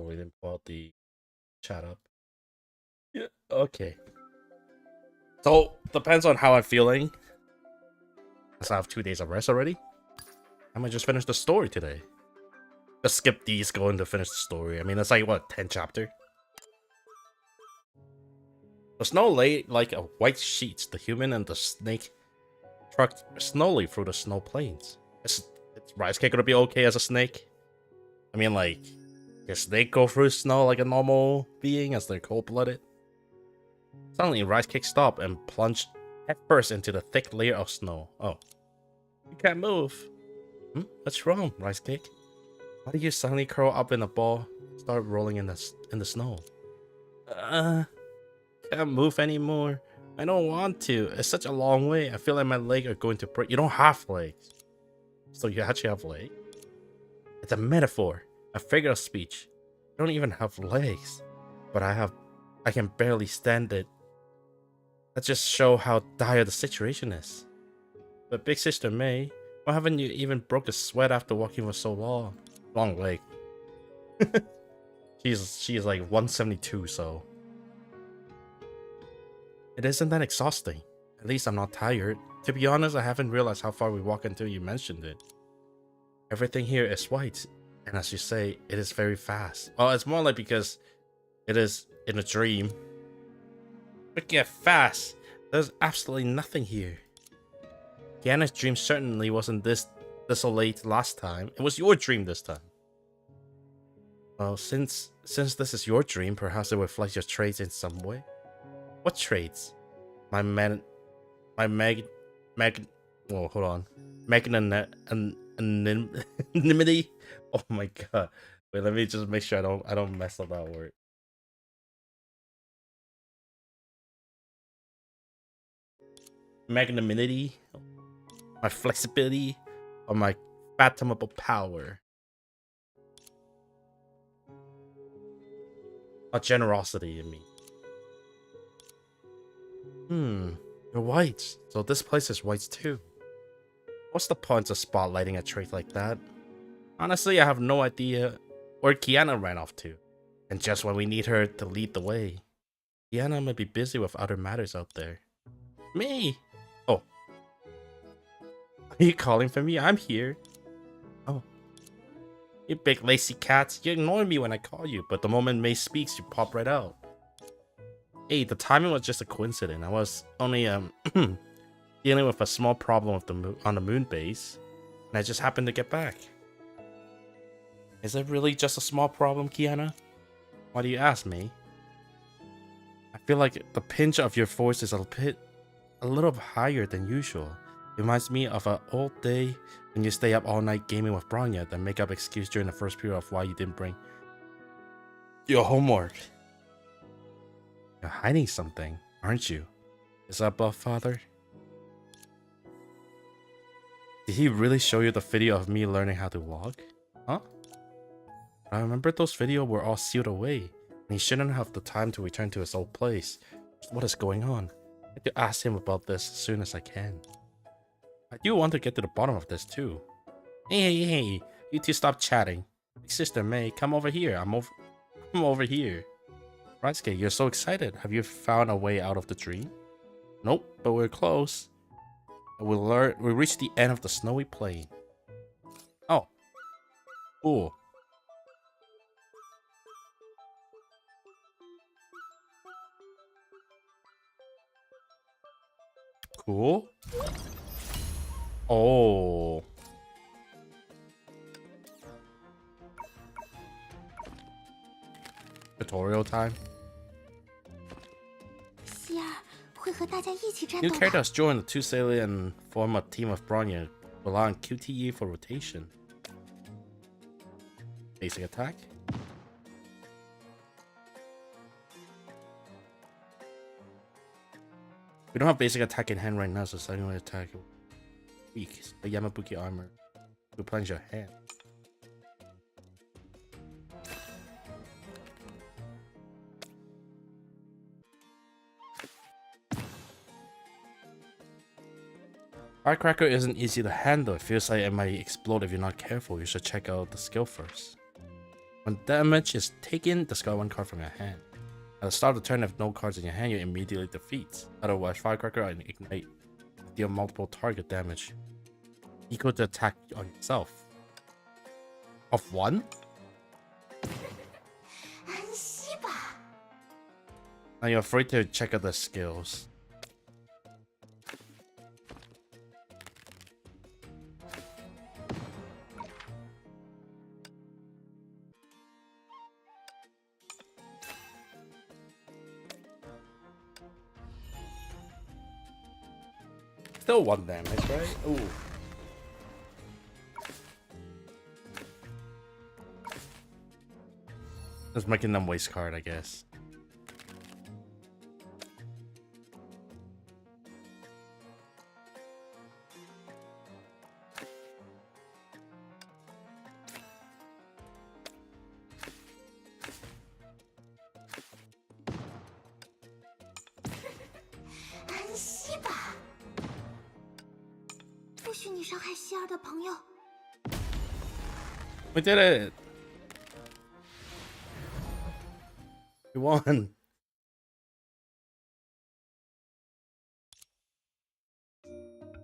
we didn't pull out the chat up. Yeah. Okay. So depends on how I'm feeling. As I have 2 days of rest already. I might just finish the story today. Just skip these going to finish the story. I mean, it's like what 10 chapter. The snow lay like a white sheet. The human and the snake trucked slowly through the snow plains. Is Rice Cake gonna be okay as a snake? I mean, like, can snake go through snow like a normal being as they're cold-blooded? Suddenly, Rice Cake stopped and plunged headfirst into the thick layer of snow. Oh, you can't move. What's wrong, Rice Cake? Why did you suddenly curl up in a ball, start rolling in the snow? Can't move anymore. I don't want to. It's such a long way. I feel like my legs are going to break. You don't have legs. So you actually have legs? It's a metaphor, a figure of speech. I don't even have legs, but I can barely stand it. That just show how dire the situation is. But Big Sister May, why haven't you even broke a sweat after walking for so long? Long leg. She's like 172, so it isn't that exhausting. At least I'm not tired. To be honest, I haven't realized how far we walked until you mentioned it. Everything here is white, and as you say, it is very fast. Well, it's more like because it is in a dream. But get fast. There's absolutely nothing here. Kiana's dream certainly wasn't this desolate last time. It was your dream this time. Well, since this is your dream, perhaps it reflects your traits in some way. What traits? My mag. Whoa, hold on. Magnanimity. Oh my god. Wait, let me just make sure I don't mess up that word. Magnanimity, my flexibility, or my fathomable power. A generosity in me. You're white, so this place is white too. What's the point of spotlighting a trait like that? Honestly, I have no idea where Kiana ran off to. And just when we need her to lead the way. Kiana might be busy with other matters out there. Me? Oh. Are you calling for me? I'm here. Oh. You big lazy cat. You ignore me when I call you, but the moment May speaks, you pop right out. Hey, the timing was just a coincidence. I was only dealing with a small problem with on the moon base, and I just happened to get back. Is it really just a small problem, Kiana? Why do you ask me? I feel like the pitch of your voice is a little higher than usual. It reminds me of an old day when you stay up all night gaming with Bronya, then make up excuse during the first period of why you didn't bring your homework. You're hiding something, aren't you? Is that Buff Father? Did he really show you the video of me learning how to walk? Huh? I remember those videos were all sealed away, and he shouldn't have the time to return to his old place. What is going on? I have to ask him about this as soon as I can. I do want to get to the bottom of this too. Hey, you two stop chatting. Sister May, come over here. I'm over here. Raisuke, you're so excited. Have you found a way out of the dream? Nope, but we're close. We reached the end of the snowy plain. Oh. Cool. Cool. Oh. Tutorial time. New characters join the two sailor and form a team of Bronya. Rely on QTE for rotation. Basic attack. We don't have basic attack in hand right now, so secondary attack weak. The Yamabuki armor. We plunge your hand. Firecracker isn't easy to handle. It feels like it might explode if you're not careful. You should check out the skill first. When damage is taken, discard 1 card from your hand. At the start of the turn, if no cards in your hand, you immediately defeat. Otherwise, Firecracker and Ignite deal multiple target damage equal to attack on yourself. Of 1? Now you're afraid to check out the skills. Still 1 damage, right? Ooh. Just making them waste card, I guess. We did it! We won!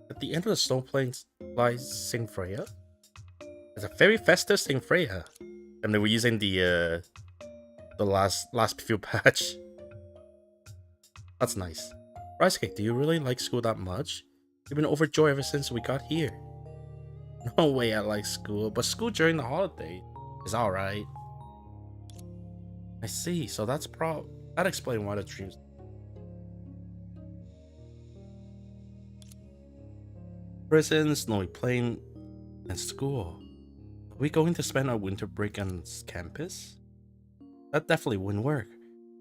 At the end of the Snow Plains lies Saint Freya. It's a very festive Saint Freya. And they were using the last few patch. That's nice. Rice Cake, do you really like school that much? You've been overjoyed ever since we got here. No way I like school, but school during the holiday is alright. I see, so that explains why the dreams. Prison, snowy plain, and school. Are we going to spend our winter break on campus? That definitely wouldn't work.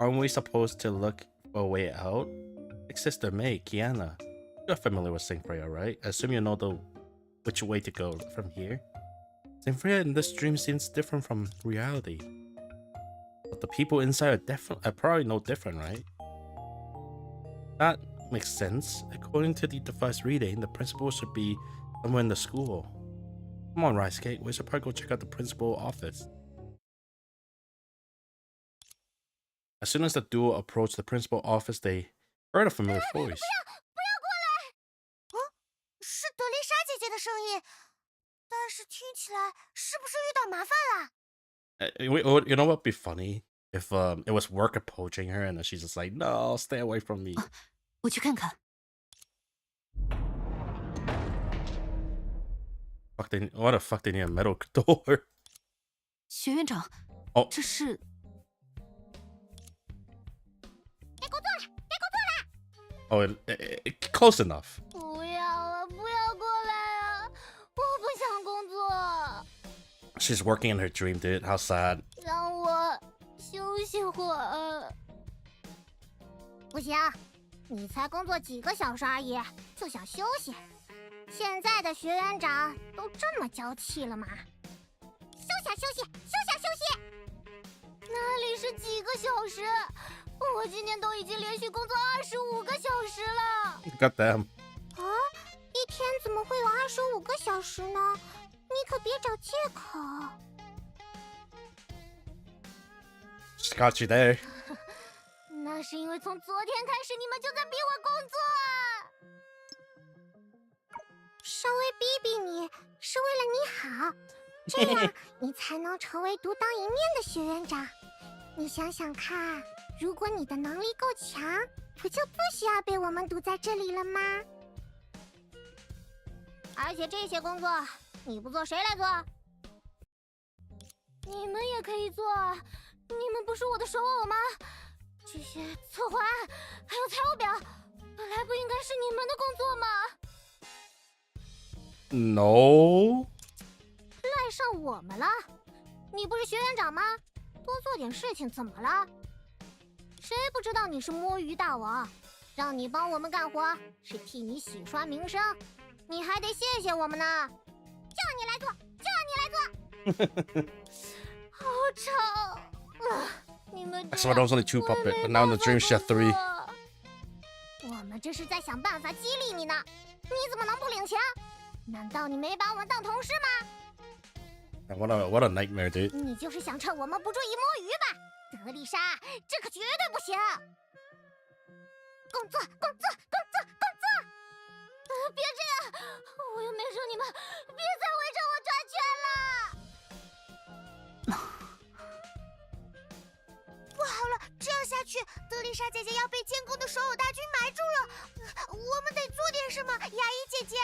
Aren't we supposed to look for a way out? Like Sister May, Kiana. You're familiar with Saint Freya, right? I assume you know which way to go from here. Saint Freya in this dream seems different from reality. But the people inside are probably no different, right? That makes sense. According to the device reading, the principal should be somewhere in the school. Come on, Rice Cake, we should probably go check out the principal office. As soon as the duo approached the principal office, they heard a familiar voice. You know what would be funny? If it was work approaching her and then she's just like, no, stay away from me. What the fuck they need a metal door? 学院长， 哦， 这是 Oh, close enough. 不要啊，不要过来啊！我不想工作。 She's working in her dream, dude. How sad. 让我休息会儿。不行，你才工作几个小时而已，就想休息？现在的学院长都这么娇气了吗？休息，休息，休息，休息！哪里是几个小时？ 我今天都已经连续工作25个小时了。God damn. 啊，一天怎么会有25个小时呢？你可别找借口。She got you there. 那是因为从昨天开始，你们就在逼我工作。稍微逼逼你，是为了你好，这样你才能成为独当一面的学院长。你想想看。 如果你的能力够强，不就不需要被我们堵在这里了吗？而且这些工作你不做谁来做？你们也可以做，你们不是我的手偶吗？这些策划案还有财务表，本来不应该是你们的工作吗 ？No。赖上我们了？你不是学院长吗？多做点事情怎么了？ 谁不知道你是摸鱼大王？让你帮我们干活是替你洗刷名声，你还得谢谢我们呢。叫你来做，叫你来做。好吵！你们 I swear there was only 2 puppets, but now in the dream she had 3. 我们这是在想办法激励你呢，你怎么能不领情？难道你没把我们当同事吗？ What a nightmare, dude. 你就是想趁我们不注意摸鱼吧，德丽莎，这可绝对不行！工作，工作，工作，工作！别这样，我又没说你们，别再围着我转圈了。不好了，这样下去，德丽莎姐姐要被监工的手偶大军埋住了。我们得做点什么，雅伊姐姐。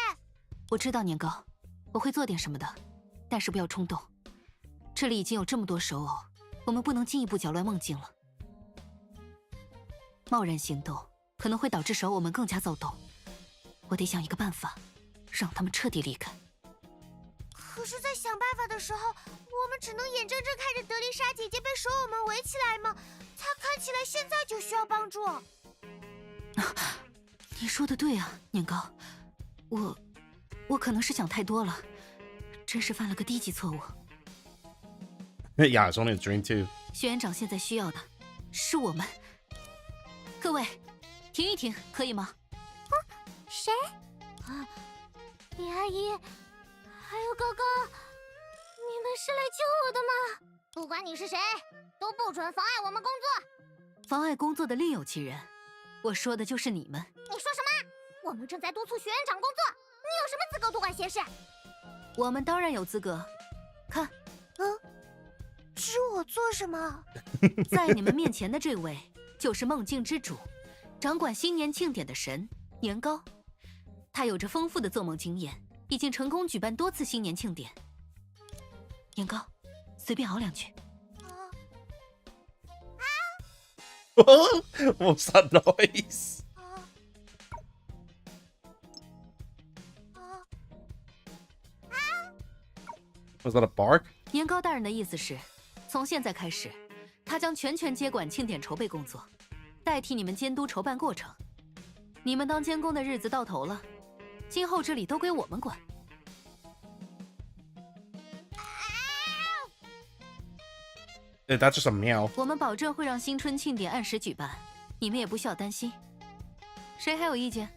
我知道年糕，我会做点什么的，但是不要冲动。这里已经有这么多手偶，我们不能进一步搅乱梦境了。贸然行动可能会导致手偶们更加躁动，我得想一个办法，让他们彻底离开。可是，在想办法的时候，我们只能眼睁睁看着德丽莎姐姐被手偶们围起来吗？她看起来现在就需要帮助。你说的对啊，年糕，我可能是想太多了，真是犯了个低级错误。Yeah, it's only a dream too. 学院长现在需要的是我们。各位，停一停，可以吗？谁？啊，牙医，还有高高，你们是来救我的吗？不管你是谁，都不准妨碍我们工作。妨碍工作的另有其人，我说的就是你们。你说什么？我们正在督促学院长工作，你有什么资格多管闲事？我们当然有资格。看，指我做什么？在你们面前的这位就是梦境之主，掌管新年庆典的神年糕。他有着丰富的做梦经验，已经成功举办多次新年庆典。年糕，随便熬两句。What's that noise? Was that a bark? 年糕大人的意思是，从现在开始，他将全权接管庆典筹备工作，代替你们监督筹办过程。你们当监工的日子到头了，今后这里都归我们管。That's just a meow. 我们保证会让新春庆典按时举办，你们也不需要担心。谁还有意见？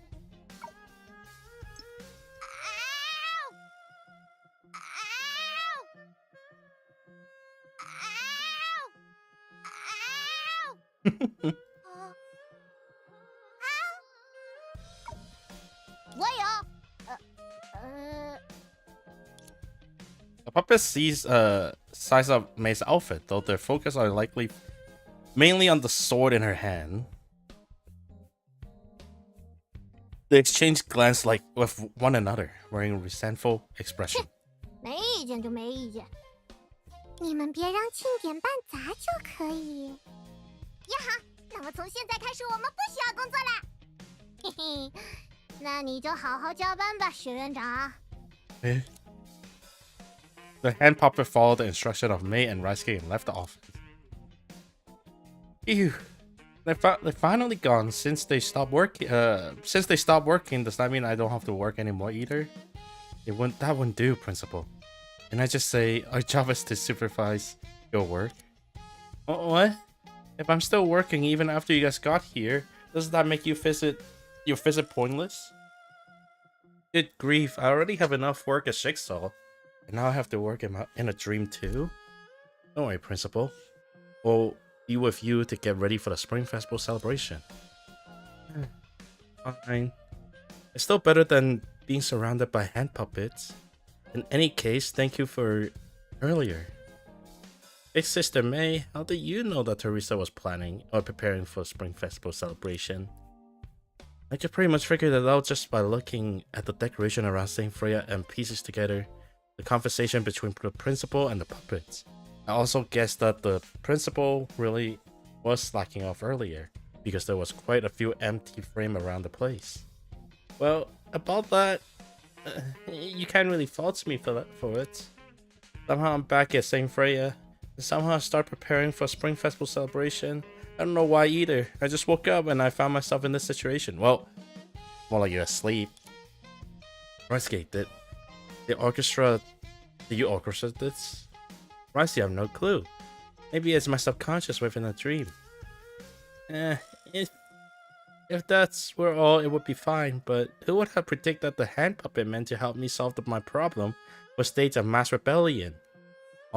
我有。The puppet sees size of May's outfit, though their focus are likely mainly on the sword in her hand. They exchange glance like with one another, wearing a resentful expression. 没意见就没意见，你们别让庆典办砸就可以。也好，那么从现在开始我们不需要工作啦。嘿嘿，那你就好好交班吧，学院长。Eh? The hand puppet followed the instruction of May and Raisuke and left the office. Ew. They're finally gone since they stopped working. Since they stopped working, does that mean I don't have to work anymore either? That wouldn't do, Principal. Can I just say our job is to supervise your work? What? If I'm still working even after you guys got here, doesn't that make your visit pointless? Good grief! I already have enough work at Jigsaw, and now I have to work in a dream too. Don't worry, Principal. We'll be with you to get ready for the Spring Festival celebration. Fine. It's still better than being surrounded by hand puppets. In any case, thank you for earlier. Big Sister May, how did you know that Teresa was planning or preparing for Spring Festival celebration? I could pretty much figure that out just by looking at the decoration around Saint Freya and pieces together the conversation between the principal and the puppets. I also guessed that the principal really was slacking off earlier, because there was quite a few empty frames around the place. Well, about that, you can't really fault me for it. Somehow I'm back at St. Freya, and somehow I start preparing for Spring Festival celebration. I don't know why either. I just woke up and I found myself in this situation. Well, more like you're asleep. Raisuke, did you orchestrate this? Raisuke, I have no clue. Maybe it's my subconscious within a dream. If that's were all, it would be fine, but who would have predicted that the hand puppet meant to help me solve my problem would stage a mass rebellion?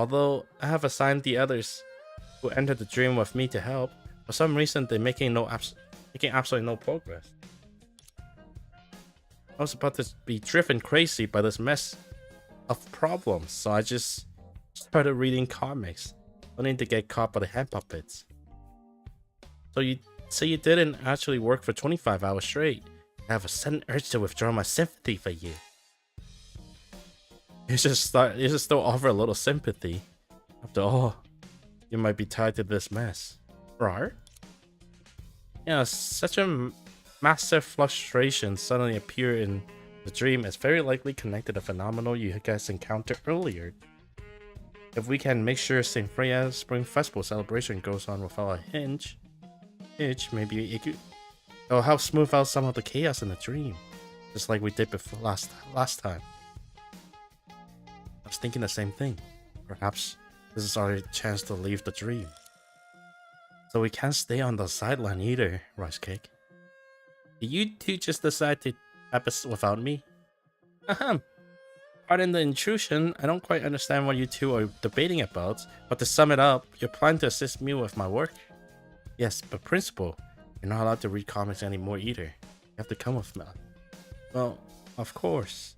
Although I have assigned the others who entered the dream with me to help, for some reason they're making absolutely no progress. I was about to be driven crazy by this mess of problems, so I just started reading comics, wanting to get caught by the hand puppets. So you say you didn't actually work for 25 hours straight. I have a sudden urge to withdraw my sympathy for you. You should still offer a little sympathy. After all, you might be tied to this mess. Right? Yeah, such a massive fluctuation suddenly appear in the dream is very likely connected to the phenomenon you guys encountered earlier. If we can make sure St. Freya's Spring Festival celebration goes on without a hitch, maybe it'll help smooth out some of the chaos in the dream, just like we did before last time. I was thinking the same thing. Perhaps this is our chance to leave the dream. So we can't stay on the sideline either, Rice Cake. Did you two just decide to episode without me? Ahem. Pardon the intrusion, I don't quite understand what you two are debating about, but to sum it up, you're planning to assist me with my work? Yes, but Principal, you're not allowed to read comics anymore either. You have to come with me. Well, of course.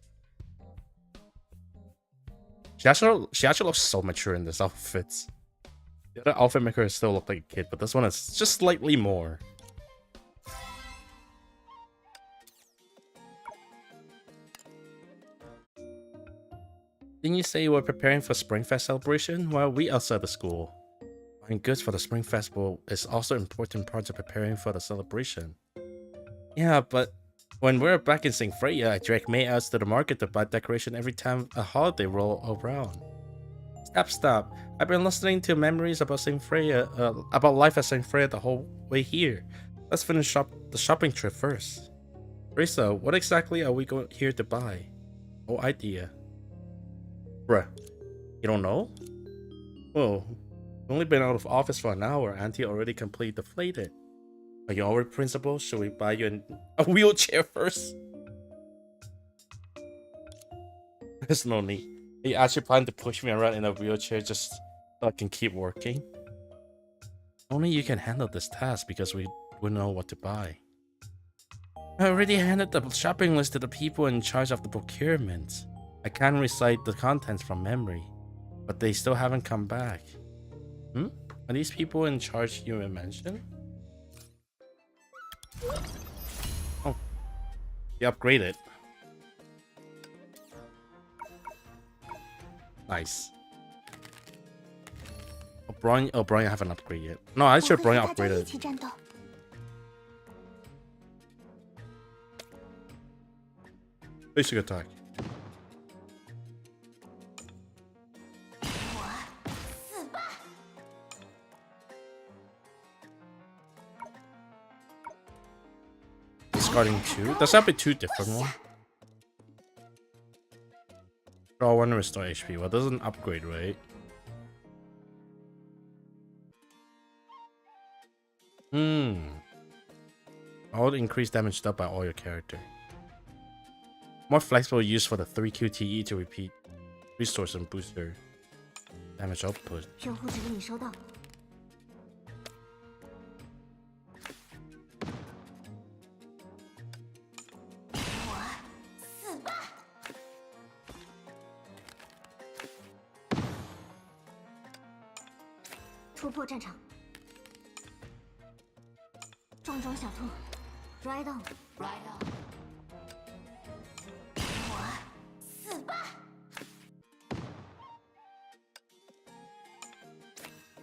She actually looks so mature in this outfit. The other outfit maker still look like a kid, but this one is just slightly more. Didn't you say you were preparing for Springfest celebration? Why are we outside the school? Buying goods for the Spring Festival is also an important part of preparing for the celebration. Yeah, but when we're back in St. Freya, I drag May out to the market to buy decoration every time a holiday roll around. Stop. I've been listening to memories about St. Freya, about life at St. Freya the whole way here. Let's finish the shopping trip first. Risa, what exactly are we going here to buy? No idea. Bruh, you don't know? Well, we've only been out of office for an hour. Auntie already completely deflated. Are you already principal? Should we buy you a wheelchair first? There's no need. You actually plan to push me around in a wheelchair just so I can keep working? Only you can handle this task because we know what to buy. I already handed the shopping list to the people in charge of the procurement. I can recite the contents from memory, but they still haven't come back. Are these people in charge you mentioned? Oh, you upgraded. Nice. Brian haven't upgraded yet. No, I should Brian upgraded. Basic attack. Discarding 2? Does that be 2 different ones? Draw 1 to restore HP. Well, it doesn't upgrade, right? All increase damage dealt by all your character. More flexible use for the 3 QTE to repeat resource and boost your damage output. 任务指令已收到。突破战场，壮小兔 ，Ride on，四霸，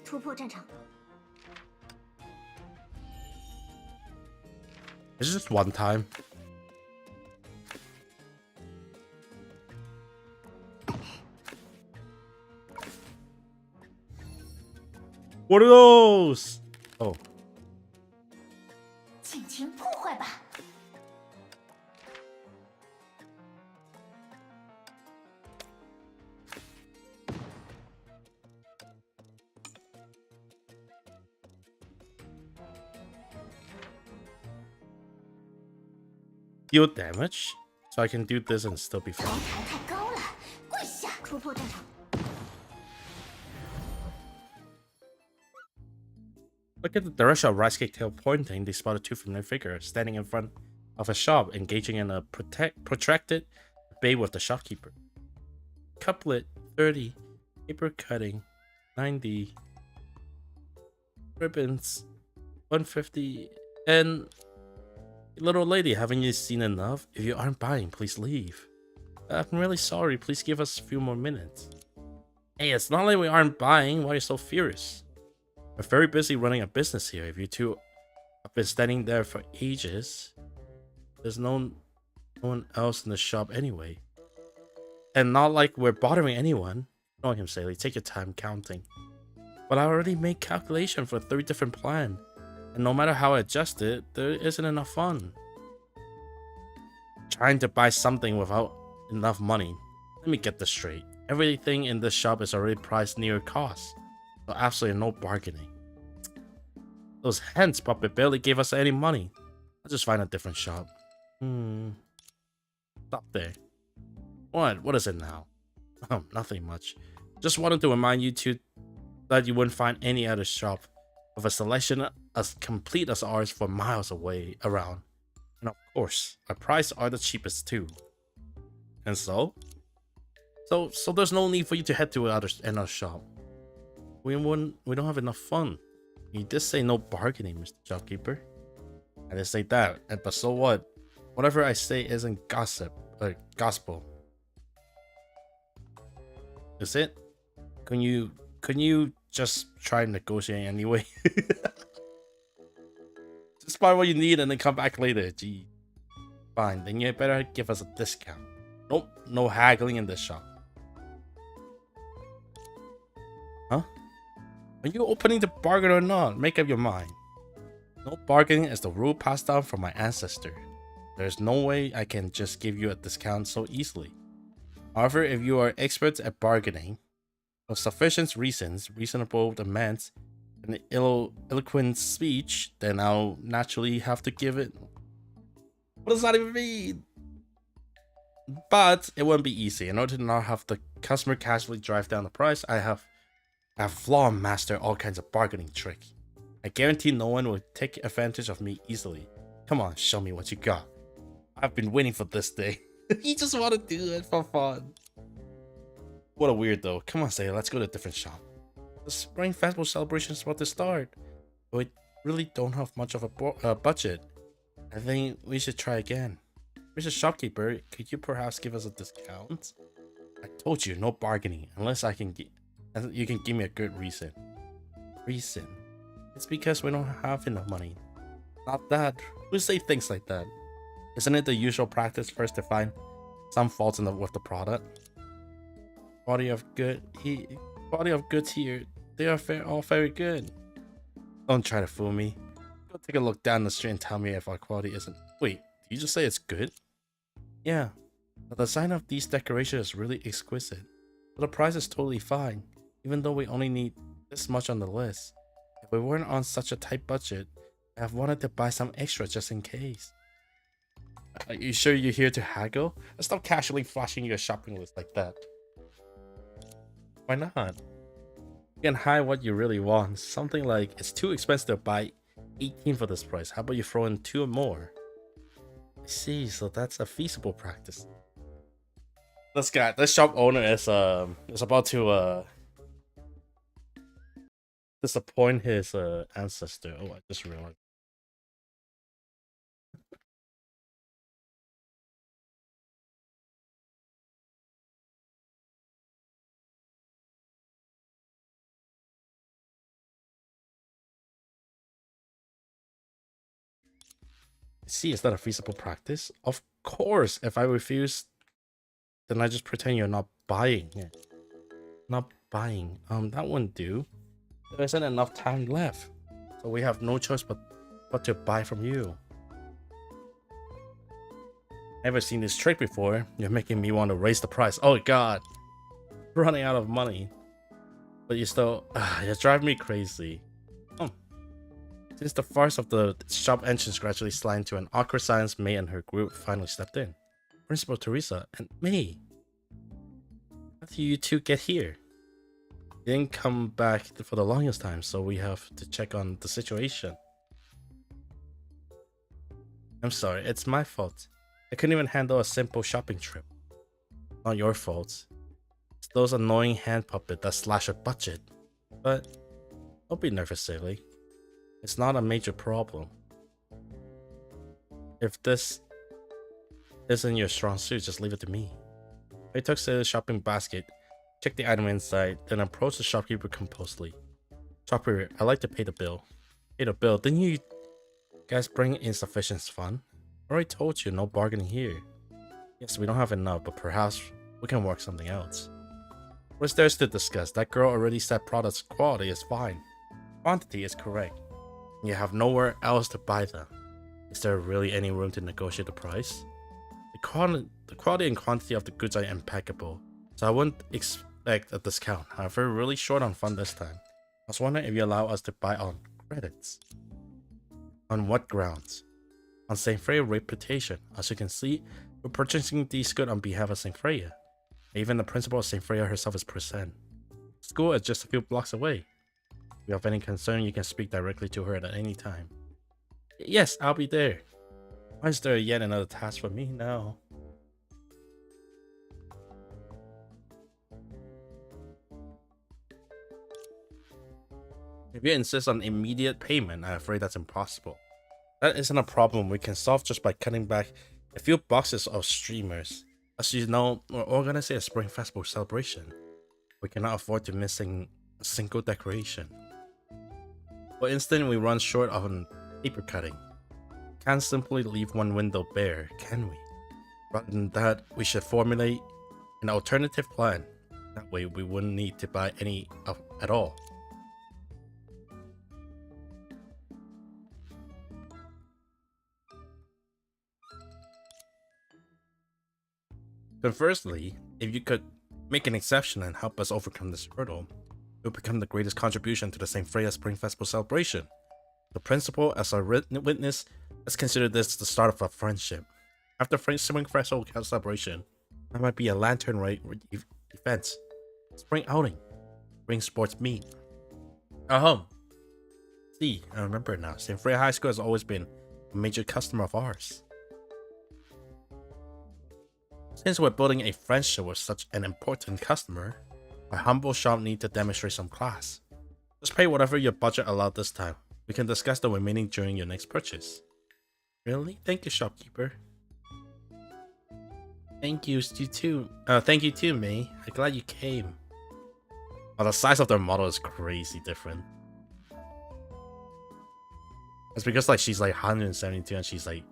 突破战场。It's just one time. What are those? Oh. 尽情破坏吧！ Deal damage? So I can do this and still be fine. 台太高了，跪下！突破战场。Look at the direction of Rice Cake Tail pointing. They spotted two familiar figures standing in front of a shop, engaging in a protracted debate with the shopkeeper. Couplet 30, paper cutting 90, ribbons 150, and little lady, haven't you seen enough? If you aren't buying, please leave. I'm really sorry. Please give us a few more minutes. Hey, it's not like we aren't buying. Why are you so furious? We're very busy running a business here. If you two have been standing there for ages, there's no one else in the shop anyway. And not like we're bothering anyone. Ignore him, Sally. Take your time counting. But I already made calculation for 3 different plans. And no matter how I adjust it, there isn't enough fun. Trying to buy something without enough money. Let me get this straight. Everything in this shop is already priced near cost. So absolutely no bargaining. Those hens puppet barely gave us any money. I'll just find a different shop. Stop there. What is it now? Oh, nothing much. Just wanted to remind you two that you wouldn't find any other shop with a selection as complete as ours for miles away around. And of course, our prices are the cheapest too. And so there's no need for you to head to another shop. We don't have enough fun. You did say no bargaining, Mr. Shopkeeper. I didn't say that, but so what? Whatever I say isn't gospel. Is it? Can you just try and negotiate anyway? Just buy what you need and then come back later. Gee. Fine, then you better give us a discount. Nope, no haggling in this shop. Huh? Are you opening the bargain or not? Make up your mind. No bargaining is the rule passed down from my ancestor. There's no way I can just give you a discount so easily. However, if you are experts at bargaining, for sufficient reasons, reasonable demands, and eloquent speech, then I'll naturally have to give it. What does that even mean? But it won't be easy. In order to not have the customer casually drive down the price, I have flaw and master all kinds of bargaining tricks. I guarantee no one will take advantage of me easily. Come on, show me what you got. I've been waiting for this day. You just want to do it for fun. What a weirdo. Come on, say, let's go to a different shop. The Spring Festival celebration is about to start. We really don't have much of a budget. I think we should try again. Mr. Shopkeeper, could you perhaps give us a discount? I told you, no bargaining, unless you can give me a good reason. Reason? It's because we don't have enough money. Not that. Who say things like that? Isn't it the usual practice first to find some faults with the product? Body of goods here. They are all very good. Don't try to fool me. Go take a look down the street and tell me if our quality isn't. Wait, did you just say it's good? Yeah. The design of these decorations is really exquisite. But the price is totally fine, even though we only need this much on the list. If we weren't on such a tight budget, I have wanted to buy some extra just in case. Are you sure you're here to haggle? Stop casually flashing your shopping list like that. Why not? You can hide what you really want. Something like, it's too expensive to buy 18 for this price. How about you throw in 2 more? I see, so that's a feasible practice. This shop owner is about to disappoint his ancestor. Oh, I just realized. See, is that a feasible practice? Of course, if I refuse, then I just pretend you're not buying it. Not buying. That wouldn't do. There isn't enough time left. So we have no choice but to buy from you. Never seen this trick before. You're making me want to raise the price. Oh god. Running out of money. But you still, you're driving me crazy. Since the farce of the shop entrance gradually slid into an awkward silence, May and her group finally stepped in. Principal Teresa and May. How do you two get here? didn't come back for the longest time, so we have to check on the situation. I'm sorry, it's my fault. I couldn't even handle a simple shopping trip. Not your fault. It's those annoying hand puppets that slash our budget. But don't be nervous, silly. It's not a major problem. If this isn't your strong suit, just leave it to me. I took the shopping basket, checked the item inside, then approached the shopkeeper composedly. Shopkeeper, I'd like to pay the bill. Pay the bill? Didn't you guys bring insufficient fun? I already told you, no bargaining here. Yes, we don't have enough, but perhaps we can work something else. What's there to discuss? That girl already said product's quality is fine. Quantity is correct. You have nowhere else to buy them. Is there really any room to negotiate the price? The quality and quantity of the goods are impeccable, so I wouldn't expect a discount. However, we're really short on funds this time. I was wondering if you allow us to buy on credits. On what grounds? On St. Freya's reputation. As you can see, we're purchasing these goods on behalf of St. Freya. Even the principal of St. Freya herself is present. School is just a few blocks away. If you have any concern, you can speak directly to her at any time. Yes, I'll be there. Why is there yet another task for me now? If you insist on immediate payment, I'm afraid that's impossible. That isn't a problem we can solve just by cutting back a few boxes of streamers. As you know, we're organizing a spring festival celebration. We cannot afford to missing a single decoration. For instance, we run short on paper cutting. Can't simply leave one window bare, can we? Rather than that, we should formulate an alternative plan. That way we wouldn't need to buy any at all. Conversely, if you could make an exception and help us overcome this hurdle, it would become the greatest contribution to the St. Freya Spring Festival celebration. The principal, as our witness, let's consider this the start of a friendship. After Spring Festival celebration, there might be a lantern raid event, spring outing, spring sports meet. See, I remember now. St. Freya High School has always been a major customer of ours. Since we're building a friendship with such an important customer, our humble shop needs to demonstrate some class. Just pay whatever your budget allowed this time. We can discuss the remaining during your next purchase. Really? Thank you, shopkeeper. Thank you too. Thank you too, May. I'm glad you came. Oh, the size of their model is crazy different. It's because like she's like 172 and she's like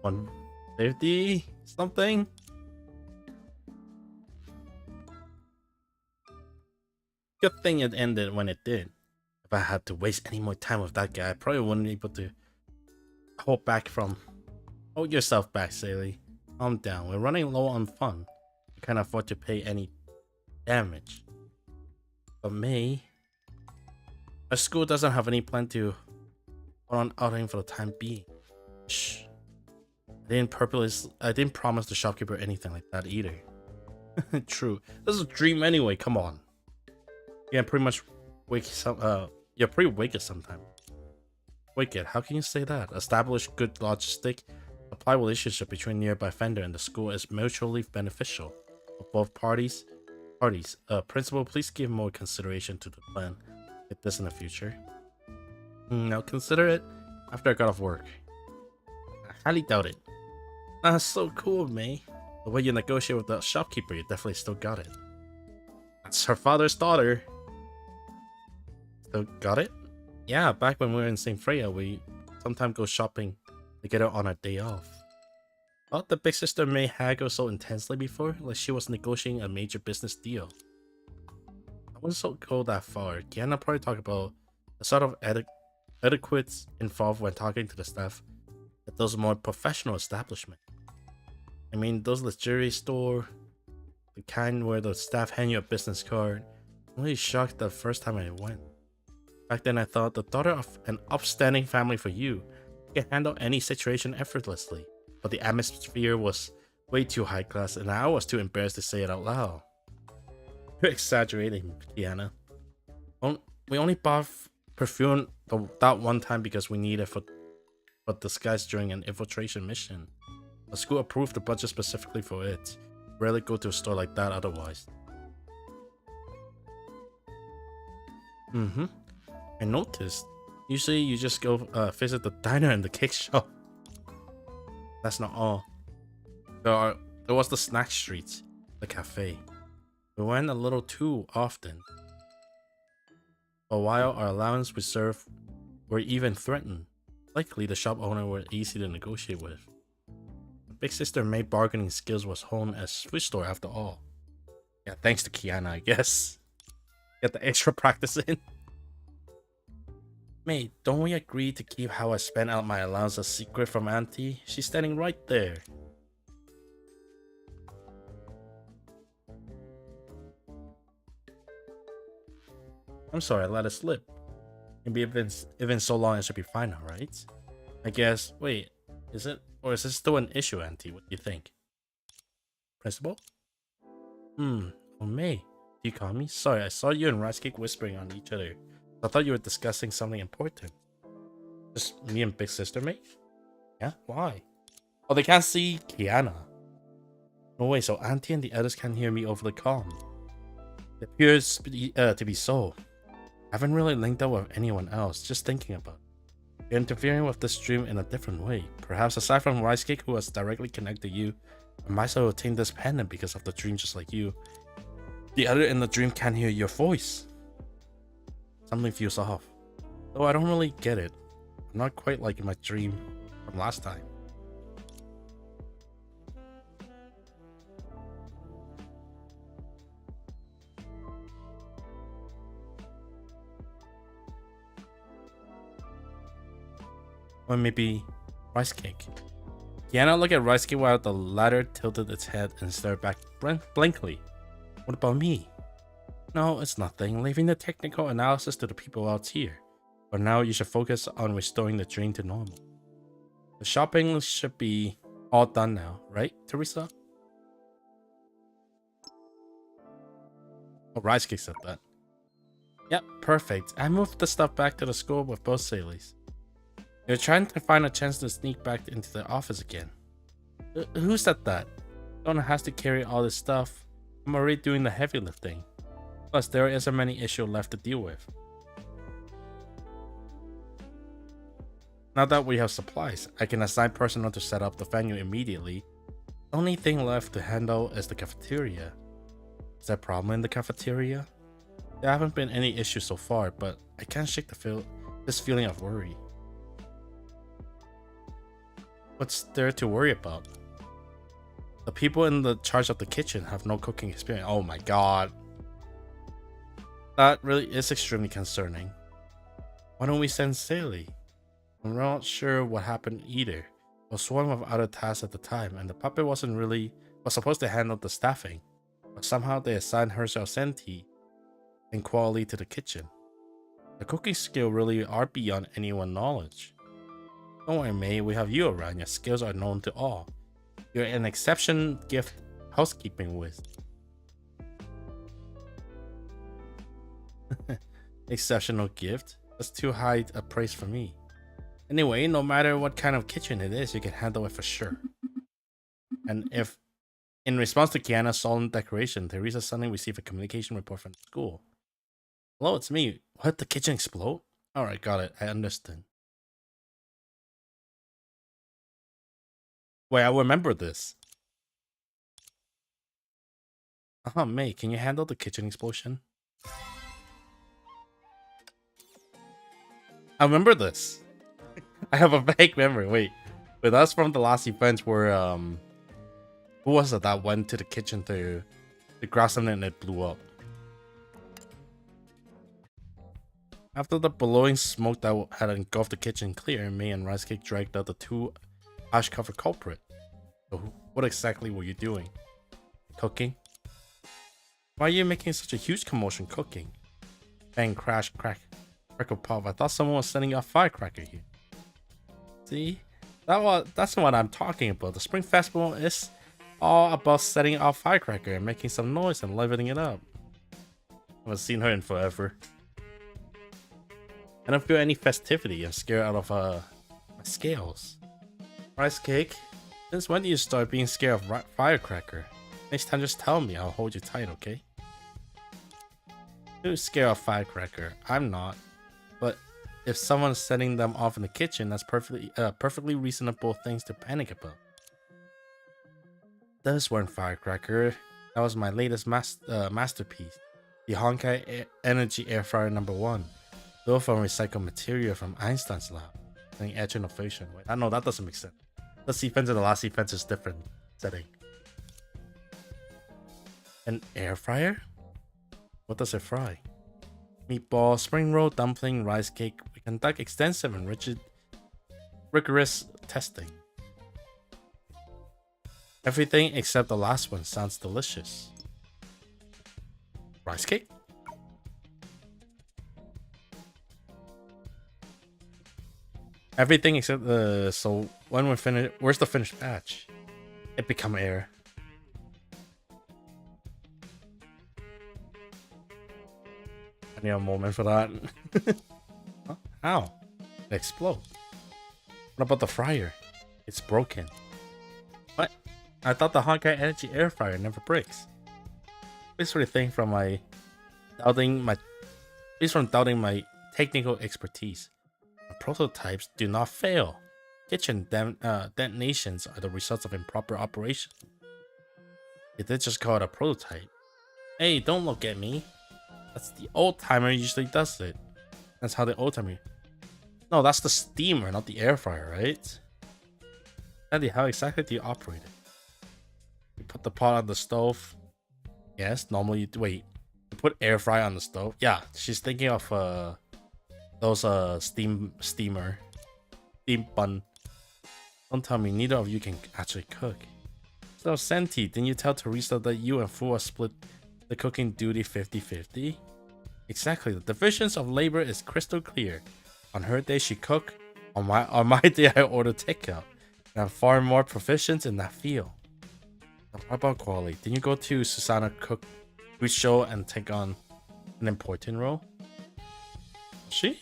150 something. Good thing it ended when it did. If I had to waste any more time with that guy, I probably wouldn't be able to hold yourself back, Sally. Calm down. We're running low on fun. We can't afford to pay any damage. But May, our school doesn't have any plan to put on outing for the time being. Shh. I didn't promise the shopkeeper anything like that either. True. This is a dream anyway. Come on. Yeah, pretty much you're pretty wicked sometimes. Wicked, how can you say that? Establish good logistic, apply relationship between nearby vendor and the school is mutually beneficial for both parties. Principal, please give more consideration to the plan. Get this in the future. Now consider it after I got off work. I highly doubt it. That's so cool, May. The way you negotiate with the shopkeeper, you definitely still got it. That's her father's daughter. Still got it? Yeah, back when we were in St. Freya, we sometimes go shopping together on our day off. Thought the big sister May haggle so intensely before, like she was negotiating a major business deal. I wouldn't go that far. Kiana probably talk about the sort of etiquettes involved when talking to the staff at those more professional establishments. I mean, those luxury store, the kind where the staff hand you a business card. I'm really shocked the first time I went. Back then I thought the daughter of an upstanding family for you can handle any situation effortlessly, but the atmosphere was way too high class and I was too embarrassed to say it out loud. You're exaggerating, Kiana. We only bought perfume that one time because we need it for disguise during an infiltration mission. The school approved the budget specifically for it. Rarely go to a store like that otherwise. I noticed. Usually you just go visit the diner and the cake shop. That's not all. There was the snack street, the cafe. We went a little too often. For a while, our allowance we served were even threatened. Likely, the shop owner were easy to negotiate with. Big sister made bargaining skills was honed as food store after all. Yeah, thanks to Kiana, I guess. Get the extra practice in. Mate, don't we agree to keep how I spent out my allowance a secret from Auntie? She's standing right there. I'm sorry, I let it slip. Maybe if it's so long, it should be fine now, right? I guess. Wait, is it? Or is this still an issue, Auntie? What do you think? Principal? Oh, May. Do you call me? Sorry, I saw you and Rice Cake whispering on each other. I thought you were discussing something important. Just me and Big Sister, May? Yeah? Why? Oh, they can't see Kiana. No way, so Auntie and the others can't hear me over the comm. It appears to be so. I haven't really linked up with anyone else, just thinking about it. You're interfering with the stream in a different way. Perhaps aside from Rice Cake, who has directly connected you, I might have obtained this pendant because of the dream just like you. The other in the dream can't hear your voice. Something feels off. Though I don't really get it. I'm not quite like my dream from last time. Or maybe Rice Cake. Kiana looked at Rice Cake while the latter tilted its head and stared back blankly. What about me? No, it's nothing. Leaving the technical analysis to the people out here. But now you should focus on restoring the drain to normal. The shopping should be all done now, right, Teresa? Oh, Rice Cake said that. Yep, perfect. I moved the stuff back to the school with both Saleys. You're trying to find a chance to sneak back into the office again. Who said that? Donna has to carry all this stuff. I'm already doing the heavy lifting. Plus, there isn't many issues left to deal with. Now that we have supplies, I can assign personnel to set up the venue immediately. The only thing left to handle is the cafeteria. Is there a problem in the cafeteria? There haven't been any issues so far, but I can't shake this feeling of worry. What's there to worry about? The people in the charge of the kitchen have no cooking experience. Oh my god. That really is extremely concerning. Why don't we send Saley? I'm not sure what happened either. I was swarmed with other tasks at the time, and the puppet was supposed to handle the staffing. But somehow they assigned her Senti and quality to the kitchen. The cooking skill really are beyond anyone's knowledge. Don't worry, May, we have you around. Your skills are known to all. You're an exception gift housekeeping with. Exceptional gift? That's too high a praise for me. Anyway, no matter what kind of kitchen it is, you can handle it for sure. And if, in response to Kiana's solemn declaration, Teresa suddenly received a communication report from the school. Hello, it's me. What, the kitchen explode? Alright, got it. I understand. Wait, I remember this. May, can you handle the kitchen explosion? I remember this. I have a vague memory. Wait, that's from the last event where who was it that went to the kitchen to grab something and it blew up? After the billowing smoke that had engulfed the kitchen clear, May and Rice Cake dragged out the two ash-covered culprit. So what exactly were you doing? Cooking? Why are you making such a huge commotion cooking? Bang, crash, crack, crackle pop. I thought someone was setting off firecracker here. See? That's what I'm talking about. The Spring Festival is all about setting off firecracker and making some noise and livening it up. I haven't seen her in forever. I don't feel any festivity. I'm scared out of my scales. Rice cake. Since when do you start being scared of firecracker? Next time, just tell me. I'll hold you tight, okay? Who's scared of firecracker? I'm not. But if someone's setting them off in the kitchen, that's perfectly reasonable things to panic about. Those weren't firecracker. That was my latest masterpiece. The Honkai Energy Air Fryer #1. Built from recycled material from Einstein's lab. Doing edge innovation. Wait, no, that doesn't make sense. The sequence and the last sequence is different setting. An air fryer? What does it fry? Meatball, spring roll, dumpling, rice cake. We conduct extensive and rigorous testing. Everything except the last one sounds delicious. Rice cake? Everything except the... So when we finish... Where's the finished batch? It become air. I need a moment for that. Huh? How? It explode. What about the fryer? It's broken. What? I thought the Honkai Energy Air Fryer never breaks. This sort of thing from doubting my technical expertise. Prototypes do not fail. Kitchen detonations are the results of improper operation. They did just call it a prototype. Hey, don't look at me. That's the old timer usually does it. That's how the old timer. No, that's the steamer, not the air fryer, right? Andy, how exactly do you operate it? You put the pot on the stove. Yes, normally you wait. You put air fryer on the stove. Yeah, she's thinking of those steam bun. Don't tell me neither of you can actually cook. So Senti, didn't you tell Teresa that you and Fu split the cooking duty 50-50? Exactly, the divisions of labor is crystal clear. On her day she cook, on my day I order takeout. And I'm far more proficient in that field. Now, what about quality? Didn't you go to Susanna Cook food show and take on an important role? She?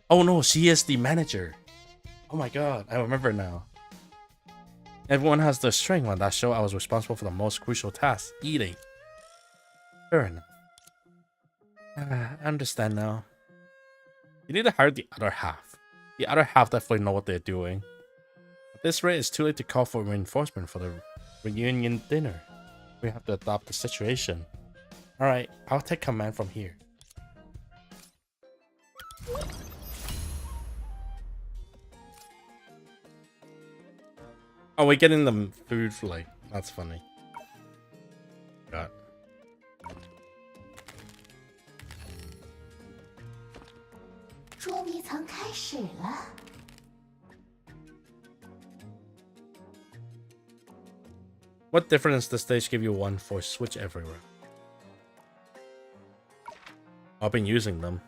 Oh no, she is the manager. Oh my god, I remember now. Everyone has their strength. On that show, I was responsible for the most crucial task, eating. Fair enough. I understand now. You need to hire the other half. The other half definitely know what they're doing. At this rate, it's too late to call for reinforcement for the reunion dinner. We have to adopt the situation. Alright, I'll take command from here. Oh, we're getting the food flight. That's funny. God. What difference does stage give you one for switch everywhere? I've been using them.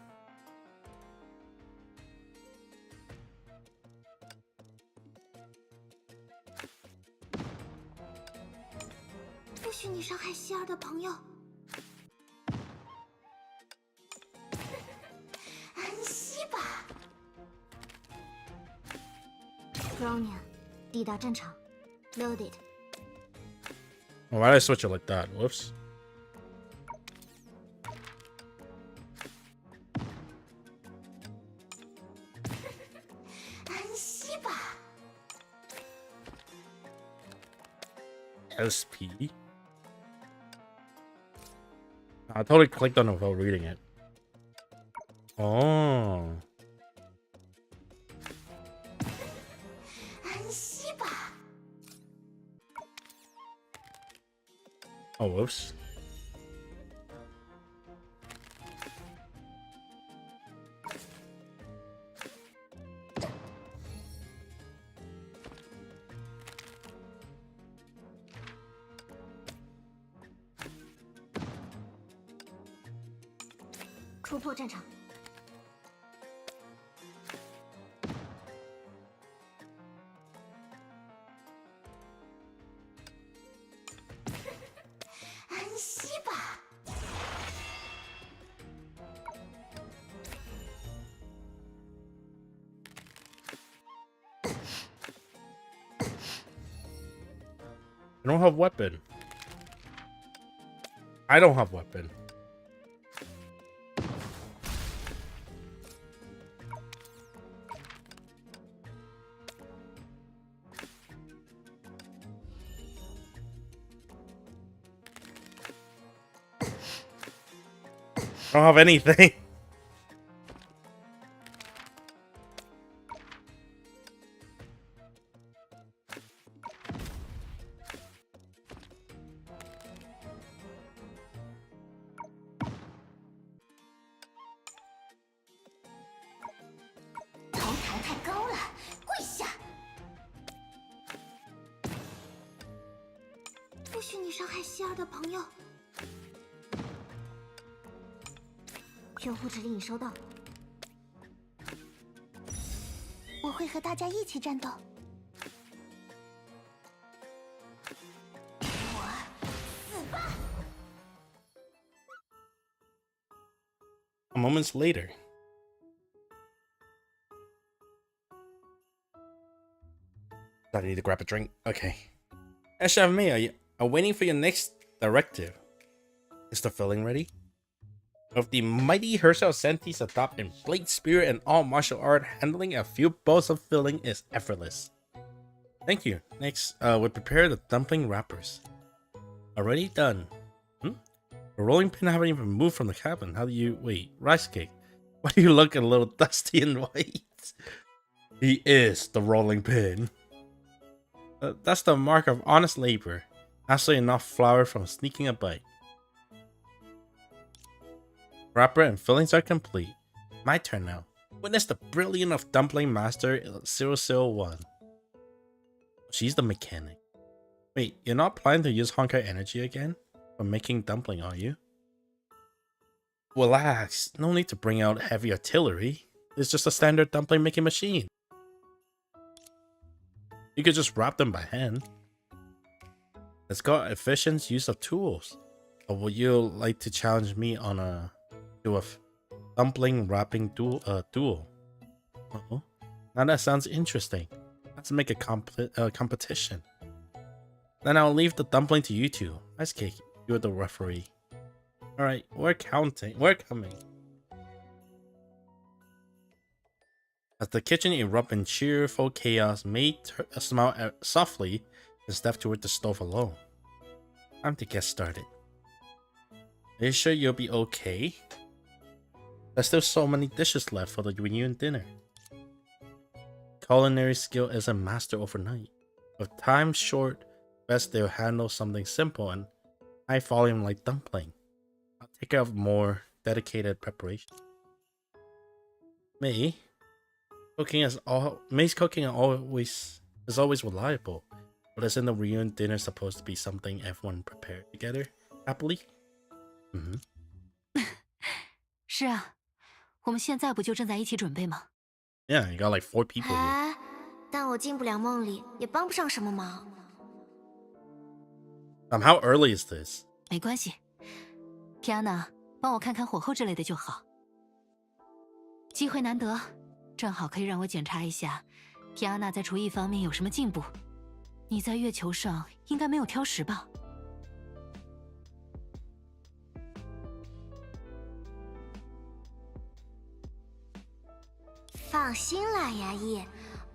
Loaded. Oh, why did I switch it like that? Whoops. SP. I totally clicked on it without reading it. Oh. Oh, whoops. I don't have weapon. I don't have weapon. I don't have anything.我会和大家一起战斗。Moments later. I need to grab a drink. Okay. As Chef Mei, are waiting for your next directive. Is the filling ready? Of the mighty Herself Sentis adopt in blade spirit and all martial art, handling a few bowls of filling is effortless. Thank you. Next, we prepare the dumpling wrappers. Already done. The rolling pin haven't even moved from the cabin. How do you wait? Rice cake. Why do you look a little dusty and white? He is the rolling pin. That's the mark of honest labor. Absolutely enough flour from sneaking a bite. Wrapper and fillings are complete. My turn now. Witness the brilliance of Dumpling Master 001. She's the mechanic. Wait, you're not planning to use Honkai energy again? For making dumpling, are you? Relax, no need to bring out heavy artillery. It's just a standard dumpling making machine. You could just wrap them by hand. It's got efficient use of tools. Or would you like to challenge me on a dumpling wrapping duel? Uh-oh. Now that sounds interesting. Let's make a competition. Then I'll leave the dumpling to you two. Ice Cake, you're the referee. Alright, we're counting. We're coming. As the kitchen erupts in cheerful chaos, May smile softly and step toward the stove alone. Time to get started. Are you sure you'll be okay? There's still so many dishes left for the reunion dinner. Culinary skill isn't mastered overnight. With time short, best they'll handle something simple and high volume like dumpling. I'll take care of more dedicated preparation. May's cooking is always reliable, but isn't the reunion dinner supposed to be something everyone prepared together happily? 是啊，我们现在不就正在一起准备吗？ Yeah, you got like 4 people here. 哎，但我进不了梦里，也帮不上什么忙。How early is this? 没关系，皮安娜，帮我看看火候之类的就好。机会难得，正好可以让我检查一下皮安娜在厨艺方面有什么进步。你在月球上应该没有挑食吧？ 放心啦，牙医，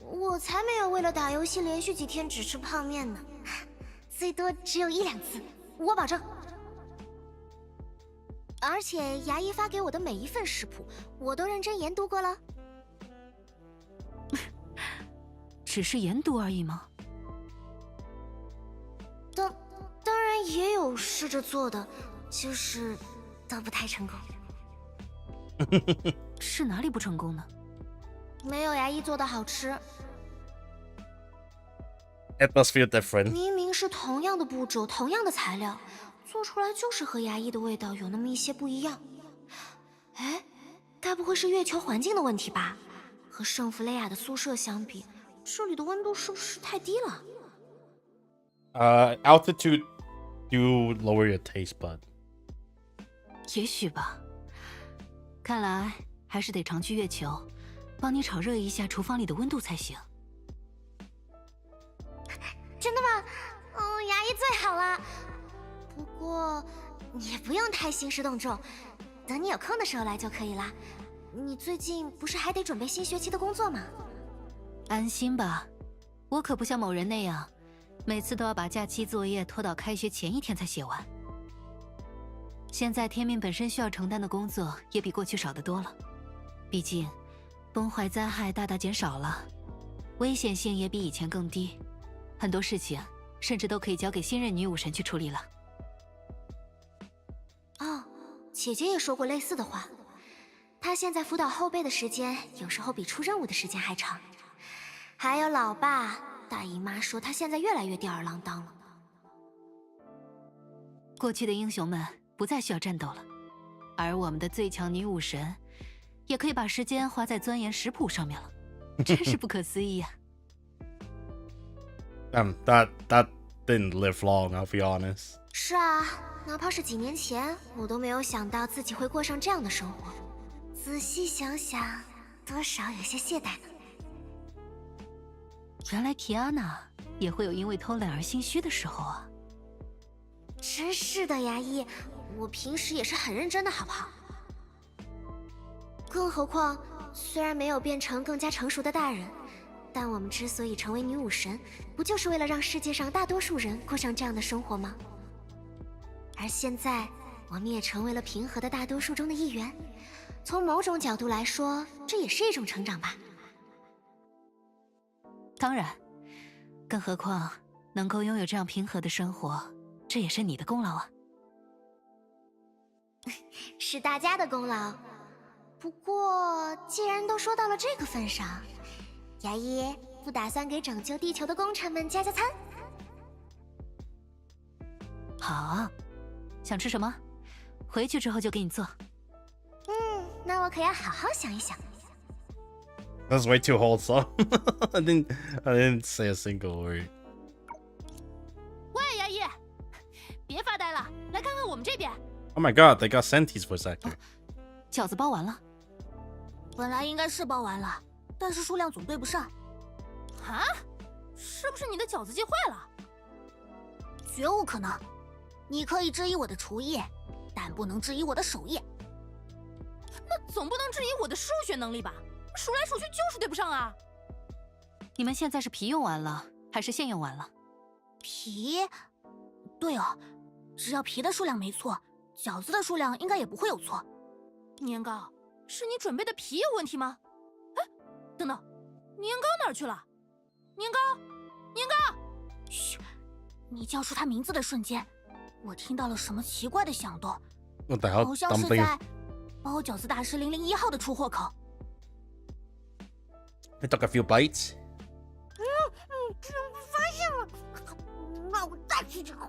我才没有为了打游戏连续几天只吃泡面呢，最多只有1-2次，我保证。而且牙医发给我的每一份食谱，我都认真研读过了。只是研读而已吗？当然也有试着做的，就是都不太成功。是哪里不成功呢？ 没有牙医做的好吃。 It must feel different. 明明是同样的步骤，同样的材料，做出来就是和牙医的味道有那么一些不一样。哎，该不会是月球环境的问题吧？和圣弗雷亚的宿舍相比，这里的温度是不是太低了？ Altitude do lower your taste bud. 也许吧。看来还是得常去月球。 帮你炒热一下厨房里的温度才行。真的吗？牙医最了啦。不过你也不用太兴师动众，等你有空的时候来就可以啦。你最近不是还得准备新学期的工作吗？安心吧，我可不像某人那样，每次都要把假期作业拖到开学前一天才写完。现在天命本身需要承担的工作也比过去少得多了，毕竟崩坏灾害大大减少了，危险性也比以前更低，很多事情甚至都可以交给新任女武神去处理了。哦，姐姐也说过类似的话。她现在辅导后辈的时间，有时候比出任务的时间还长。还有老爸、大姨妈说她现在越来越吊儿郎当了。过去的英雄们不再需要战斗了，而我们的最强女武神，也可以把时间花在钻研食谱上面了，真是不可思议呀That didn't live long, I'll be honest. 是啊，哪怕是几年前，我都没有想到自己会过上这样的生活。仔细想想，多少有些懈怠呢。原来提安娜也会有因为偷懒而心虚的时候啊！真是的，牙医，我平时也是很认真的，好不好？更何况，虽然没有变成更加成熟的大人，但我们之所以成为女武神，不就是为了让世界上大多数人过上这样的生活吗？而现在，我们也成为了平和的大多数中的一员。从某种角度来说，这也是一种成长吧。当然，更何况能够拥有这样平和的生活，这也是你的功劳啊！是大家的功劳。不过，既然都说到了这个份上，牙医不打算给拯救地球的功臣们加餐？好，想吃什么？回去之后就给你做。那我可要好好想一想。 That's way too wholesome. I didn't say a single word. 喂，牙医，别发呆了，来看看我们这边。 Oh my god, they got Senti's voice actor. 饺子包完了。本来应该是包完了，但是数量总对不上。啊？是不是你的饺子机坏了？绝无可能。你可以质疑我的厨艺，但不能质疑我的手艺。那总不能质疑我的数学能力吧？数来数去就是对不上啊！你们现在是皮用完了，还是线用完了？皮？对哦，只要皮的数量没错，饺子的数量应该也不会有错。年糕，是你准备的皮有问题吗？哎，等等，年糕哪儿去了？年糕，年糕！嘘，你叫出他名字的瞬间，我听到了什么奇怪的响动， What the hell? 好像是在包饺子大师001号的出货口。 I took a few bites. 发现了，那我再吃几口。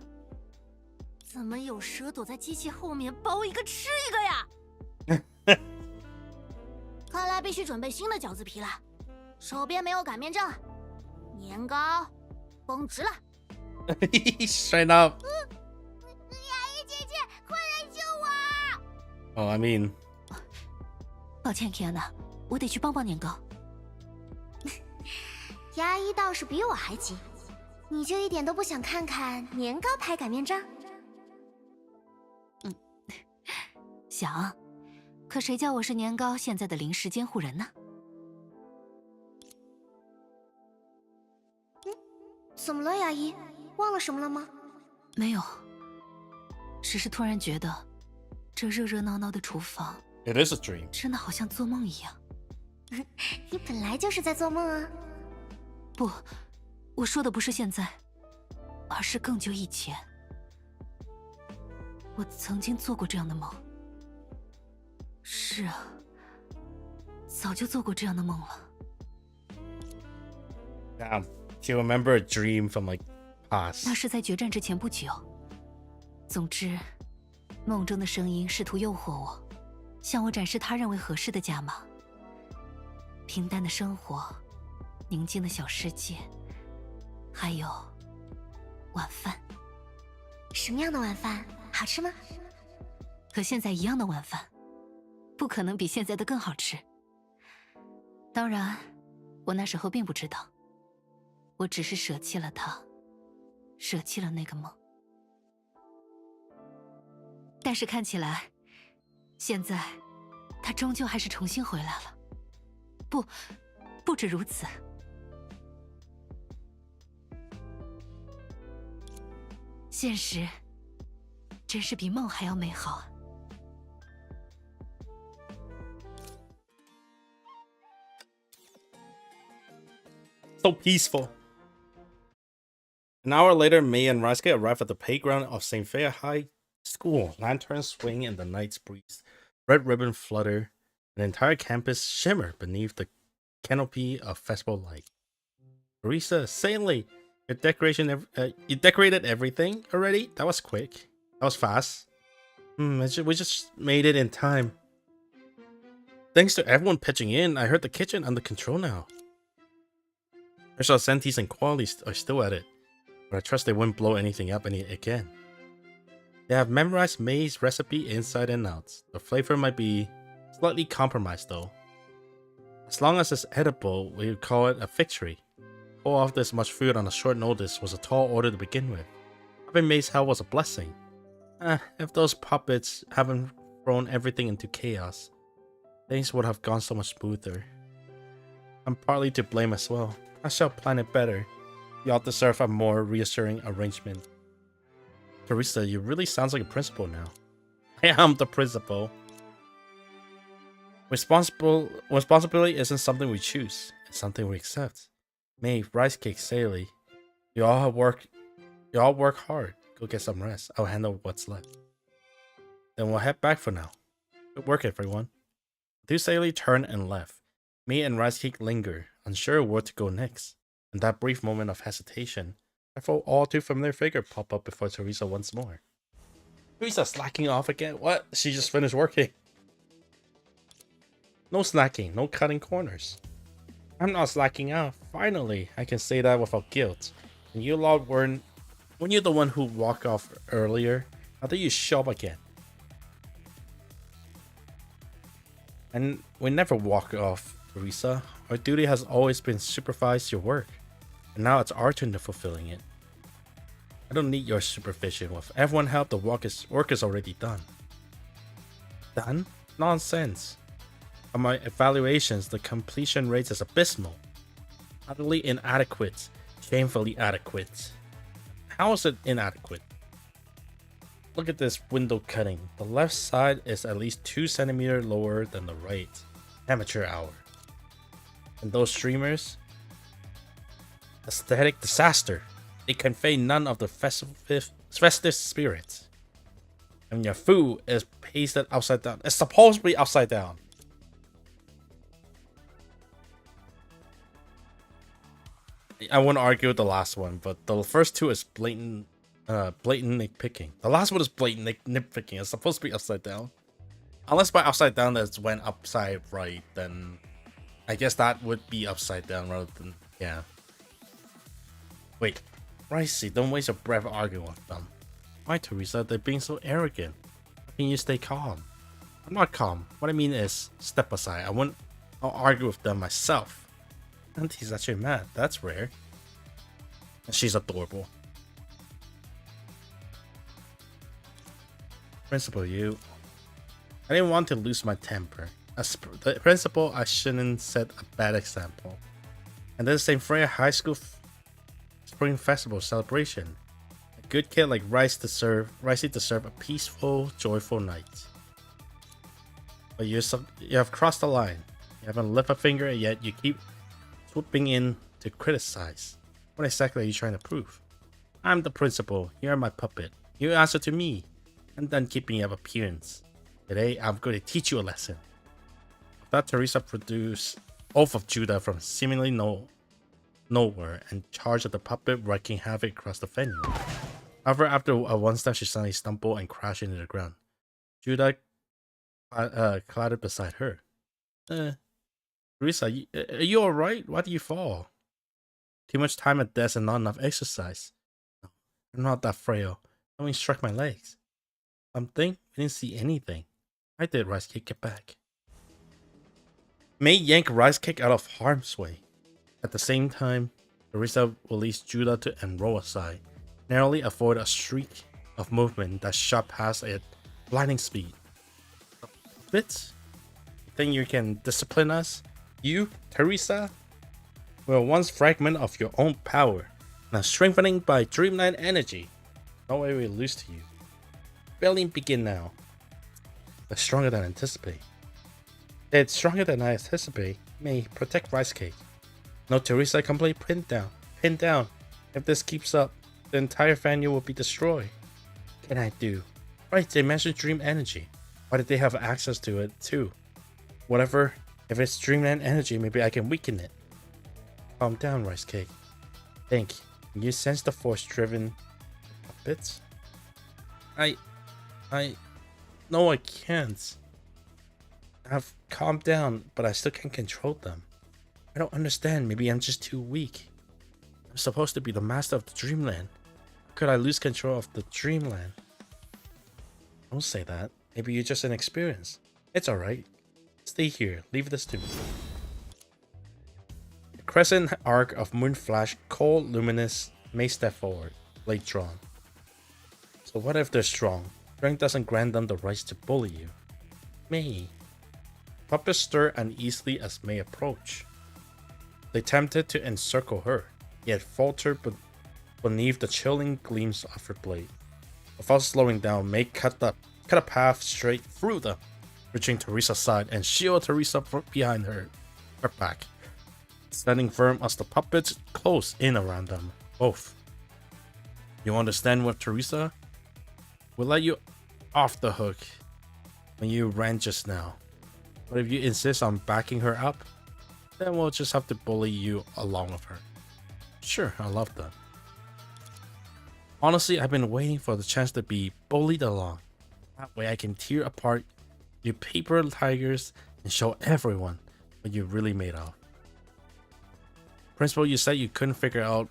怎么有蛇躲在机器后面，包一个吃一个呀？看来必须准备新的饺子皮了。手边没有擀面杖，年糕绷直了。Straight up. 牙医姐姐，快来救我！ Oh, I mean. 抱歉 ，Kiana， 我得去帮帮年糕。牙医倒是比我还急，你就一点都不想看看年糕拍擀面杖？想，可谁叫我是年糕现在的临时监护人呢？怎么了，牙医？忘了什么了吗？没有，只是突然觉得，这热热闹闹的厨房 It is a dream. 真的好像做梦一样。你本来就是在做梦啊！不，我说的不是现在，而是更久以前。我曾经做过这样的梦。是啊，早就做过这样的梦了。Damn. Do you remember a dream from like past? 那是在决战之前不久。总之，梦中的声音试图诱惑我，向我展示他认为合适的价码。平淡的生活，宁静的小世界，还有晚饭。什么样的晚饭？好吃吗？和现在一样的晚饭，不可能比现在的更好吃。当然，我那时候并不知道，我只是舍弃了它，舍弃了那个梦。但是看起来，现在他终究还是重新回来了。不止如此。现实真是比梦还要美好啊！ So peaceful. An hour later, May and Ryusuke arrive at the playground of St. Feiya High School. Lanterns swing in the night's breeze. Red ribbon flutter. An entire campus shimmer beneath the canopy of festival light. Teresa, saintly, you decorated everything already? That was quick. That was fast. We just made it in time. Thanks to everyone pitching in, I heard the kitchen under control now. Their Sentis and qualities are still at it, but I trust they wouldn't blow anything up again. They have memorized May's recipe inside and out. The flavor might be slightly compromised though. As long as it's edible, we would call it a victory. Pull off this much food on a short notice was a tall order to begin with. Having May's help was a blessing. If those puppets haven't thrown everything into chaos, things would have gone so much smoother. I'm partly to blame as well. I shall plan it better. Y'all deserve a more reassuring arrangement. Teresa, you really sounds like a principal now. I am the principal. Responsibility isn't something we choose. It's something we accept. May, Rice Cake, Saley, you all work hard. Go get some rest. I'll handle what's left. Then we'll head back for now. Good work, everyone. The two Saley turned and left. May and Rice Cake linger, unsure where to go next. In that brief moment of hesitation, I felt all too familiar figure pop up before Teresa once more. Teresa slacking off again? What? She just finished working. No slacking, no cutting corners. I'm not slacking off. Finally, I can say that without guilt. And you lot weren't... When you're the one who walked off earlier, how did you show up again? And we never walk off, Teresa. Our duty has always been to supervise your work. And now it's our turn to fulfilling it. I don't need your supervision. With everyone help, the work is already done. Done? Nonsense. On my evaluations, the completion rate is abysmal. Utterly inadequate. Shamefully adequate. How is it inadequate? Look at this window cutting. The left side is at least 2 centimeters lower than the right. Amateur hour. And those streamers? Aesthetic disaster. They convey none of the festive spirit. And your food is pasted upside down. It's supposed to be upside down. I won't argue with the last one, but the first two is blatant nitpicking. The last one is blatant nitpicking. It's supposed to be upside down. Unless by upside down that's when upside right, then I guess that would be upside down rather than, yeah. Wait, Ricey, don't waste your breath arguing with them. Why, Teresa, they're being so arrogant. How can you stay calm? I'm not calm. What I mean is, step aside. I'll argue with them myself. Auntie's actually mad. That's rare. And she's adorable. Principal, I didn't want to lose my temper. As the principal, I shouldn't set a bad example. And then St. Freya High School Spring Festival celebration. A good kid like Ricey deserve a peaceful, joyful night. But you have crossed the line. You haven't lifted a finger yet. You keep swooping in to criticize. What exactly are you trying to prove? I'm the principal. You're my puppet. You answer to me. And then keeping up appearance. Today, I'm going to teach you a lesson. That Teresa produced Oath of Judah from seemingly nowhere and charged at the puppet, wreaking havoc across the venue. However, after a one step, she suddenly stumbled and crashed into the ground. Judah clattered beside her. Teresa, are you alright? Why did you fall? Too much time at desk and not enough exercise. No, I'm not that frail. Something struck my legs. Something? I didn't see anything. I did. Rice Cake, get back. May yanked Rice Cake out of harm's way. At the same time, Teresa released Judah and roll aside, narrowly avoid a streak of movement that shot past it Blinding speed. Bits? You think you can discipline us? You, Teresa? Were once fragment of your own power, now strengthening by dreamland energy. No way we lose to you. Barely begin now. They're stronger than I anticipate. It's stronger than I anticipate. May protect Rice Cake. No Teresa complete pinned down. Pinned down. If this keeps up, the entire venue will be destroyed. What can I do? Right, they mentioned dream energy. Why did they have access to it too? Whatever. If it's dreamland energy, maybe I can weaken it. Calm down, Rice Cake. Think. Can you sense the force driven puppets? No, I can't. I've calmed down, but I still can't control them. I don't understand. Maybe I'm just too weak. I'm supposed to be the master of the dreamland. How could I lose control of the dreamland? Don't say that. Maybe you're just inexperienced. It's alright. Stay here. Leave this to me. The crescent arc of Moonflash, cold, luminous, may step forward. Blade drawn. So what if they're strong? Strength doesn't grant them the rights to bully you. May. Puppets stir uneasily as May approach. They attempted to encircle her, yet faltered beneath the chilling gleams of her blade. Without slowing down, May cut a path straight through them, reaching Teresa's side and shield Teresa behind her back, standing firm as the puppets close in around them both. You understand what, Teresa? We'll let you off the hook when you ran just now. But if you insist on backing her up, then we'll just have to bully you along with her. Sure, I love that. Honestly, I've been waiting for the chance to be bullied along. That way I can tear apart you paper tigers and show everyone what you're really made of. Principal, you said you couldn't figure out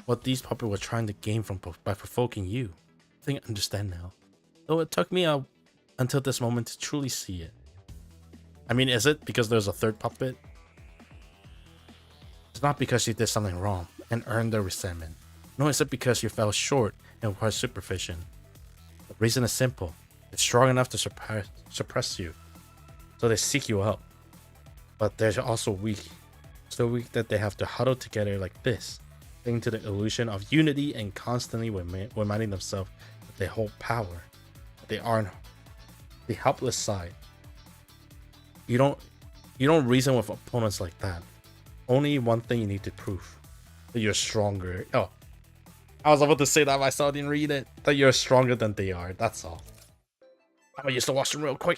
what these puppets were trying to gain by provoking you. I think I understand now. Though it took me until this moment to truly see it. I mean, is it because there's a third puppet? It's not because you did something wrong and earned their resentment. Nor is it because you fell short and required supervision. The reason is simple. It's strong enough to suppress you. So they seek you out. But they're also weak. So weak that they have to huddle together like this, clinging to the illusion of unity and constantly reminding themselves that they hold power. But they aren't the helpless side. You don't reason with opponents like that. Only one thing you need to prove. That you're stronger. Oh. I was about to say that myself, I didn't read it. That you're stronger than they are, that's all. I'm gonna use the washroom real quick.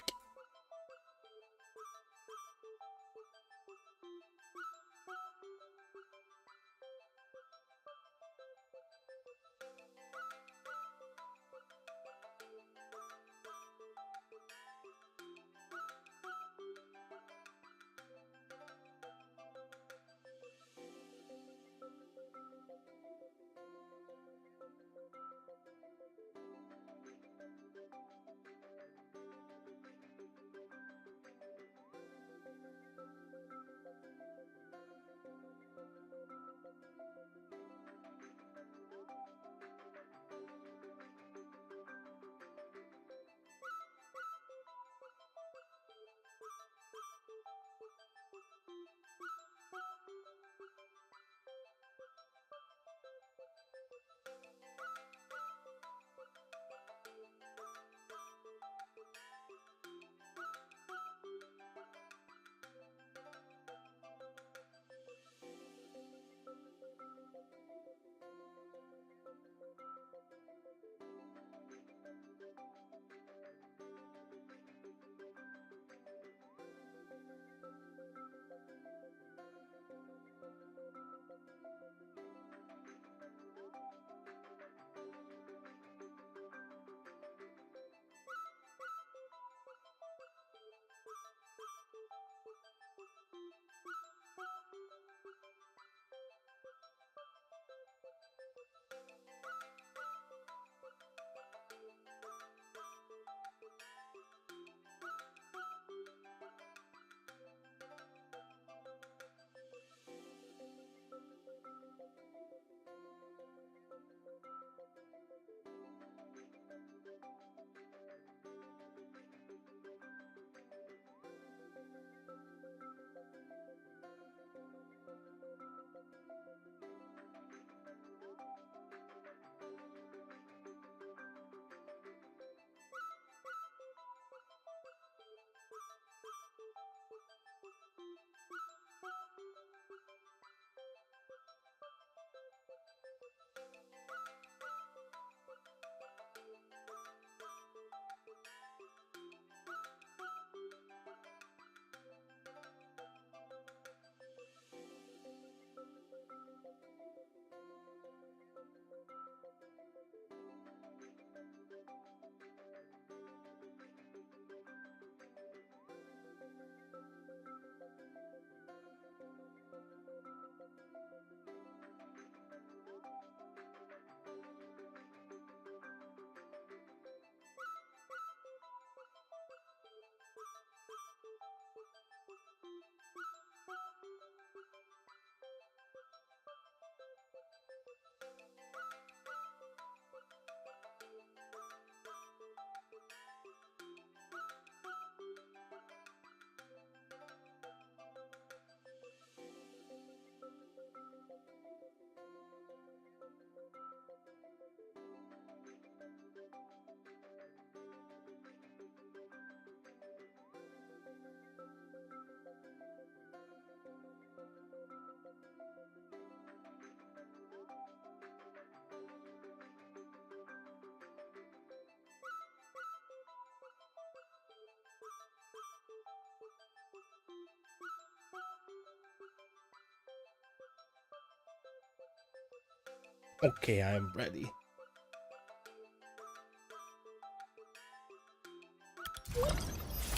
Okay, I am ready.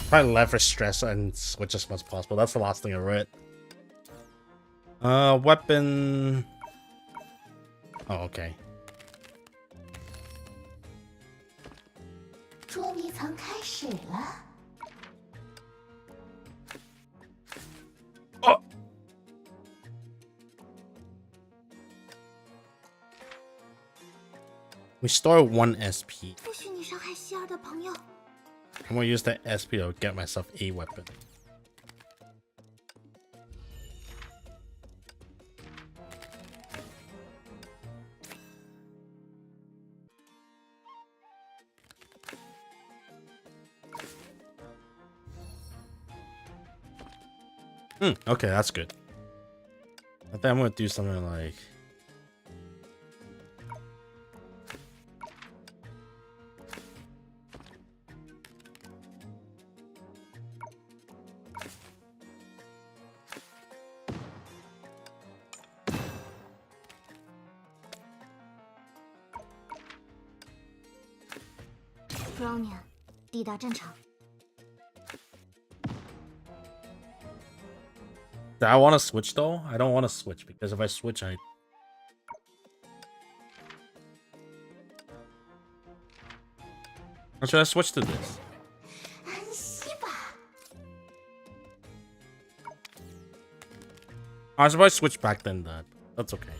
Try to leverage stress and switch as much as possible. That's the last thing I read. Weapon. Oh, okay. 捉迷藏开始了。 Oh! We store 1 SP. 不许你伤害希尔的朋友。 I'm gonna use that SP to get myself a weapon. Okay, that's good. I think I'm gonna do something like... Brownian，抵达战场。 Do I want to switch though? I don't want to switch because if I switch, I... Or should I switch to this? 安息吧。 I should probably switch back then, that. That's okay.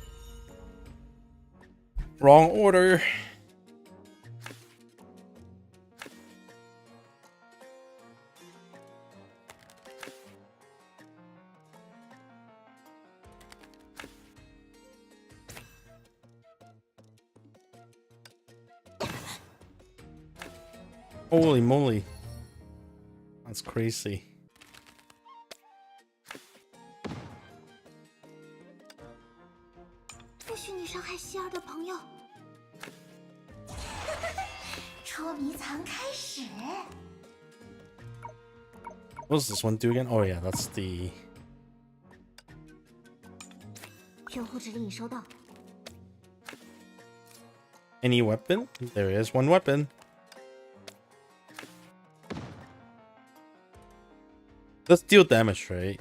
Wrong order. Holy moly. That's crazy. 不许你伤害希尔的朋友。捉迷藏开始。 What does this one do again? Oh yeah, that's the... 救护指令已收到。 Any weapon? There is one weapon. Let's deal damage, right?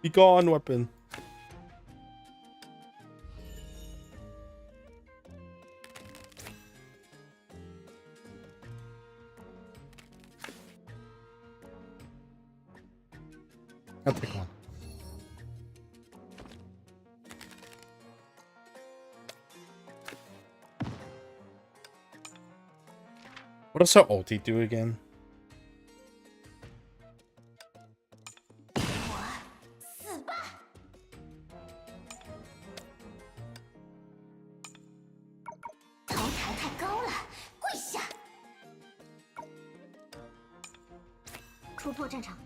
Be gone, weapon. I'll take one. What does her ulti do again? 突破战场。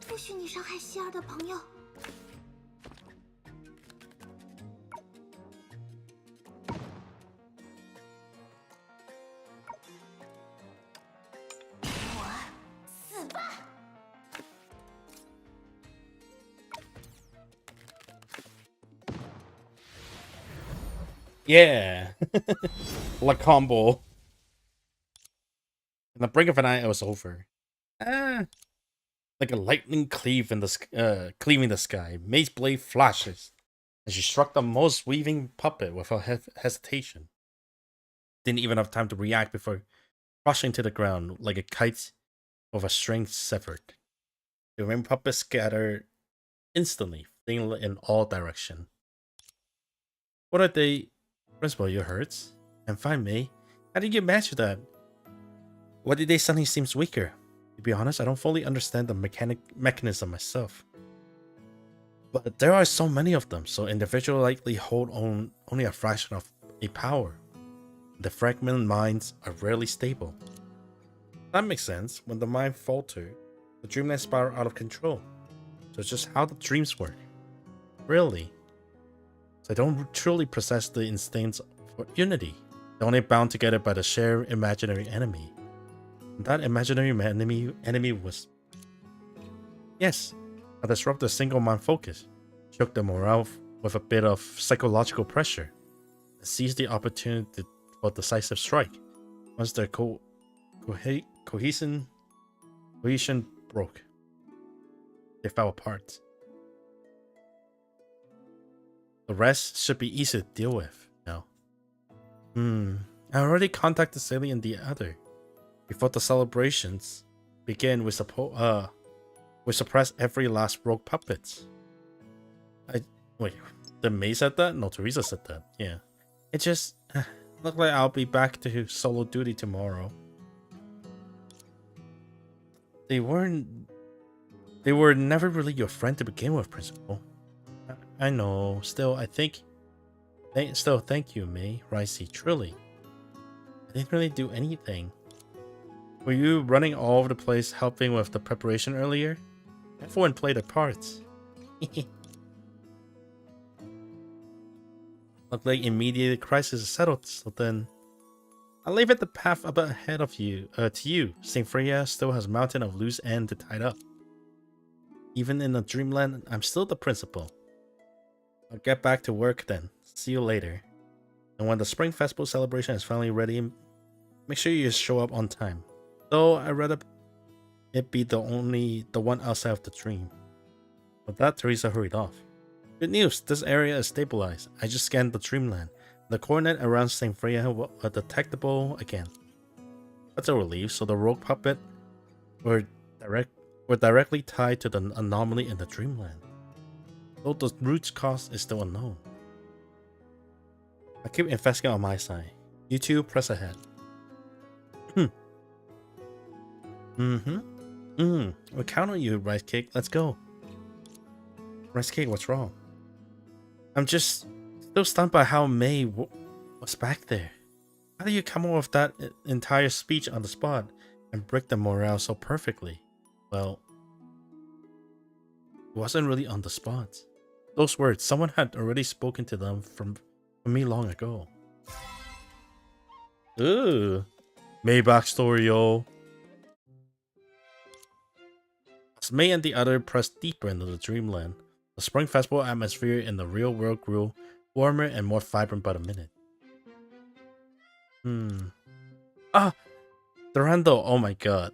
不许你伤害希尔的朋友。我死吧！ Yeah. La combo. In the brink of an eye, it was over. Like a lightning cleaving the sky. Mace blade flashes as she struck the most weaving puppet without hesitation. Didn't even have time to react before crushing to the ground like a kite with a string severed. The remaining puppet scattered instantly, fleeing in all directions. What are they? Principal, you hurts? I'm fine, May. How did you manage that? Why did they suddenly seem weaker? To be honest, I don't fully understand the mechanism myself. But there are so many of them, so individuals likely hold only a fraction of a power. The fragmented minds are rarely stable. That makes sense. When the mind falters, the dreamland spiral out of control. So it's just how the dreams work. Really. So I don't truly possess the instincts for unity. They're only bound together by the shared imaginary enemy. And that imaginary enemy was... Yes, I disrupt the single mind focus, shook the morale with a bit of psychological pressure, and seized the opportunity for decisive strike. Once their cohesion broke, they fell apart. The rest should be easy to deal with now. I already contacted Sally and the other. Before the celebrations begin, we suppress every last rogue puppet. Wait, the May said that? No, Teresa said that. Yeah. It just look like I'll be back to solo duty tomorrow. They were never really your friend to begin with, Principal. I know. Still, thank you, May, Ricey, truly. I didn't really do anything. Were you running all over the place helping with the preparation earlier? Everyone played their parts. Looked like immediate crisis is settled, so then I'll leave it the path up ahead of you. To you, St. Freya still has a mountain of loose ends to tie up. Even in the dreamland, I'm still the principal. I'll get back to work then. See you later. And when the Spring Festival celebration is finally ready, make sure you show up on time. Though I'd rather it be the one outside of the dream. With that, Teresa hurried off. Good news, this area is stabilized. I just scanned the dreamland. The coordinate around St. Freya are detectable again. That's a relief, so the rogue puppet were directly tied to the anomaly in the dreamland. Though the root cause is still unknown. I keep investigating on my side. You two press ahead. We count on you, Rice Cake. Let's go. Rice Cake, what's wrong? I'm just still stunned by how May was back there. How do you come up with that entire speech on the spot and break the morale so perfectly? Well, it wasn't really on the spot. Those words, someone had already spoken to them from me long ago. Ooh. May backstory, yo. As May and the other pressed deeper into the dreamland, the Spring Festival atmosphere in the real world grew warmer and more vibrant by the minute. Durando, oh my god.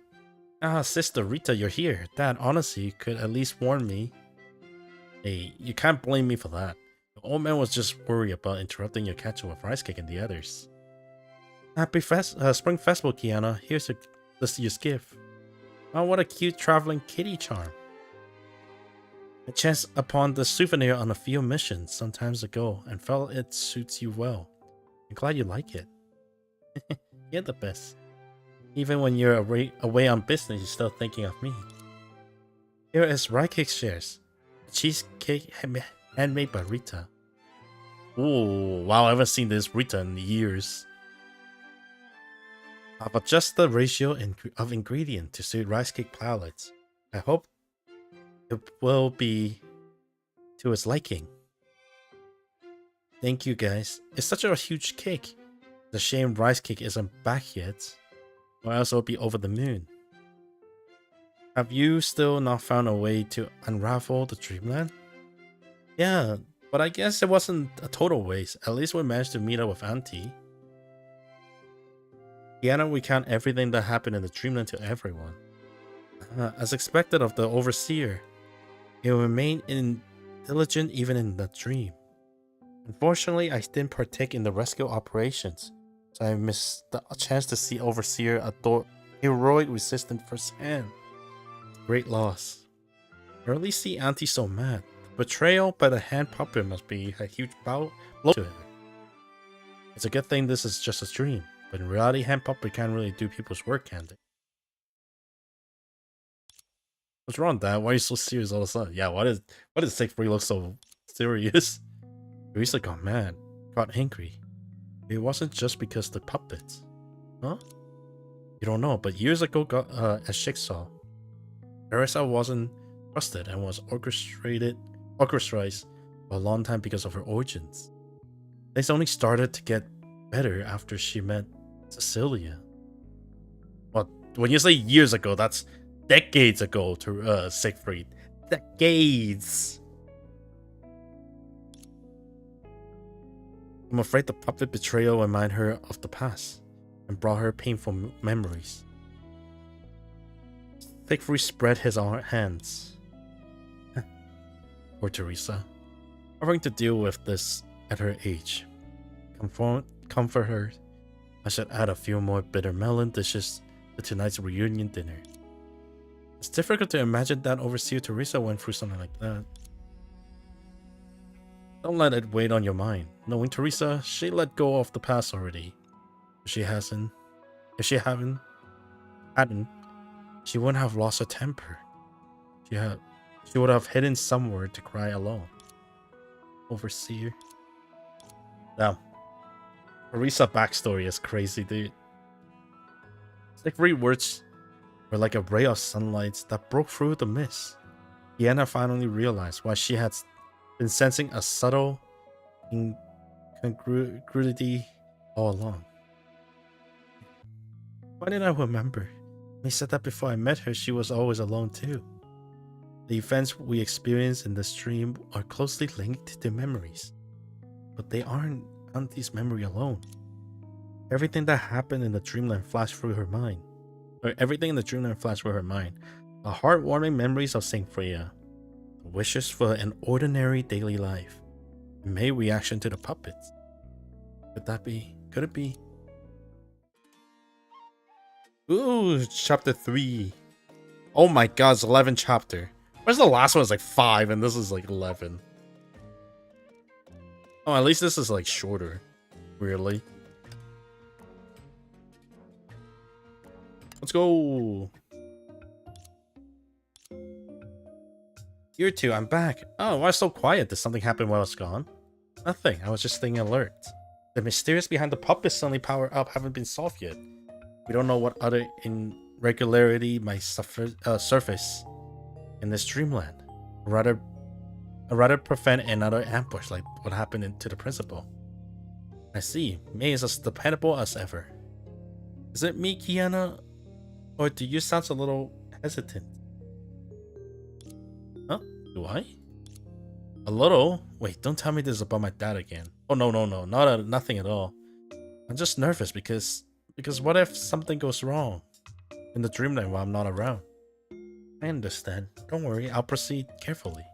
Sister Rita, you're here. Dad, honestly, you could at least warn me. Hey, you can't blame me for that. The old man was just worried about interrupting your catch with Rice Cake and the others. Happy Spring Festival, Kiana. Here's your gift. Oh, what a cute traveling kitty charm. I chanced upon the souvenir on a field mission some times ago and felt it suits you well. I'm glad you like it. You're the best. Even when you're away on business, you're still thinking of me. Here is Rice Cake shares. A cheesecake handmade by Rita. Ooh, wow, I haven't seen this Rita in years. I've adjusted the ratio of ingredient to suit Rice Cake palates. I hope it will be to its liking. Thank you guys. It's such a huge cake. It's a shame Rice Cake isn't back yet, or else it'll be over the moon. Have you still not found a way to unravel the dreamland? Yeah, but I guess it wasn't a total waste. At least we managed to meet up with Auntie. Kiana, we count everything that happened in the dreamland to everyone. As expected of the overseer, he will remain diligent even in the dream. Unfortunately, I didn't partake in the rescue operations, so I missed the chance to see Overseer adore heroic resistance firsthand. Great loss. I rarely see Auntie so mad. The betrayal by the hand puppet must be a huge blow to her. It's a good thing this is just a dream, but in reality, hand puppet can't really do people's work, can they? What's wrong, Dad? Why are you so serious all of a sudden? Yeah, why does Siegfried look so serious? Teresa got mad, got angry. It wasn't just because the puppets. Huh? You don't know, but years ago at Jigsaw, Teresa wasn't trusted and was orchestrated for a long time because of her origins. Things only started to get better after she met Cecilia. Well, when you say years ago, that's decades ago to Siegfried. Decades! I'm afraid the puppet betrayal reminded her of the past and brought her painful memories. Siegfried spread his hands. Poor Teresa. Having to deal with this at her age. Comfort her. I should add a few more bitter melon dishes to tonight's reunion dinner. It's difficult to imagine that overseer Teresa went through something like that. Don't let it weigh on your mind. Knowing Teresa, she let go of the past already. If she hadn't, she wouldn't have lost her temper. She would have hidden somewhere to cry alone. Overseer. Now, Teresa backstory is crazy, dude. Siegfried's words were like a ray of sunlight that broke through the mist. Kiana finally realized why she had been sensing a subtle incongruity all along. Why did I remember? When he said that before I met her, she was always alone too. The events we experience in this dream are closely linked to memories. But they aren't Auntie's memory alone. Everything that happened in the dreamland flashed through her mind. The heartwarming memories of Saint Freya. The wishes for an ordinary daily life. May reaction to the puppets. Could it be? Ooh, chapter 3. Oh my god, it's 11 chapter. Where's the last one? It's like 5 and this is like 11. Oh, at least this is like shorter. Weirdly. Let's go. Year 2, I'm back. Oh, why so quiet? Did something happen while I was gone? Nothing. I was just staying alert. The mysterious behind the puppets suddenly power up haven't been solved yet. We don't know what other irregularity might surface in this dreamland. Rather prevent another ambush like what happened to the principal. I see. May is as dependable as ever. Is it me, Kiana? Or do you sound a little hesitant? Huh? Do I? A little? Wait, don't tell me this is about my dad again. Oh, no. Nothing at all. I'm just nervous because what if something goes wrong in the dreamland while I'm not around? I understand. Don't worry, I'll proceed carefully.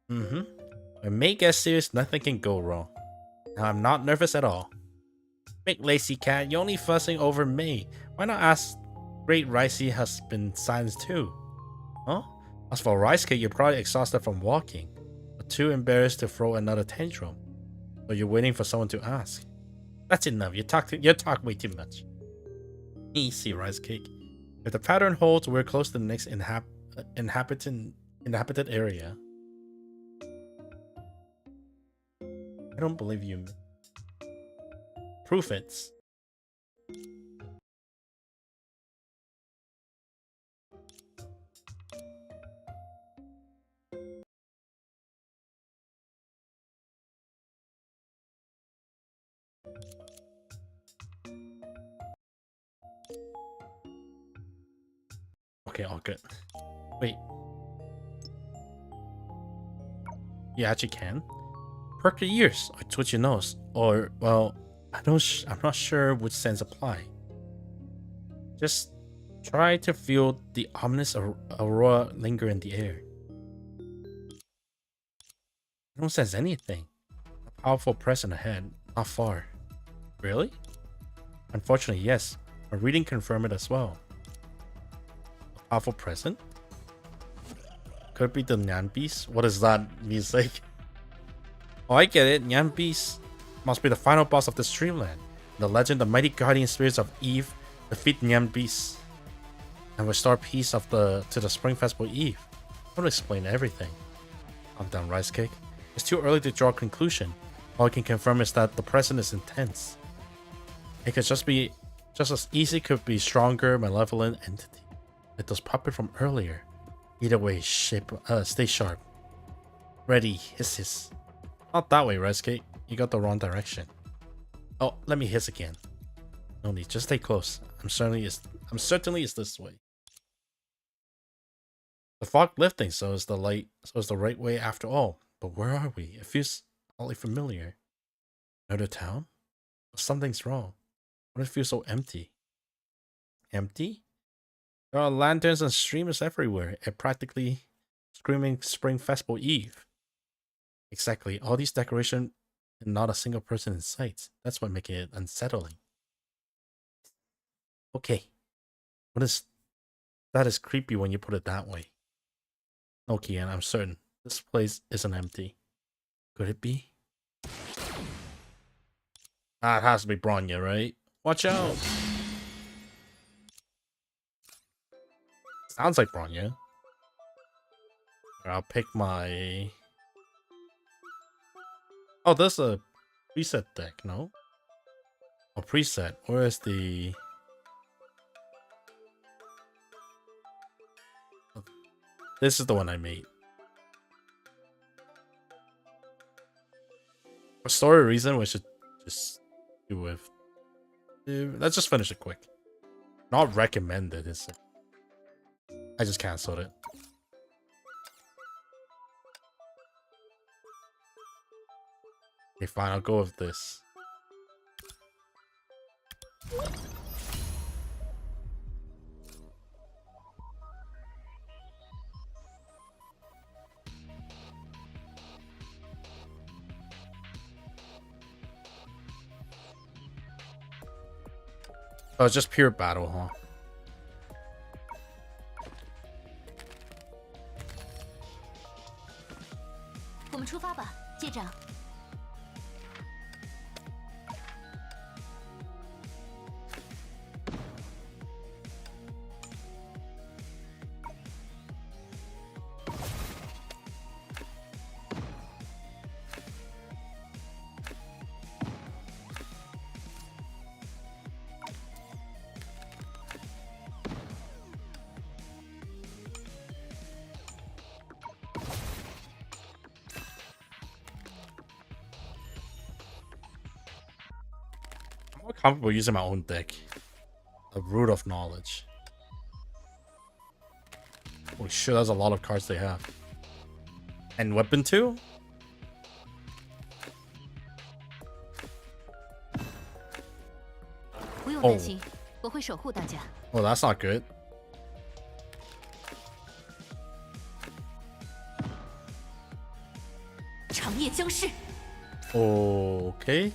When May gets serious, nothing can go wrong. Now I'm not nervous at all. Big lazy cat, you're only fussing over May. Why not ask Great Ricey has been silenced too? Huh? As for Rice Cake, you're probably exhausted from walking, but too embarrassed to throw another tantrum. So you're waiting for someone to ask. That's enough. You talk way too much. Easy, Rice Cake. If the pattern holds, we're close to the next inhabited area. I don't believe you. Proof it. Okay, all good. Wait. You actually can? Perk your ears, or twitch your nose, or, well, I'm not sure which sense apply. Just try to feel the ominous aurora linger in the air. I don't sense anything. A powerful presence ahead, not far. Really? Unfortunately, yes. My reading confirmed it as well. A powerful present? Could it be the Nyan Beast? What is that music? Oh, I get it. Nyan Beast must be the final boss of this dreamland. The legend, the mighty guardian spirits of Eve defeat Nyan Beast and restore peace to the Spring Festival Eve. I will explain everything. Calm down, Rice Cake. It's too early to draw a conclusion. All I can confirm is that the present is intense. It could just as easy could be stronger, malevolent entity, like those puppets from earlier. Either way, stay sharp. Ready, hiss. Not that way, Resuke. You got the wrong direction. Oh, let me hiss again. No need, just stay close. I'm certainly it's this way. The fog lifting, so is the right way after all. But where are we? It feels oddly familiar. Another town? Something's wrong. Why does it feel so empty? Empty? There are lanterns and streamers everywhere. At practically screaming Spring Festival Eve. Exactly. All these decorations and not a single person in sight. That's what makes it unsettling. Okay. That is creepy when you put it that way. Okay, and I'm certain this place isn't empty. Could it be? Ah, it has to be Bronya, right? Watch out! Sounds like Bronya. I'll pick my... Oh, this is a preset deck, no? A preset. Where is the... This is the one I made. For story reason, we should just do with... Let's just finish it quick. Not recommended, is it? I just cancelled it. Okay, fine, I'll go with this. Oh, it's just pure battle, huh? 我们出发吧，舰长。I'm more comfortable using my own deck. The Root of Knowledge. Holy shit, that's a lot of cards they have. And weapon too? Oh, that's not good. Okay.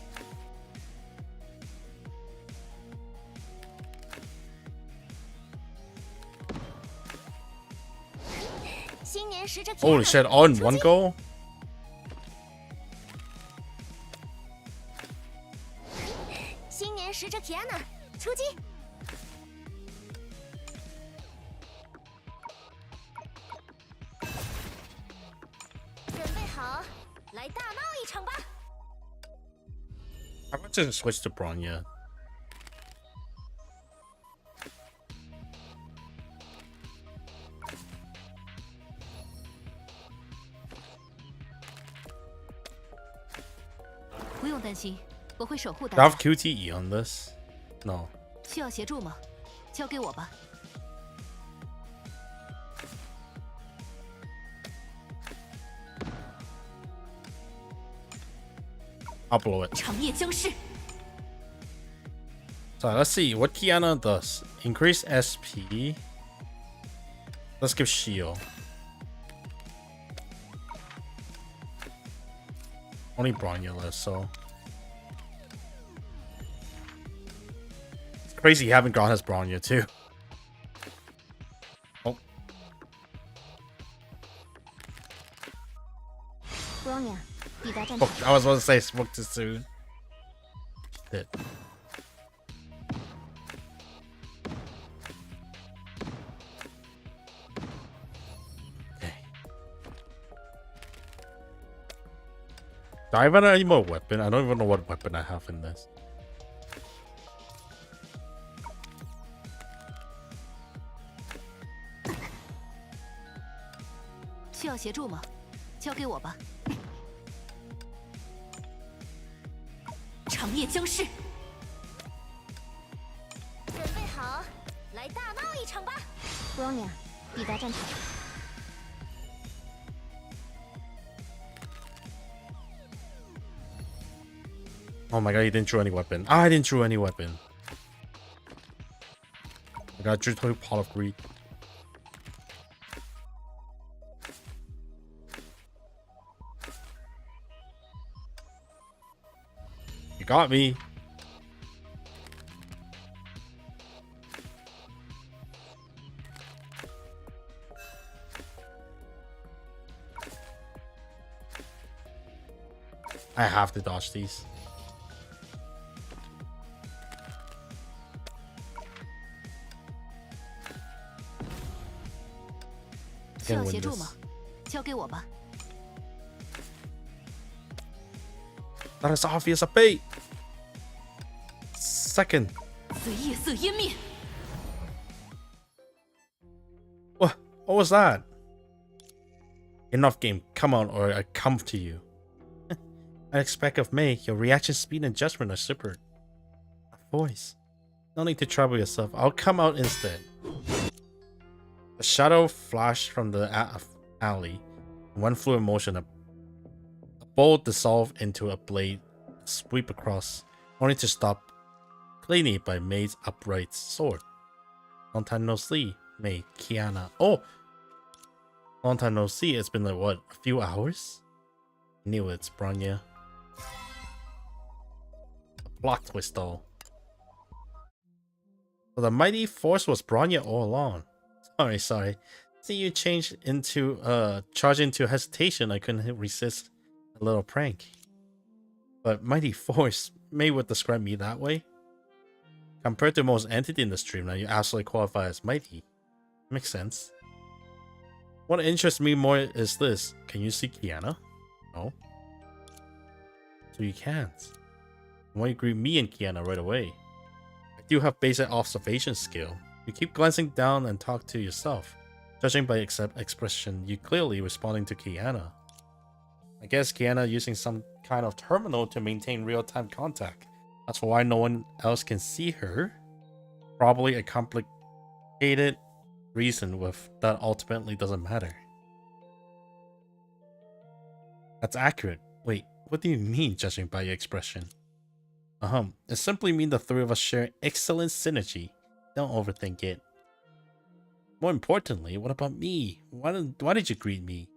Holy shit, all in one go? I might just switch to Bronya. Do I have QTE on this? No. 需要协助吗？交给我吧。I'll blow it. 长夜将逝。 So let's see what Kiana does. Increase SP. Let's give shield. Only Bronya left, so it's crazy having Gon has Bronya too. Oh. Bronya, Oh, I was about to say spoke too soon. Shit. Okay. Do I even have any more weapon? I don't even know what weapon I have in this. 需要协助吗？交给我吧。长夜将逝。准备好，来大闹一场吧 ！Bronya， 抵达战场。Oh my god, he didn't draw any weapon. I didn't draw any weapon. I got drew total pot of greed. You got me. I have to dodge these. I 需 can 要 win 协助吗 this.？交给我吧。 That is obvious a bait. Second. 随夜色湮灭。 What was that? Enough game. Come on, or I come to you. I expect of May, your reaction speed and judgment are super. A voice. No need to trouble yourself. I'll come out instead. The shadow flashed from the alley. One fluid motion. A bolt dissolved into a blade, sweep across, only to stop cleanly by May's upright sword. Long time no see, May, Kiana. Oh! Long time no see. It's been like, what, a few hours? I knew it's Bronya. A plot twist, though. So the mighty force was Bronya all along. Sorry. See you change into, charge into hesitation. I couldn't resist a little prank. But mighty force, May would describe me that way. Compared to most entities in the stream, now you absolutely qualify as mighty. Makes sense. What interests me more is this. Can you see Kiana? No. So you can't. Why you greet me and Kiana right away? I do have basic observation skill. You keep glancing down and talk to yourself. Judging by expression, you clearly responding to Kiana. I guess Kiana using some kind of terminal to maintain real-time contact. That's why no one else can see her. Probably a complicated reason with that ultimately doesn't matter. That's accurate. Wait, what do you mean judging by your expression? It simply means the three of us share excellent synergy. Don't overthink it. More importantly, what about me? Why did you greet me?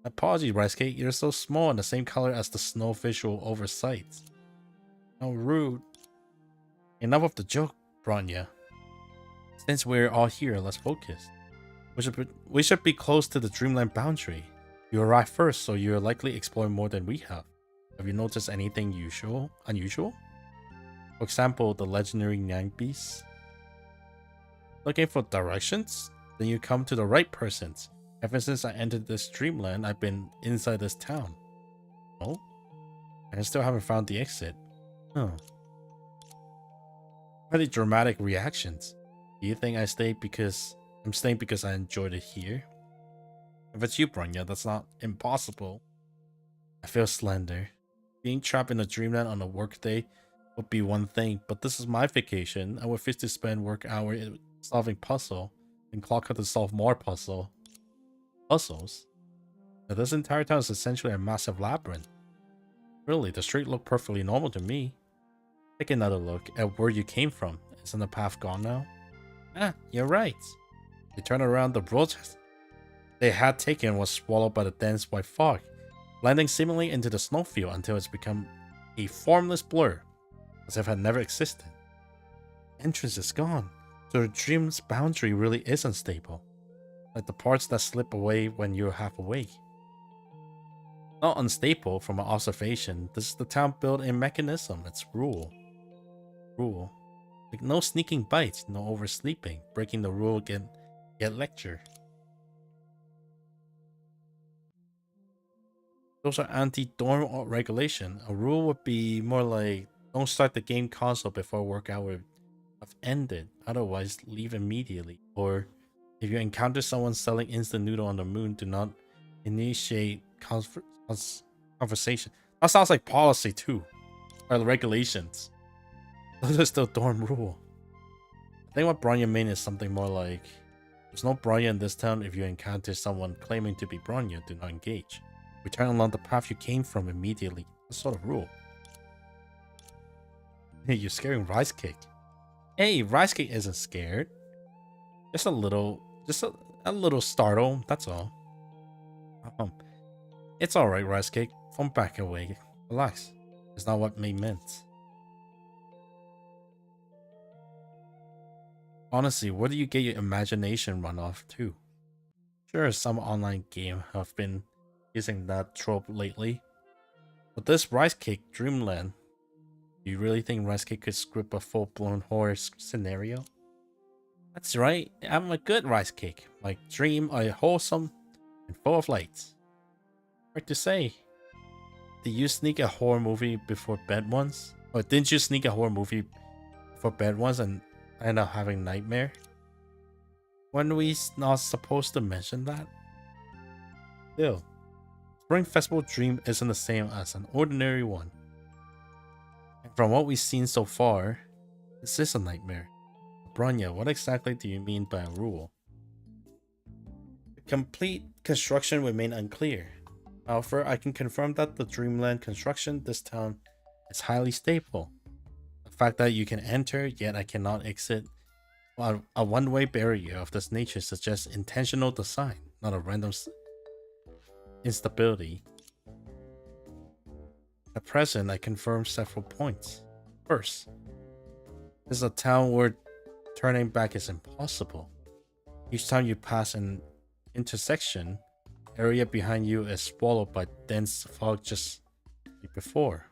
Apologies, Rice-Cake. You're so small and the same color as the snow visual oversight. How rude. Enough of the joke, Bronya. Since we're all here, let's focus. We should be close to the dreamland boundary. You arrived first, so you're likely exploring more than we have. Have you noticed anything unusual? For example, the legendary Nyang beasts? Looking for directions? Then you come to the right persons. Ever since I entered this dreamland, I've been inside this town. Oh? And I still haven't found the exit. Huh. Pretty dramatic reactions. Do you think I'm staying because I enjoyed it here? If it's you, Bronya, that's not impossible. I feel slender. Being trapped in a dreamland on a workday would be one thing, but this is my vacation. I would wish to spend work hour solving puzzle and clock out to solve more puzzles. Now, this entire town is essentially a massive labyrinth. Really, the street looked perfectly normal to me. Take another look at where you came from. Isn't the path gone now? Ah, you're right. You turn around, the road they had taken was swallowed by the dense white fog, blending seemingly into the snowfield until it's become a formless blur, as if it had never existed. Entrance is gone, so the dream's boundary really is unstable, like the parts that slip away when you're half awake. Not unstable from an observation, this is the town built-in mechanism, it's rule. Like no sneaking bites, no oversleeping, breaking the rule get lecture. Those are anti-dorm regulation. A rule would be more like, don't start the game console before work hour have ended, otherwise leave immediately. Or, If you encounter someone selling instant noodle on the moon, do not initiate conversation. That sounds like policy too, or regulations. Those are still dorm rule. I think what Bronya means is something more like, there's no Bronya in this town. If you encounter someone claiming to be Bronya, do not engage. Return along the path you came from immediately. That sort of rule. Hey, you're scaring Rice Cake. Hey, Rice Cake isn't scared. Just a little startled, that's all. It's alright, Rice Cake. Don't back away. Relax. It's not what May meant. Honestly, where do you get your imagination run off to? Sure, some online game have been using that trope lately. But this Rice Cake Dreamland, do you really think Rice Cake could script a full-blown horror scenario? That's right, I'm a good Rice Cake. My dream are wholesome and full of lights. Hard to say. Did you sneak a horror movie before bed once? Or didn't you sneak a horror movie before bed once and end up having nightmare? Weren't we not supposed to mention that? Still, Spring Festival Dream isn't the same as an ordinary one. And from what we've seen so far, this is a nightmare. Bronya, what exactly do you mean by a rule? The complete construction remain unclear. However, I can confirm that the Dreamland construction this town is highly stable. The fact that you can enter, yet I cannot exit, a one-way barrier of this nature suggests intentional design, not a random instability. At present, I confirm several points. First, this is a town where turning back is impossible. Each time you pass an intersection, area behind you is swallowed by dense fog just before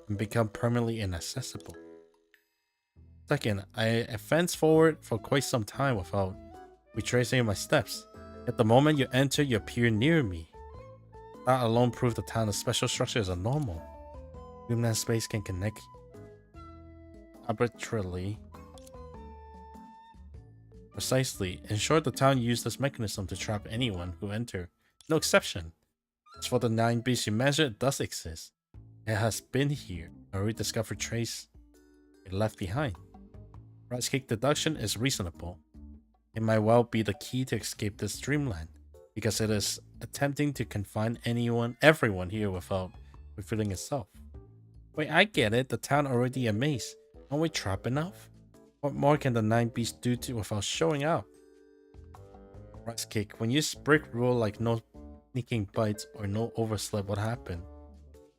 and become permanently inaccessible. Second, I advanced forward for quite some time without retracing my steps. At the moment you enter, you appear near me. That alone proves the town's special structures are normal. Dreamland space can connect arbitrarily. Precisely. In short, the town used this mechanism to trap anyone who enter. No exception. As for the 9 beasts you mentioned, it does exist. It has been here. I already discovered trace it left behind. Rice Cake deduction is reasonable. It might well be the key to escape this dreamland, because it is attempting to confine everyone here without revealing itself. Wait, I get it. The town already a maze. Aren't we trapped enough? What more can the 9 beasts do without showing up? Rice Cake, when you strict rule like no sneaking bites or no overslip, what happened?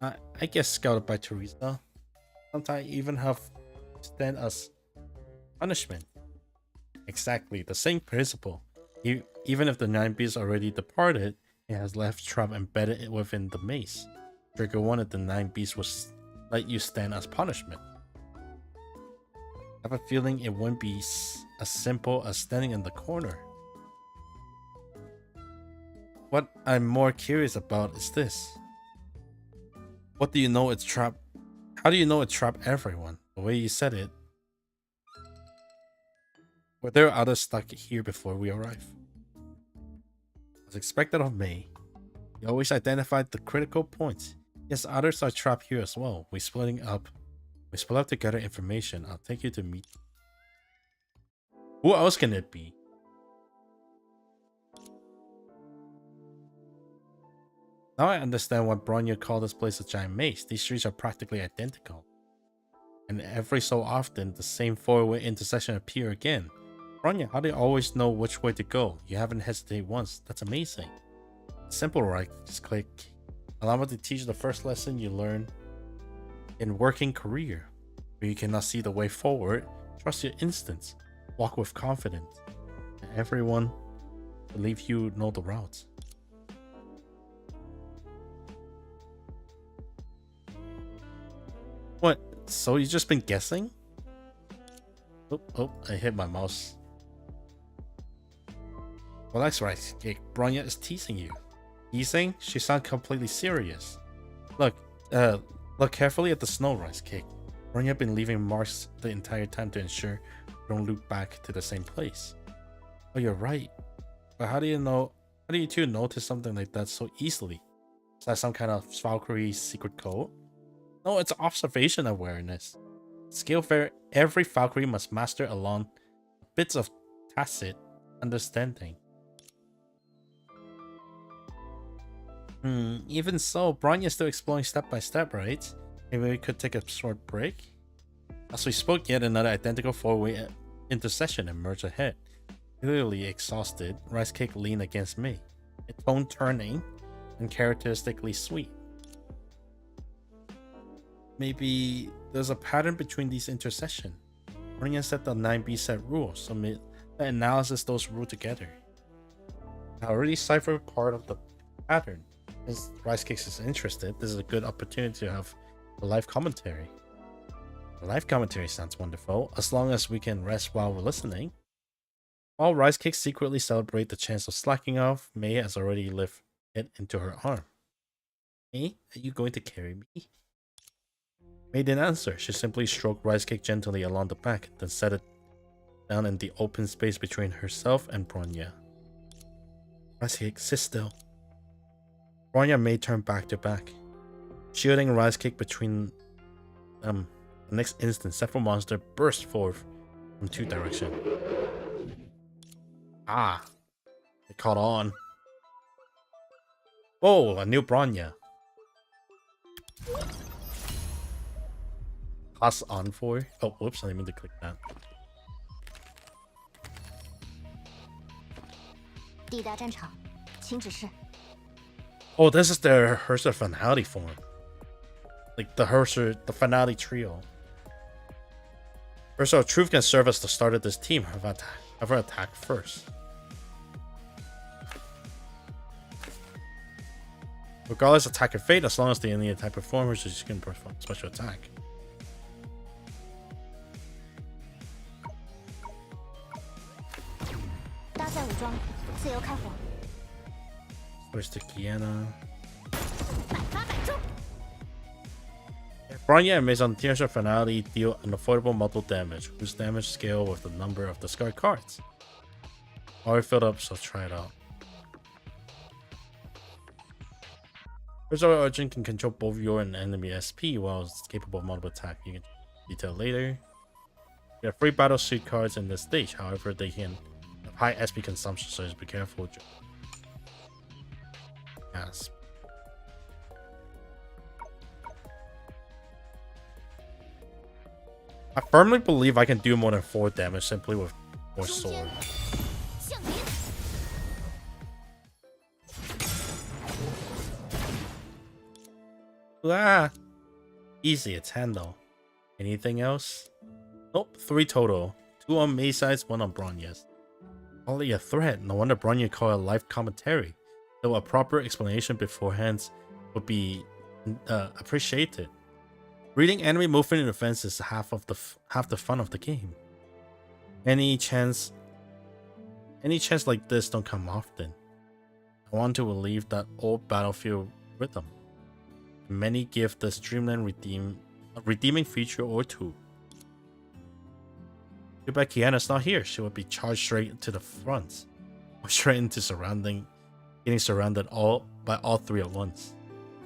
I get scouted by Teresa. Sometimes I even have stand as punishment. Exactly, the same principle. Even if the 9 beasts already departed, it has left trap embedded within the maze. Trigger wanted the 9 beasts would let you stand as punishment. I have a feeling it wouldn't be as simple as standing in the corner. What I'm more curious about is this. What do you know it's trapped? How do you know it trapped everyone? The way you said it. Were there others stuck here before we arrived? As expected of May, you always identified the critical points. Yes, others are trapped here as well. We split up to gather information. I'll take you to meet. Who else can it be? Now I understand why Bronya called this place a giant maze. These streets are practically identical. And every so often, the same four-way intersection appear again. Bronya, how do you always know which way to go? You haven't hesitated once. That's amazing. Simple, right? Just click. Allow me to teach you the first lesson you learn in working career. Where you cannot see the way forward, trust your instincts. Walk with confidence. And everyone believe you know the routes. What? So you just been guessing? Oh, I hit my mouse. Well, that's right. Bronya is teasing you. Teasing? She sounds completely serious. Look carefully at the snow, Rice Cake. Bronya have been leaving marks the entire time to ensure you don't loop back to the same place. Oh, you're right. But how do you know? How do you two notice something like that so easily? Is that some kind of Valkyrie secret code? No, it's observation awareness. Skill fair every Valkyrie must master along bits of tacit understanding. Even so, Bronya's still exploring step by step, right? Maybe we could take a short break? As we spoke, yet another identical four-way intercession emerged ahead. Clearly exhausted, Rice Cake leaned against me, a tone turning and characteristically sweet. Maybe there's a pattern between these intercessions. Bronya set the 9B set rules, so the analysis those rules together. I already ciphered part of the pattern. Since Rice Cakes is interested, this is a good opportunity to have a live commentary. A live commentary sounds wonderful, as long as we can rest while we're listening. While Rice Cakes secretly celebrate the chance of slacking off, May has already lifted it into her arm. May, are you going to carry me? May didn't answer. She simply stroked Rice Cake gently along the back, then set it down in the open space between herself and Bronya. Rice Cake, sit still. Bronya and May turned back to back, shielding Rice Cake between them. The next instant, several monsters burst forth from two directions. Ah, it caught on. Oh, a new Bronya. Class on for. Oh, whoops! I didn't mean to click that. 抵达战场，请指示。 Oh, this is their Hersa finality form. Like the Hersa, the finality trio. Hersa of Truth can serve as the start of this team. Have her attack first. Regardless of attack or fate, as long as the enemy attack performers, she can perform special attack. Switch to Kiana. Bronya and Maison Tier's finality deal an affordable multiple damage, whose damage scale with the number of discard cards. Already filled up, so try it out. First Origin can control both your and enemy SP while it's capable of multiple attack. You can detail later. There are free battle suit cards in this stage, however, they can have high SP consumption, so just be careful. Yes. I firmly believe I can do more than 4 damage simply with more sword. Ah, easy, it's handle. Anything else? Nope, 3 total. 2 on May's sides, 1 on Bronya's. Only a threat, no wonder Bronya called a live commentary. Though a proper explanation beforehand would be appreciated. Reading enemy movement in defense is half the fun of the game. Any chance like this don't come often. I want to relieve that old battlefield rhythm. Many give the streamline a redeeming feature or two. Too bad Kiana's not here. She would be charged straight to the front, or straight into getting surrounded by all 3 at once.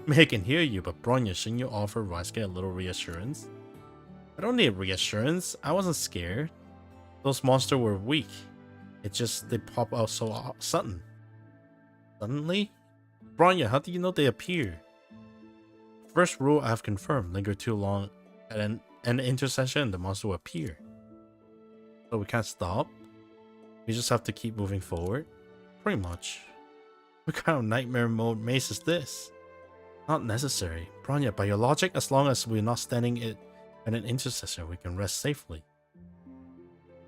May I can hear you, but Bronya, shouldn't you offer Rice Cake a little reassurance? I don't need reassurance. I wasn't scared. Those monsters were weak. It's just they pop out so sudden. Suddenly? Bronya, how do you know they appear? First rule I have confirmed. Linger too long at an intersection, the monster will appear. So we can't stop? We just have to keep moving forward? Pretty much. What kind of nightmare mode maze is this? Not necessary. Bronya, by your logic, as long as we're not standing at an intersection, we can rest safely.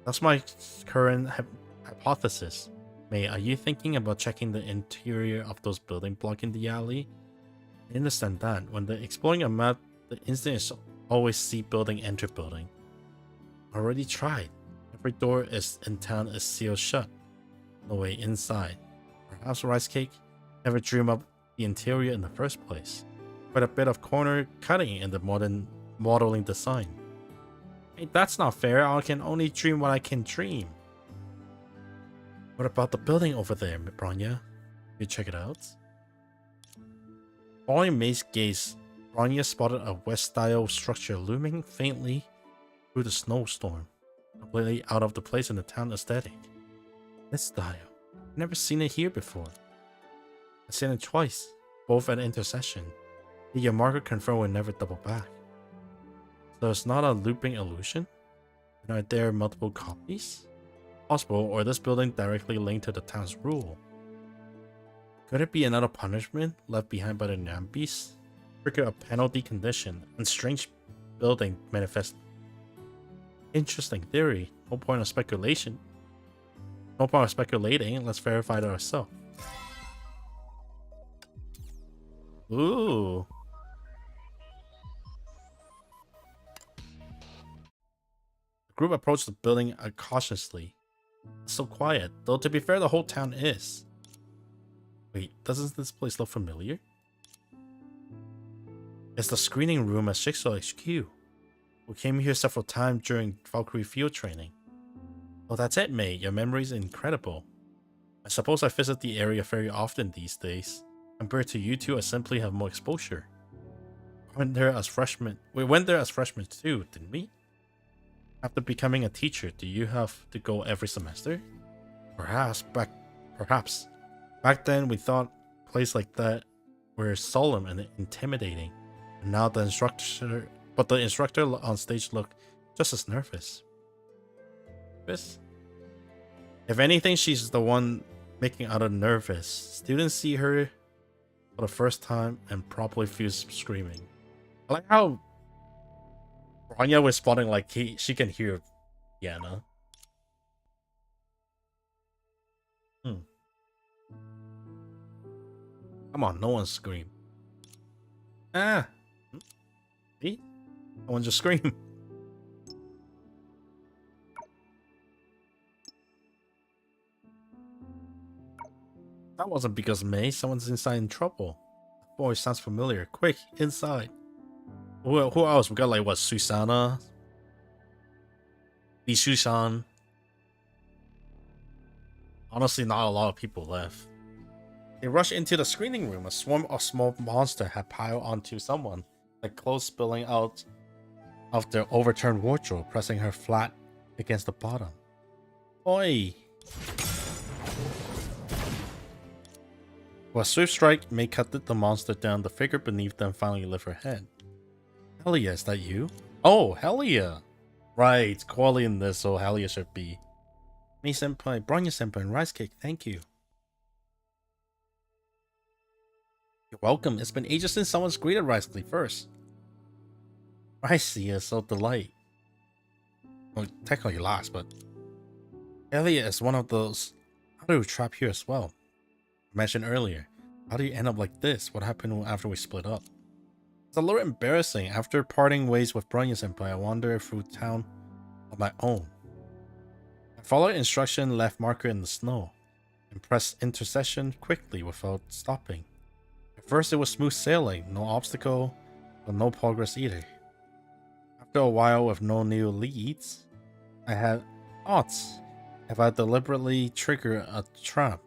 That's my current hypothesis. May, are you thinking about checking the interior of those building blocks in the alley? I understand that. When exploring a map, the instinct is always see building, enter building. Already tried. Every door in town is sealed shut. No way inside. Perhaps Rice Cake never dreamed up the interior in the first place. Quite a bit of corner cutting in the modern modeling design. Hey, that's not fair. I can only dream what I can dream. What about the building over there, Bronya? You check it out? Following May's gaze, Bronya spotted a West-style structure looming faintly through the snowstorm, completely out of the place in the town aesthetic. This style. Never seen it here before. I've seen it twice, both at intersection. Yet your marker confirmed will never double back. So it's not a looping illusion? And are there multiple copies? Possible, or this building directly linked to the town's rule. Could it be another punishment left behind by the Nambis? Trigger a penalty condition and strange building manifest. Interesting theory. No point of speculation. No point of speculating. Let's verify it ourselves. Ooh. The group approached the building cautiously. It's so quiet, though to be fair, the whole town is. Wait, doesn't this place look familiar? It's the screening room at Jigsaw HQ. We came here several times during Valkyrie field training. Oh, that's it, May. Your memory's incredible. I suppose I visit the area very often these days. Compared to you two, I simply have more exposure. We went there as freshmen too, didn't we? After becoming a teacher, do you have to go every semester? Perhaps. Back then, we thought a place like that were solemn and intimidating. And now the instructor on stage looked just as nervous. If anything, she's the one making others nervous. Students see her for the first time and probably feels screaming. I like how Bronya was spotting like she can hear Yana. Come on, no one scream. See? No one just scream. That wasn't because of May. Someone's inside in trouble. Boy, sounds familiar. Quick, inside. Who else? We got like what? Susanna, Lee Susan. Honestly, not a lot of people left. They rushed into the screening room. A swarm of small monsters had piled onto someone, like clothes spilling out of their overturned wardrobe, pressing her flat against the bottom. Oi! With a swift strike, May cut the monster down. The figure beneath them finally lifted her head. Helia, is that you? Oh, Helia! Right, quality in this, so Helia should be. May senpai, Bronya senpai, and rice cake, thank you. You're welcome. It's been ages since someone's greeted Rice Cake first. Rice is so delight. Well, technically last, but Helia is one of those. How do we trap here as well? I mentioned earlier. How do you end up like this? What happened after we split up? It's a little embarrassing. After parting ways with Bronya senpai, I wandered through town on my own. I followed instruction, left marker in the snow, and pressed intercession quickly without stopping. At first it was smooth sailing, no obstacle, but no progress either. After a while with no new leads, I had thoughts. If I deliberately trigger a trap,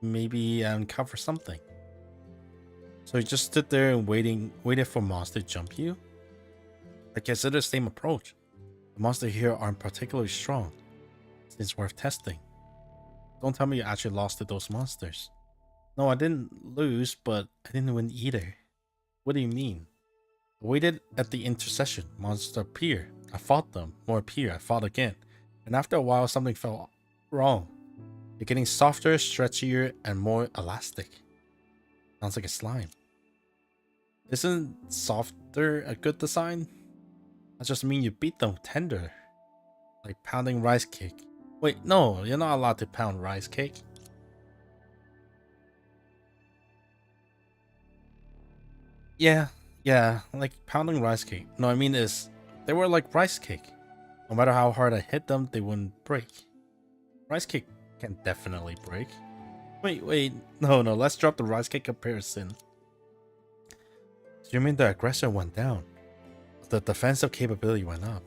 maybe I uncover something. So you just stood there and waited for monster to jump you? I consider the same approach. The monsters here aren't particularly strong. It's worth testing. Don't tell me you actually lost to those monsters. No, I didn't lose, but I didn't win either. What do you mean? I waited at the intersection. Monsters appear. I fought them. More appear. I fought again. And after a while, something felt wrong. They're getting softer, stretchier, and more elastic. Sounds like a slime. Isn't softer a good design? That just means you beat them tender. Like pounding rice cake. Wait, no, you're not allowed to pound rice cake. Yeah, like pounding rice cake. No, I mean is they were like rice cake. No matter how hard I hit them, they wouldn't break. Rice cake can definitely break. Wait, no, let's drop the rice cake comparison. So you mean the aggression went down, the defensive capability went up?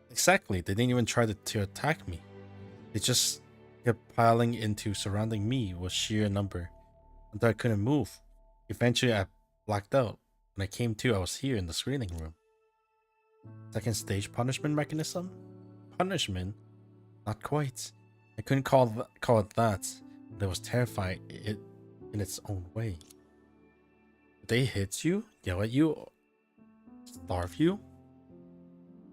Exactly, they didn't even try to attack me. It just kept piling into surrounding me with sheer number until I couldn't move. Eventually, I blacked out. When I came to, I was here in the screening room. Second stage punishment mechanism? Punishment? Not quite. I couldn't call it that, but it was terrifying in its own way. They hit you, yell at you, starve you?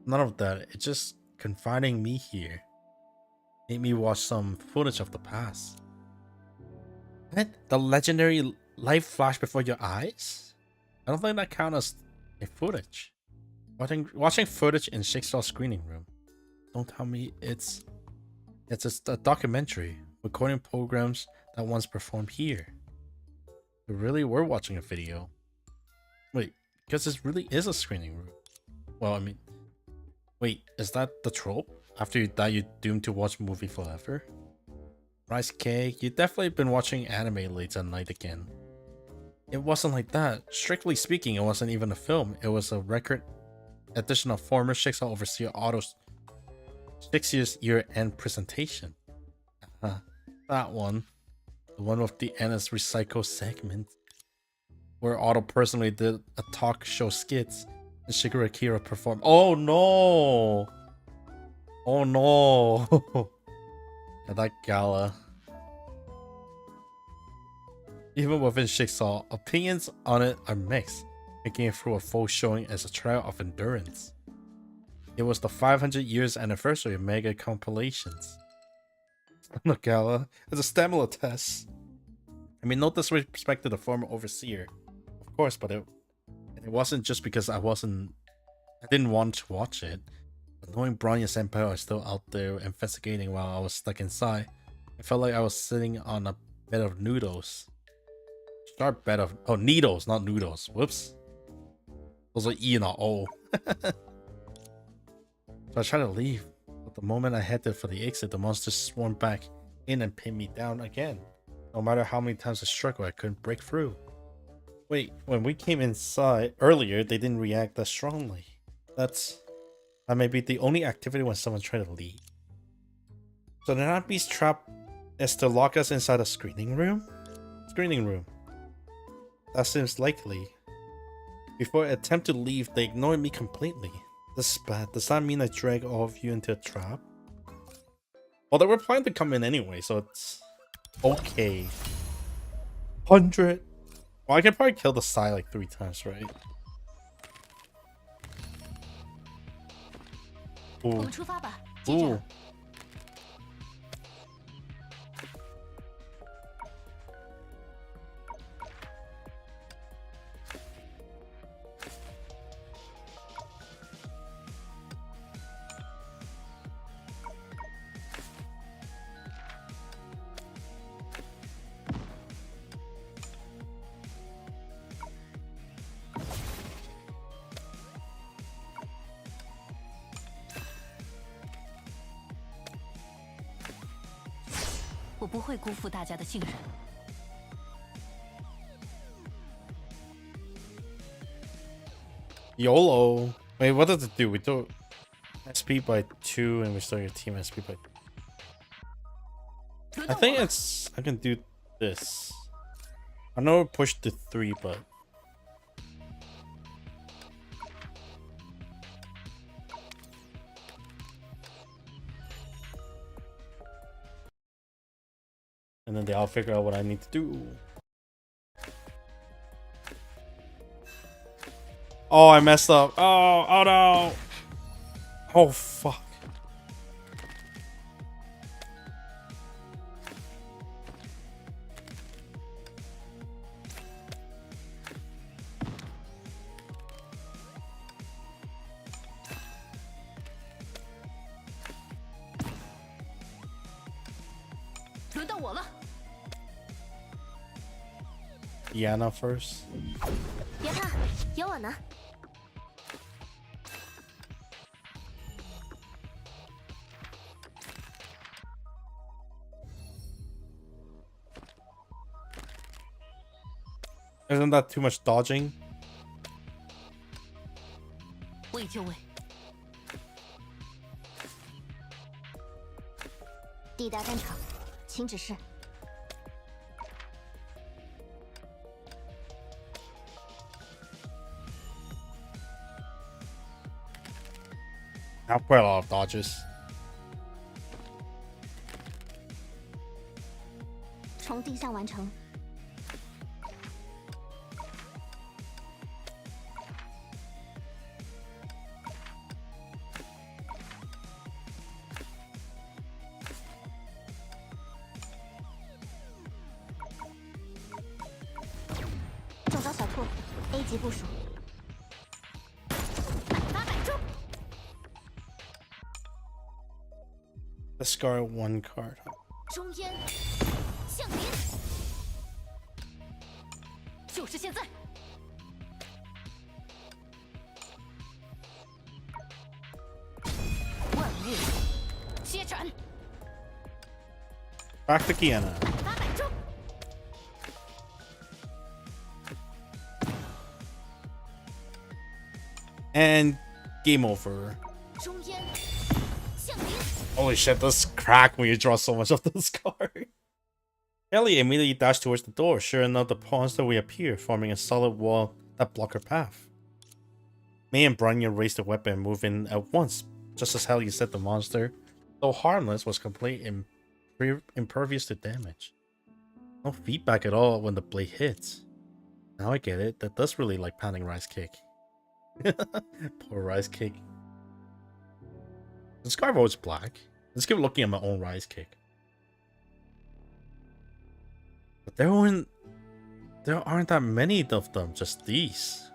None of that. It's just confining me here. Made me watch some footage of the past. What? The legendary life flash before your eyes? I don't think that counts as a footage. Watching footage in Shigsaw's screening room. Don't tell me it's a documentary recording programs that once performed here. We really were watching a video. Wait, because this really is a screening room. Well, I mean, wait, is that the trope? After you die, you're doomed to watch a movie forever? Rice cake, you've definitely been watching anime late at night again. It wasn't like that. Strictly speaking, it wasn't even a film. It was a record edition of former Shiksa Overseer Otto's 6 years year-end presentation. That one. The one with the NS Recycle segment. Where Otto personally did a talk show skits and Shigeru Akira performed. Oh no! Oh no! Yeah, that gala. Even within Shigsaw, opinions on it are mixed, making it through a full showing as a trial of endurance. It was the 500 years anniversary of mega compilations. No gala, it's a stamina test. I mean, no disrespect to the former overseer, of course, but it wasn't just because I didn't want to watch it. But knowing Bronya Senpai are still out there investigating while I was stuck inside, I felt like I was sitting on a bed of noodles. Sharp bed of needles, not noodles. Whoops. Those are E, not O. So I tried to leave, but the moment I headed for the exit, the monsters swarmed back in and pinned me down again. No matter how many times I struggled, I couldn't break through. Wait, when we came inside earlier, they didn't react that strongly. That may be the only activity when someone tried to leave. So the Nabi's trap is to lock us inside a screening room? Screening room. That seems likely. Before I attempt to leave, they ignored me completely. This is bad. Does that mean I drag all of you into a trap? Well, they were planning to come in anyway, so it's okay. 100. Well, I can probably kill the Psy like 3 times, right? Ooh. Ooh. YOLO. Wait, what does it do? We do SP by 2 and we start your team SP by 2. I think I can do this. I know we pushed to 3, but and then they'll figure out what I need to do. Oh, I messed up. Oh no. Oh, fuck. Yana first. Isn't that too much dodging? 抵达战场，请指示。 Now quite a lot of dodges. 重定向完成。中招小兔 ，A 级部署。发摆中。 Discard one card. 中烟降临，就是现在！万月接斩， Back to Kiana. 发摆中。 And game over. 中烟降临， Holy shit, this crack when you draw so much of this card. Ellie immediately dashed towards the door. Sure enough, the pawns that reappear, forming a solid wall that blocked her path. May and Branya raised the weapon and moved in at once, just as Ellie said the monster, though harmless, was completely impervious to damage. No feedback at all when the blade hits. Now I get it, that does really like pounding Rice Cake. Poor Rice Cake. The scarf was black. Let's keep looking at my own Rice Cake. But there aren't that many of them, just these.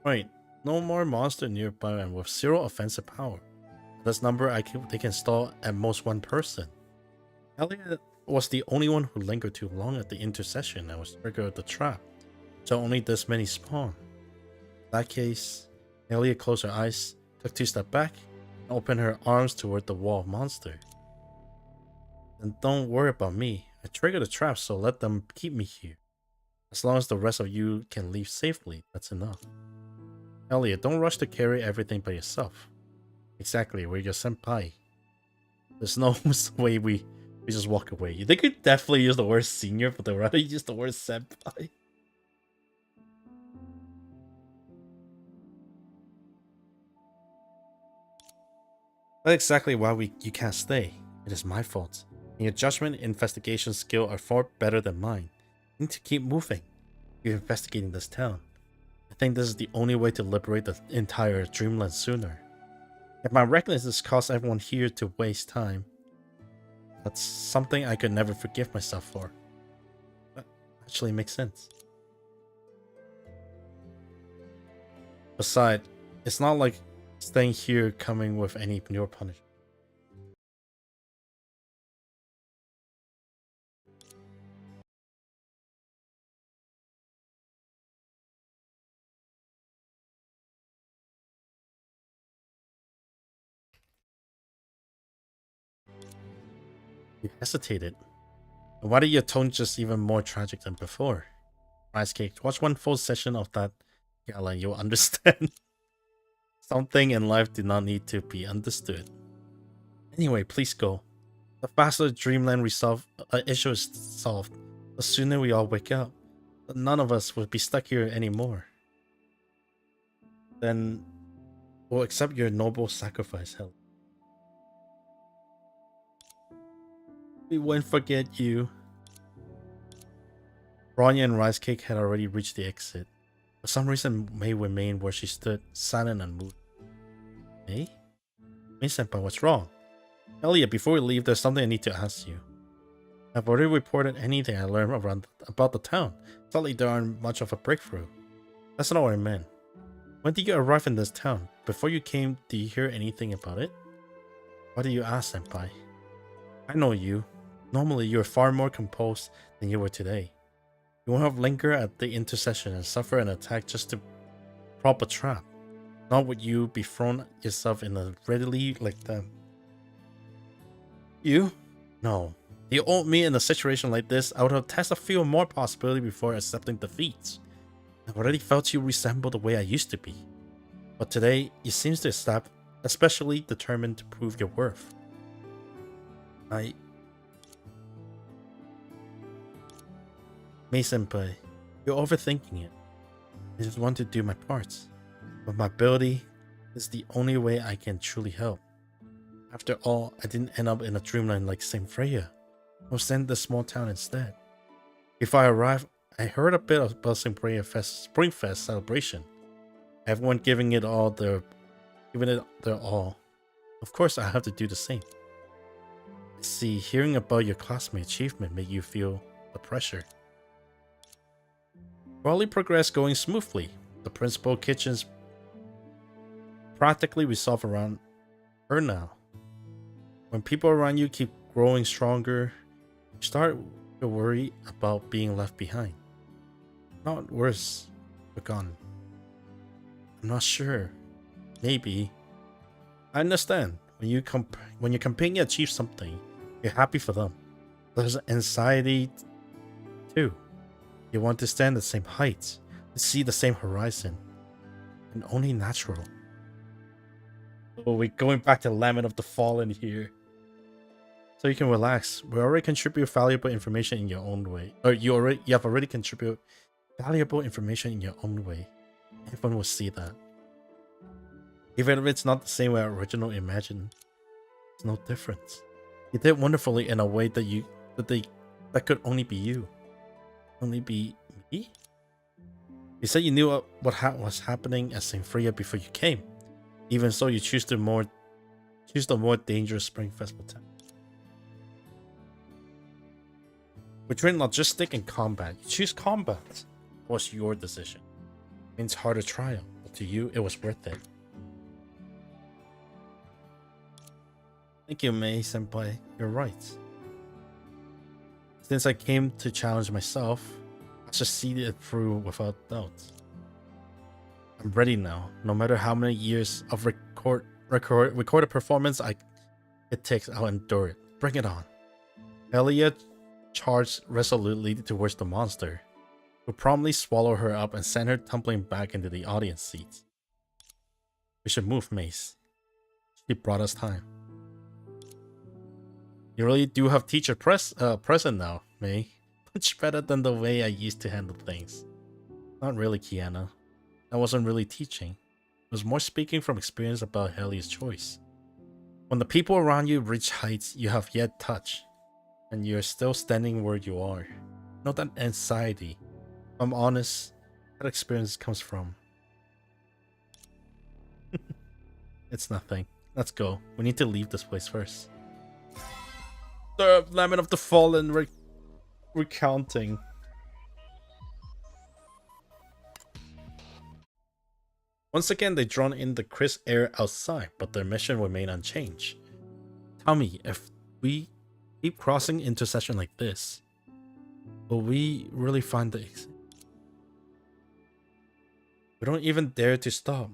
Right, no more monster nearby and with 0 offensive power. This number they can stall at most 1 person. Elliot was the only one who lingered too long at the intersection and was triggered the trap, so only this many spawn. In that case, Elliot closed her eyes, took 2 steps back, and opened her arms toward the wall monster. And don't worry about me. I triggered the trap, so let them keep me here. As long as the rest of you can leave safely, that's enough. Elliot, don't rush to carry everything by yourself. Exactly, we're your senpai. There's no way we just walk away. They could definitely use the word senior, but they'd rather use the word senpai. That's exactly why you can't stay. It is my fault. And your judgment and investigation skill are far better than mine. You need to keep moving. You're investigating this town. I think this is the only way to liberate the entire Dreamland sooner. If my recklessness caused everyone here to waste time, that's something I could never forgive myself for. That actually makes sense. Besides, it's not like staying here coming with any pure punishment. You hesitated. And why did your tone just even more tragic than before? Rice Cake, watch 1 full session of that gala and you'll understand. Something in life did not need to be understood. Anyway, please go. The faster Dreamland issue is solved, the sooner we all wake up. But none of us will be stuck here anymore. Then we'll accept your noble sacrifice, Hell. We won't forget you. Bronya and Rice Cake had already reached the exit. For some reason, May remained where she stood, silent and unmoved. May? May-senpai, what's wrong? Elliot, before we leave, there's something I need to ask you. I've already reported anything I learned about the town. Sadly, there aren't much of a breakthrough. That's not what I meant. When did you arrive in this town? Before you came, did you hear anything about it? Why do you ask, senpai? I know you. Normally, you're far more composed than you were today. You won't have linger at the intersection and suffer an attack just to prop a trap. Not would you be thrown yourself in a readily like them. You? No. You owed me in a situation like this. I would have tested a few more possibilities before accepting defeat. I already felt you resemble the way I used to be. But today, you seem to stop, especially determined to prove your worth. Senpai, you're overthinking it. I just want to do my parts. But my ability is the only way I can truly help. After all, I didn't end up in a dreamland like St. Freya. I was sent to the small town instead. Before I arrived, I heard a bit about St. Freya Spring Fest celebration. Everyone giving it their all. Of course, I have to do the same. I see, hearing about your classmate achievement made you feel the pressure. Quality progress going smoothly. The principal kitchen's practically resolved around her now. When people around you keep growing stronger, you start to worry about being left behind. Not worse, forgotten. I'm not sure. Maybe. I understand. When your companion achieves something, you're happy for them. There's anxiety too. You want to stand at the same height, to see the same horizon, and only natural. Oh, we're going back to Lament of the Fallen here. So you can relax. We already contribute valuable information in your own way. Or you have already contributed valuable information in your own way. Everyone will see that. Even if it's not the same way I originally imagined, it's no difference. You did wonderfully in a way that could only be you. Only be me? You said you knew what was happening at St. Freya before you came. Even so, you choose the more dangerous Spring Festival town. Between logistic and combat, you choose combat. It was your decision. It means harder trial, but to you, it was worth it. Thank you, Mei Senpai. You're right. Since I came to challenge myself, I succeeded it through without doubt. I'm ready now. No matter how many years of recorded performance it takes, I'll endure it. Bring it on. Elia charged resolutely towards the monster, who promptly swallowed her up and sent her tumbling back into the audience seat. We should move, Mace. She brought us time. You really do have teacher present now, May. Much better than the way I used to handle things. Not really, Kiana. I wasn't really teaching. It was more speaking from experience about Helia's choice. When the people around you reach heights you have yet touched, and you're still standing where you are, know that anxiety, if I'm honest, that experience comes from. It's nothing. Let's go. We need to leave this place first. The Lament of the Fallen recounting. Once again, they drawn in the crisp air outside, but their mission remained unchanged. Tell me, if we keep crossing intersection like this, will we really find the exit? We don't even dare to stop,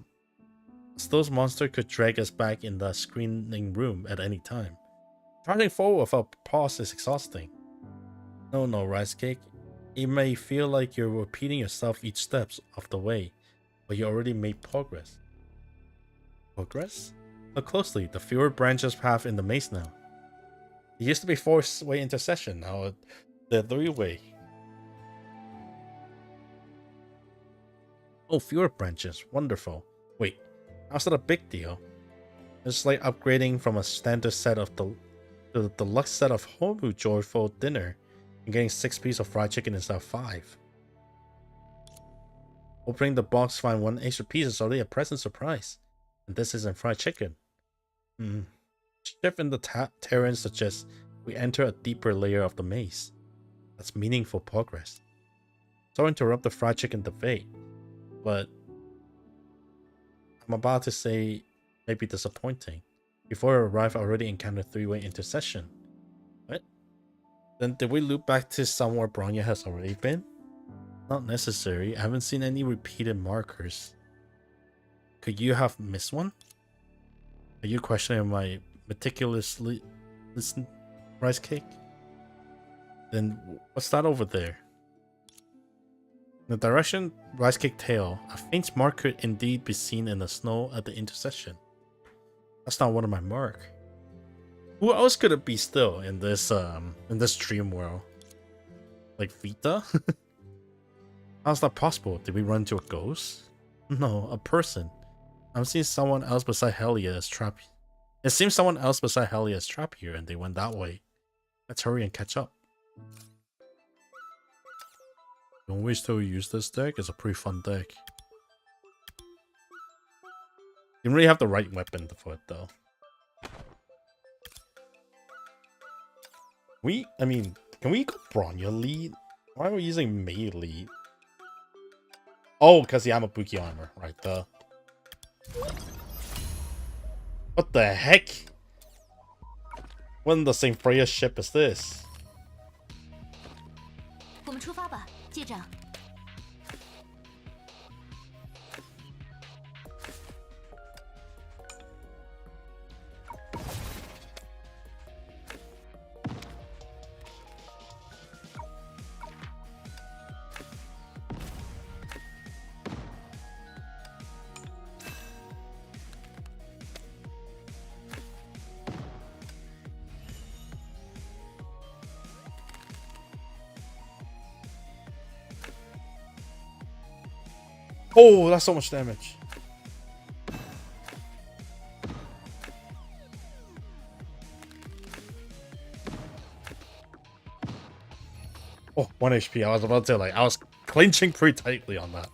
as those monsters could drag us back in the screening room at any time. Charging forward without pause is exhausting. No, Rice Cake. It may feel like you're repeating yourself each step of the way, but you already made progress. Progress? Look closely, the fewer branches have in the maze now. It used to be 4-way intersection, now they're 3-way. Oh, fewer branches, wonderful. Wait, how's that a big deal? It's like upgrading from a standard set of to the deluxe set of homebrew joyful dinner and getting 6 pieces of fried chicken instead of 5. Opening the box, find 1 extra piece is already a pleasant surprise. And this isn't fried chicken. Shift in the terrain suggests we enter a deeper layer of the maze. That's meaningful progress. Sorry to interrupt the fried chicken debate, but I'm about to say maybe disappointing. Before I arrived, I already encountered 3-way intersection. What? Then did we loop back to somewhere Bronya has already been? Not necessary. I haven't seen any repeated markers. Could you have missed one? Are you questioning my meticulously listened Rice Cake? Then what's that over there? In the direction Rice Cake tail, a faint mark could indeed be seen in the snow at the intersection. That's not one of my mark. Who else could it be still in this dream world? Like Vita? How's that possible? Did we run into a ghost? No, a person. I'm seeing someone else beside Helia as trap. It seems someone else beside Helia is trapped here and they went that way. Let's hurry and catch up. Don't we still use this deck? It's a pretty fun deck. You don't really have the right weapon for it though. Can we go Bronya lead? Why are we using Mei lead? Oh, because the Amabuki armor, right? What the heck? What in the same Freya ship is this? 我们出发吧，舰长。Oh, that's so much damage. Oh, 1 HP. I was about to I was clinching pretty tightly on that.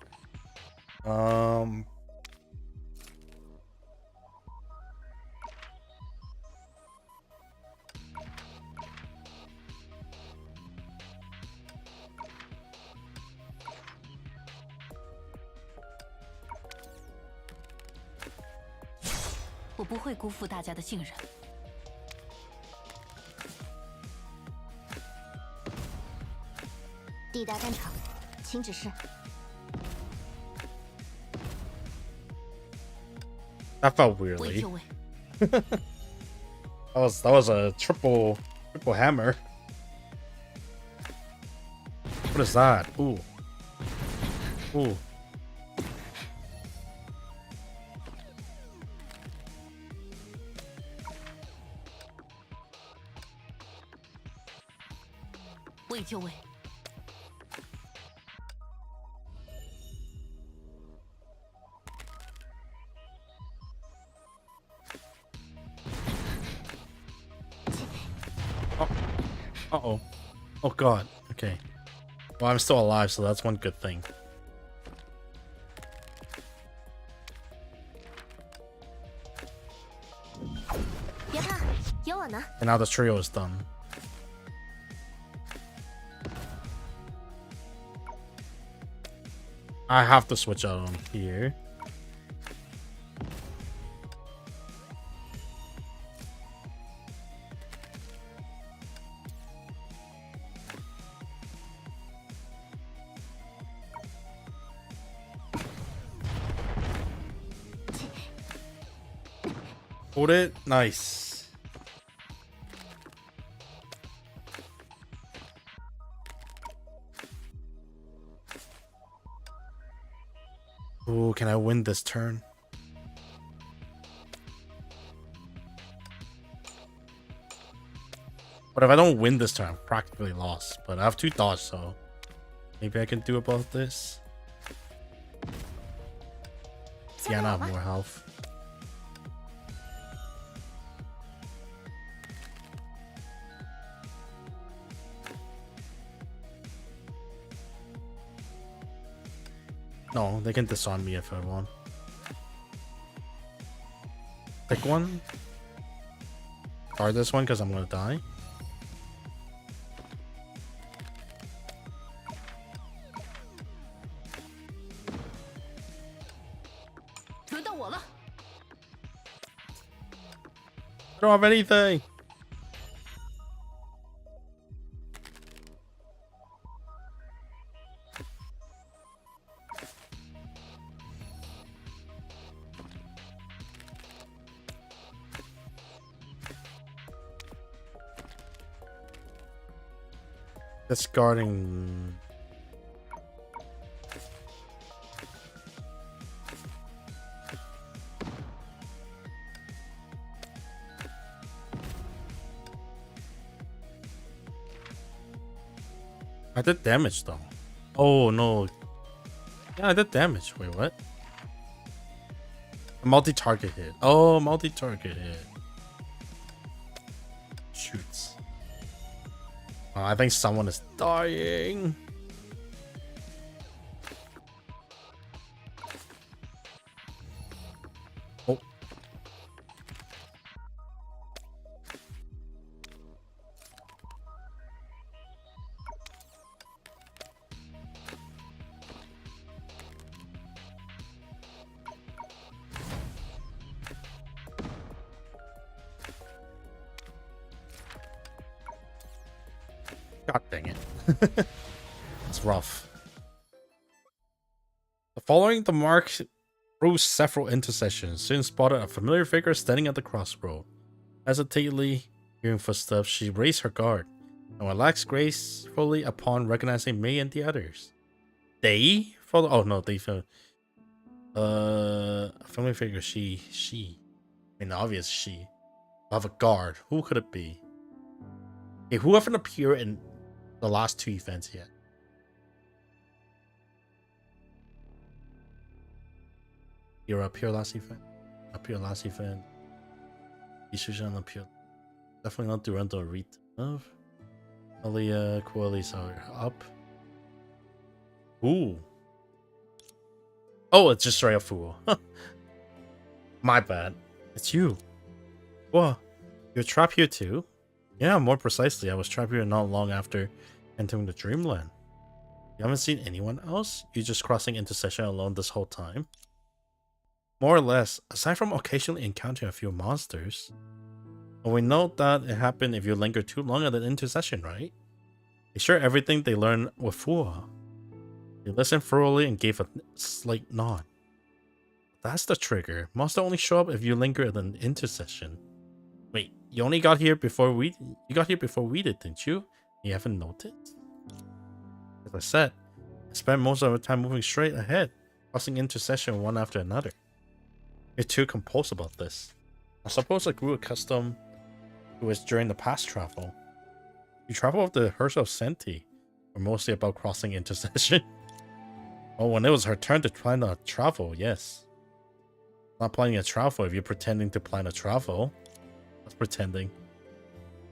我不会辜负大家的信任。抵达战场，请指示。 That felt 为 weirdly. 就位。That was a triple hammer. What is that? Ooh. Ooh. Wait, 为就位。Uh-oh. Oh god. Okay. Well, I'm still alive, so that's one good thing. 别怕，有我呢。 And now the trio is done. I have to switch out on here. Hold it. Nice. Ooh, can I win this turn? But if I don't win this turn, I'm practically lost. But I have 2 dodge, so maybe I can do about this. Yeah, I have more health. No, they can disarm me if I want. Pick one. Guard this one because I'm gonna die. I don't have anything. Discarding. I did damage though. Oh no, Yeah, I did damage. Wait, what? A multi-target hit. Oh, multi-target hit. Shoots. Oh, I think someone is dying. Oh. God dang it. It's rough. Following the mark through several intersections, soon spotted a familiar figure standing at the crossroad. Hesitantly hearing footsteps, she raised her guard and relaxed gracefully upon recognizing May and the others. They follow. Oh no, they found a familiar figure. She. I mean, obvious she. Of a guard. Who could it be? Okay, who haven't appeared in the last two events yet? You're up here last event. Up here last event. Issues up here. Definitely not Durant or Reed. Alia, Koalis are up. Ooh. Oh, it's just straight up fool. My bad. It's you. What? You're trapped here too? Yeah, more precisely, I was trapped here not long after entering the dreamland. You haven't seen anyone else? You just crossing intersection alone this whole time? More or less, aside from occasionally encountering a few monsters. But we know that it happened if you linger too long at an intersection, right? They share everything they learned with Fua. They listened thoroughly and gave a slight nod. That's the trigger. Monster only show up if you linger at an intersection. Wait, you only got here before we did, didn't you? You haven't noticed? As I said, I spent most of the time moving straight ahead, crossing intersection one after another. You're too composed about this. I suppose I grew accustomed to it during the past travel. You travel with the Hearse of Senti, were mostly about crossing intersection. Oh, when it was her turn to plan a travel, yes. Not planning a travel if you're pretending to plan a travel. That's pretending.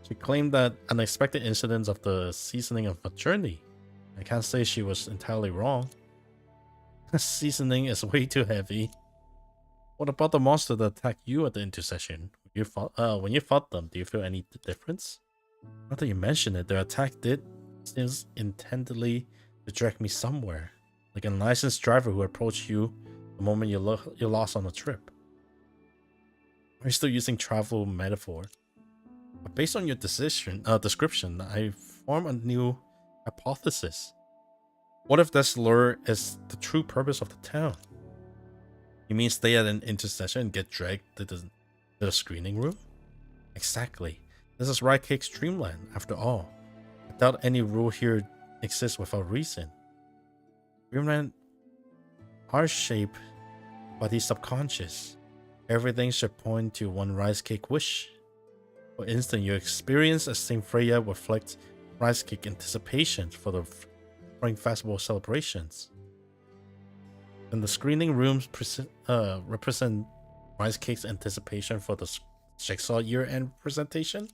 She claimed that unexpected incidents of the seasoning of a journey. I can't say she was entirely wrong. Seasoning is way too heavy. What about the monster that attacked you at the intersection? When you fought them, do you feel any difference? Not that you mention it, their attack seems intendedly to direct me somewhere. Like a licensed driver who approached you the moment you lost on a trip. Are you still using travel metaphor? But based on your description, I form a new hypothesis. What if this lure is the true purpose of the town? You mean stay at an intersection and get dragged to the screening room? Exactly. This is Riot Cake's dreamland, after all. I doubt any rule here exists without reason. Dreamland are shaped by the subconscious. Everything should point to one Rice Cake wish. For instance, your experience as Saint Freya reflects Rice Cake anticipation for the Spring Festival celebrations. And the screening rooms represent Rice Cake's anticipation for the Jigsaw year-end presentation.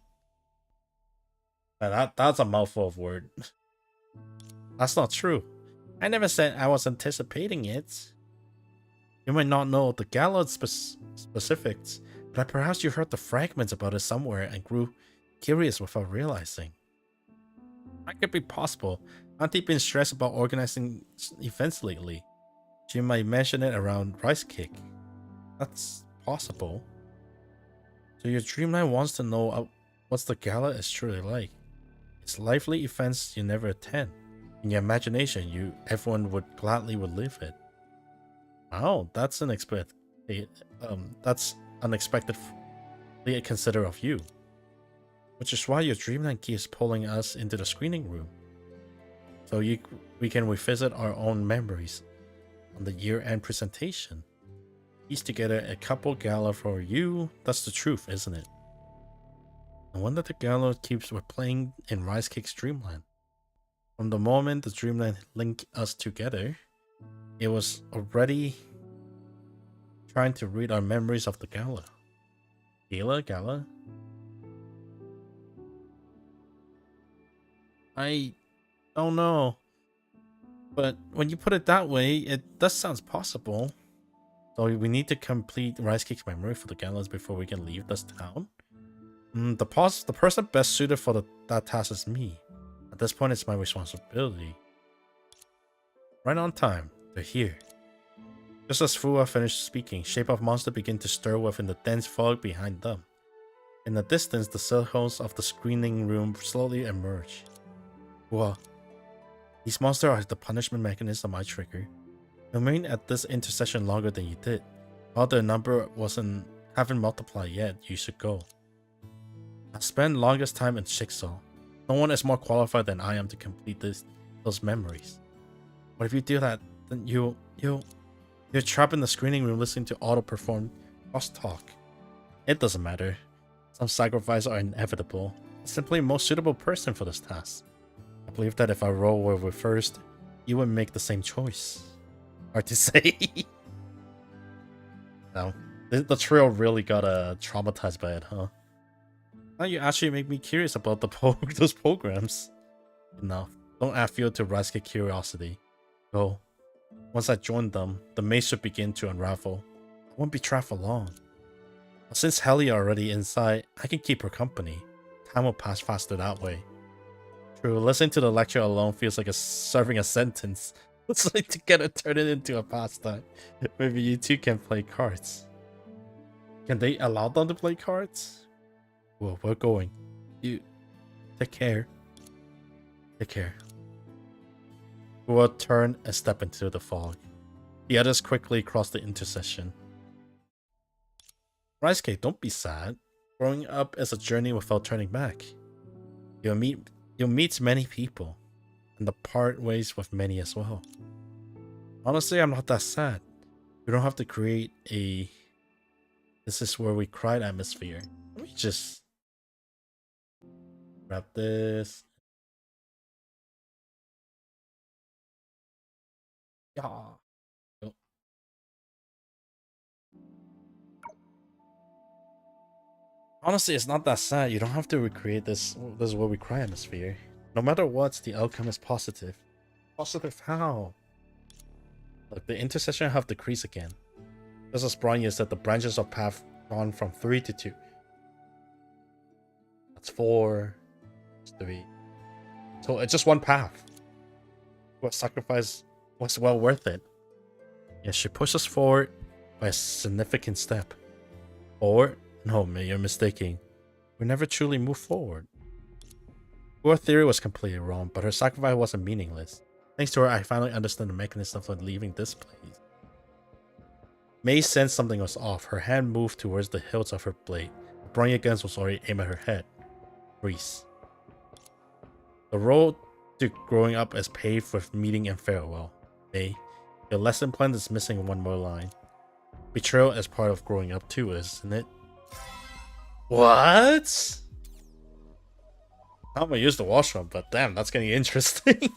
That's a mouthful of word. That's not true. I never said I was anticipating it. You might not know the gala specifics, but perhaps you heard the fragments about it somewhere and grew curious without realizing. That could be possible. Auntie been stressed about organizing events lately. She might mention it around Rice Cake. That's possible. So your dreamland wants to know what the gala is truly like. It's lively events you never attend. In your imagination, everyone would gladly live it. Wow, that's unexpected. That's unexpectedly considerate of you. Which is why your dreamland keeps pulling us into the screening room, so we can revisit our own memories on the year-end presentation. Piece together a couple gala for you. That's the truth, isn't it? No wonder the gala keeps replaying in Rice Cake's dreamland. From the moment the dreamland linked us together, It was already trying to read our memories of the gala. Gala? I don't know. But when you put it that way, it does sound possible. So we need to complete Rice Cake's memory for the galas before we can leave this town. The person best suited for that task is me. At this point, it's my responsibility. Right on time. They're here. Just as Fua finished speaking, shape of monster began to stir within the dense fog behind them. In the distance, the circles of the screening room slowly emerged. Fua, these monsters are the punishment mechanism I trigger. You remained at this intersection longer than you did. While their number haven't multiplied yet, you should go. I spent longest time in Jigsaw. No one is more qualified than I am to complete those memories. But if you do that, then you're trapped in the screening room listening to auto-perform cross-talk. It doesn't matter. Some sacrifices are inevitable. I'm simply the most suitable person for this task. I believe that if our role were reversed, you would make the same choice. Hard to say. No, the trio really got traumatized by it, huh? Now you actually make me curious about those programs. No, don't add fuel to Raisuke curiosity. Go. Once I join them, the maze should begin to unravel. I won't be trapped for long. But since Helly are already inside, I can keep her company. Time will pass faster that way. True, listening to the lecture alone feels like serving a sentence. It's like to get it turn it into a pastime. Maybe you two can play cards. Can they allow them to play cards? Well, we're going. You take care. Take care. We will turn and step into the fog. The others quickly cross the intersection. Raisuke, don't be sad. Growing up is a journey without turning back. You'll meet many people, and the part ways with many as well. Honestly, I'm not that sad. We don't have to create a "this is where we cried" atmosphere. Let me just grab this. Yeah. Oh. Honestly, it's not that sad. You don't have to recreate this is where we cry atmosphere. No matter what, the outcome is positive. Positive how? Look, the intersection have decreased again. Just as Brian said, the branches of path gone from 3 to 2. That's 4. That's 3. So it's just one path. What sacrifice was well worth it. Yeah, she pushes forward by a significant step. Forward? No, man, you're mistaken. We never truly move forward. Her theory was completely wrong, but her sacrifice wasn't meaningless. Thanks to her, I finally understand the mechanism for leaving this place. May sensed something was off. Her hand moved towards the hilt of her blade. The brilliant guns was already aimed at her head. Freeze. The road to growing up is paved with meeting and farewell. May, your lesson plan is missing one more line. Betrayal is part of growing up too, isn't it? What? I'm gonna use the washroom, but damn, that's getting interesting.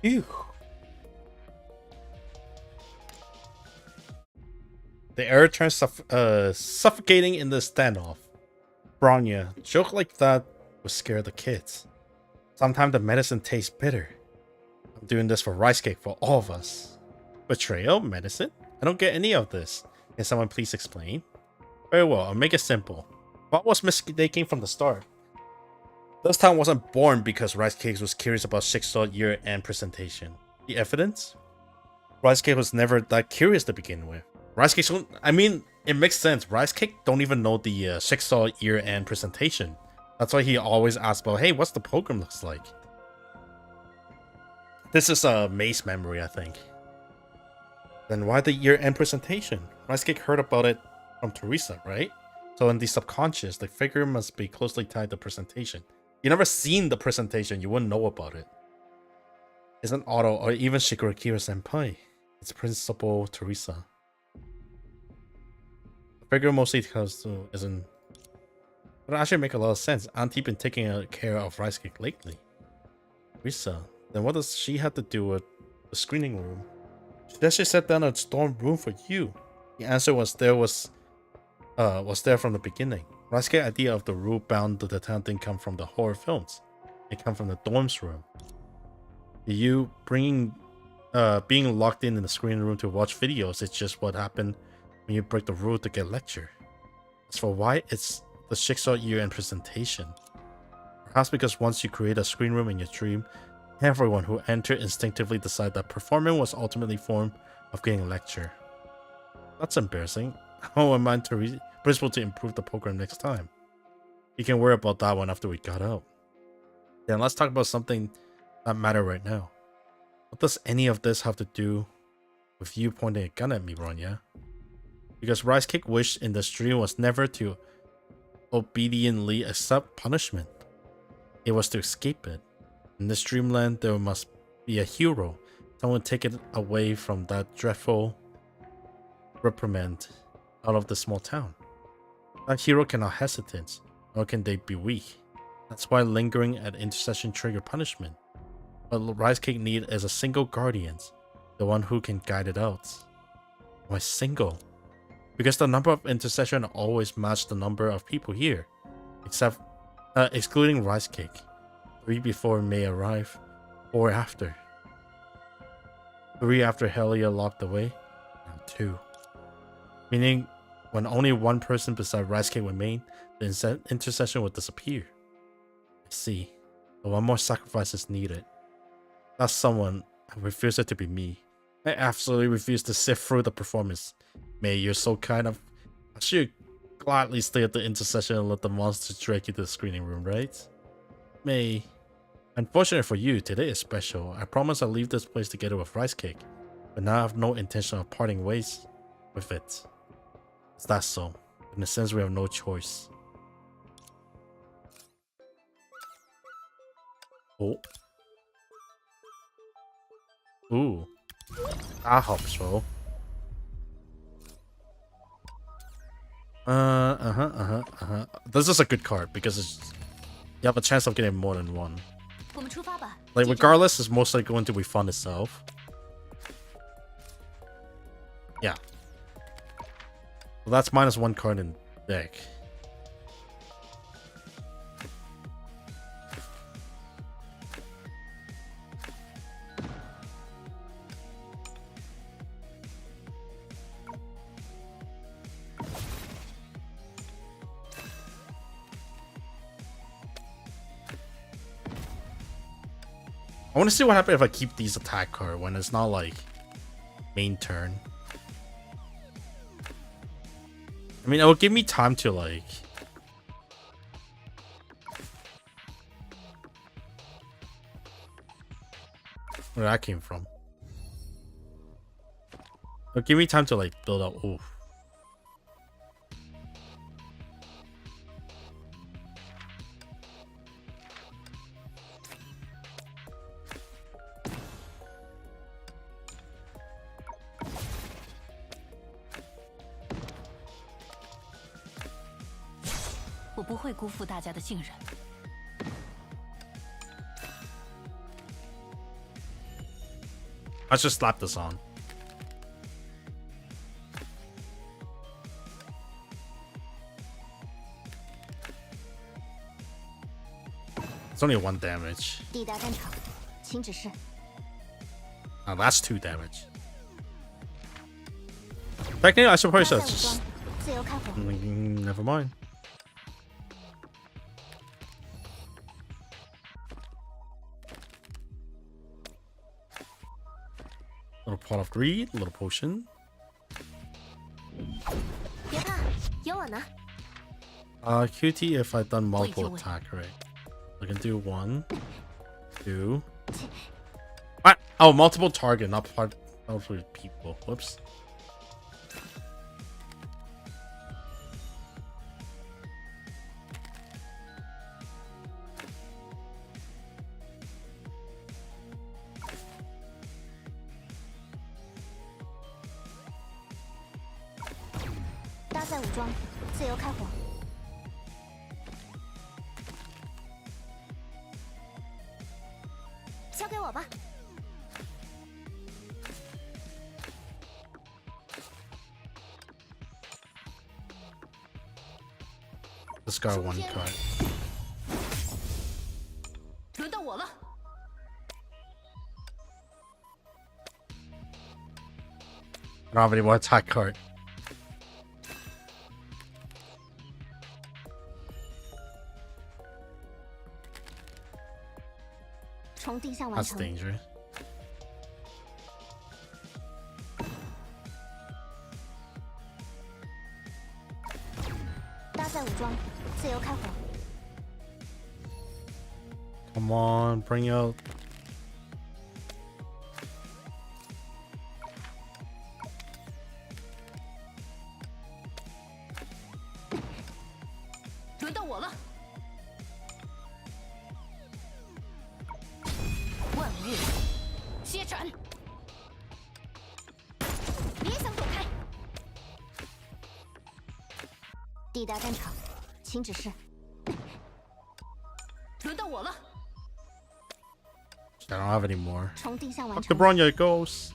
Phew. The air turns suffocating in the standoff. Bronya, joke like that would scare the kids. Sometimes the medicine tastes bitter. I'm doing this for rice cake for all of us. Betrayal? Medicine? I don't get any of this. Can someone please explain? Very well, I'll make it simple. What was mistaken from the start? This town wasn't born because Rice Cake was curious about Jigsaw year-end presentation. The evidence? Rice Cake was never that curious to begin with. Rice Cake, I mean, it makes sense. Rice Cake don't even know the Jigsaw year-end presentation. That's why he always asks about, hey, what's the program looks like? This is a May's memory, I think. Then why the year-end presentation? Rice Cake heard about it from Teresa, right? So in the subconscious, the figure must be closely tied to presentation. You never seen the presentation, you wouldn't know about it. Isn't Otto or even Shigeru Senpai? It's Principal Teresa. The figure mostly tells to isn't. But it actually make a lot of sense. Auntie been taking care of Rice Cake lately. Teresa. Then what does she have to do with the screening room? She actually set down a storm room for you. The answer was there from the beginning. Rice Cake's idea of the rule bound to the town didn't come from the horror films. It came from the dorms room. You being locked in the screening room to watch videos, it's just what happened when you break the rule to get lecture. As for why it's the Jigsaw year-end presentation. Perhaps because once you create a screen room in your dream, everyone who entered instinctively decide that performance was ultimately form of getting a lecture. That's embarrassing. How am I principal to improve the program next time? You can worry about that one after we got out. Then let's talk about something that matters right now. What does any of this have to do with you pointing a gun at me, Bronya? Because Rice Cake wish in the stream was never to obediently accept punishment. It was to escape it. In this dreamland, there must be a hero. Someone take it away from that dreadful reprimand out of the small town. That hero cannot hesitate, nor can they be weak. That's why lingering at intercession trigger punishment. What Rice Cake need is a single guardian, the one who can guide it out. Why single? Because the number of intercession always match the number of people here, excluding Rice Cake. 3 before May arrive, 4 after. 3 after Helia locked away, and 2. Meaning, when only one person beside Rice Cake remained, the intercession would disappear. I see. But one more sacrifice is needed. That's someone. I refuse it to be me. I absolutely refuse to sift through the performance. May, you're so kind of. I should gladly stay at the intercession and let the monsters drag you to the screening room, right? May. Unfortunately for you, today is special. I promise I'll leave this place together with Rice Cake, but now I have no intention of parting ways with it. Is that so? In a sense, we have no choice. Oh. Ooh. I hope so. This is a good card because you have a chance of getting more than one. Like, regardless, it's mostly going to refund itself. Yeah. Well, that's -1 card in deck. I want to see what happens if I keep these attack card when it's not like main turn. I mean, it will give me time to like. Where that came from. It'll give me time to like build up. Oof. Let's just slap this on. It's only 1 damage. 抵达战场，请指示。 Now that's 2 damage. Technically, I suppose 搭载 that's 武 just. 装，自由开火。 Never mind. Little pot of greed, little potion. 别怕，有我呢。 QT if I've done multiple Wait. attack, right? I can do 1, 2. What? Oh, multiple target, not part. Multiple people. Whoops. “搭载武装，自由开火。” 交给我吧。 Discard 1 card. 轮到我了。 I don't have any more attack card. 重定向完 That's 成。 dangerous. 搭载武装，自由开火。 Come on, bring out. 轮到我了。万物接斩！别想躲开！抵达战场，请指示。 轮到我了。 I don't have any more. 重定向完 Fuck the 成。 Bronya goes.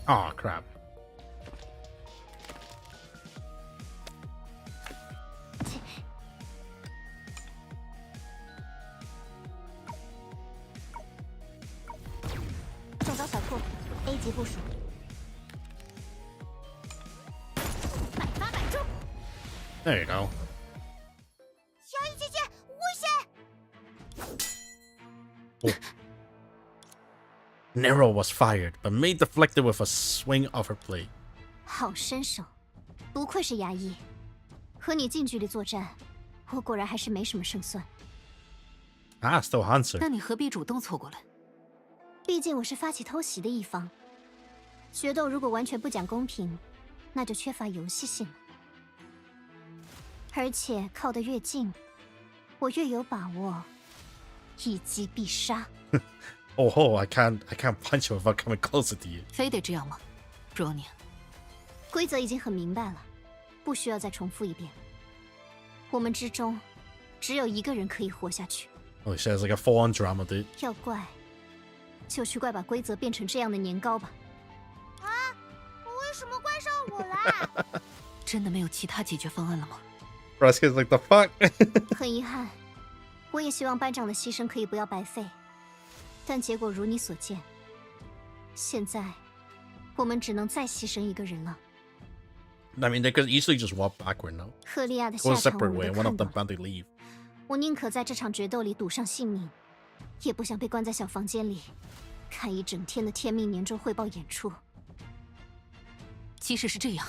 Oh crap. 中招小兔 ，A 级部署。百发百中。 There you go. 小雨姐姐，危险！ An arrow was fired, but May deflected with a swing of her blade. 好身手，不愧是衙役。和你近距离作战，我果然还是没什么胜算。 Ah, still hunts her. 那你何必主动凑过来？ 毕竟我是发起偷袭的一方。决斗如果完全不讲公平，那就缺乏游戏性了。而且靠得越近，我越有把握一击必杀。 Oh, I can't punch you without coming closer to you. 非得这样吗 ，Bronya？ 规则已经很明白了，不需要再重复一遍。我们之中只有一个人可以活下去。 Oh shit, it's like a full-on drama, dude. 要怪，就去怪把规则变成这样的年糕吧。啊，为什么怪上我啦？真的没有其他解决方案了吗？ Braska's like the fuck. 很遗憾，我也希望班长的牺牲可以不要白费，但结果如你所见。现在，我们只能再牺牲一个人了。 I mean, they could easily just walk backward now. 赫利亚的 Go 下 a 场我 separate 们 way. 都 One 看 of 到 them 了。 bound to leave. 我宁可在这场决斗里赌上性命，也不想被关在小房间里，看一整天的天命年终汇报演出。即使是这样，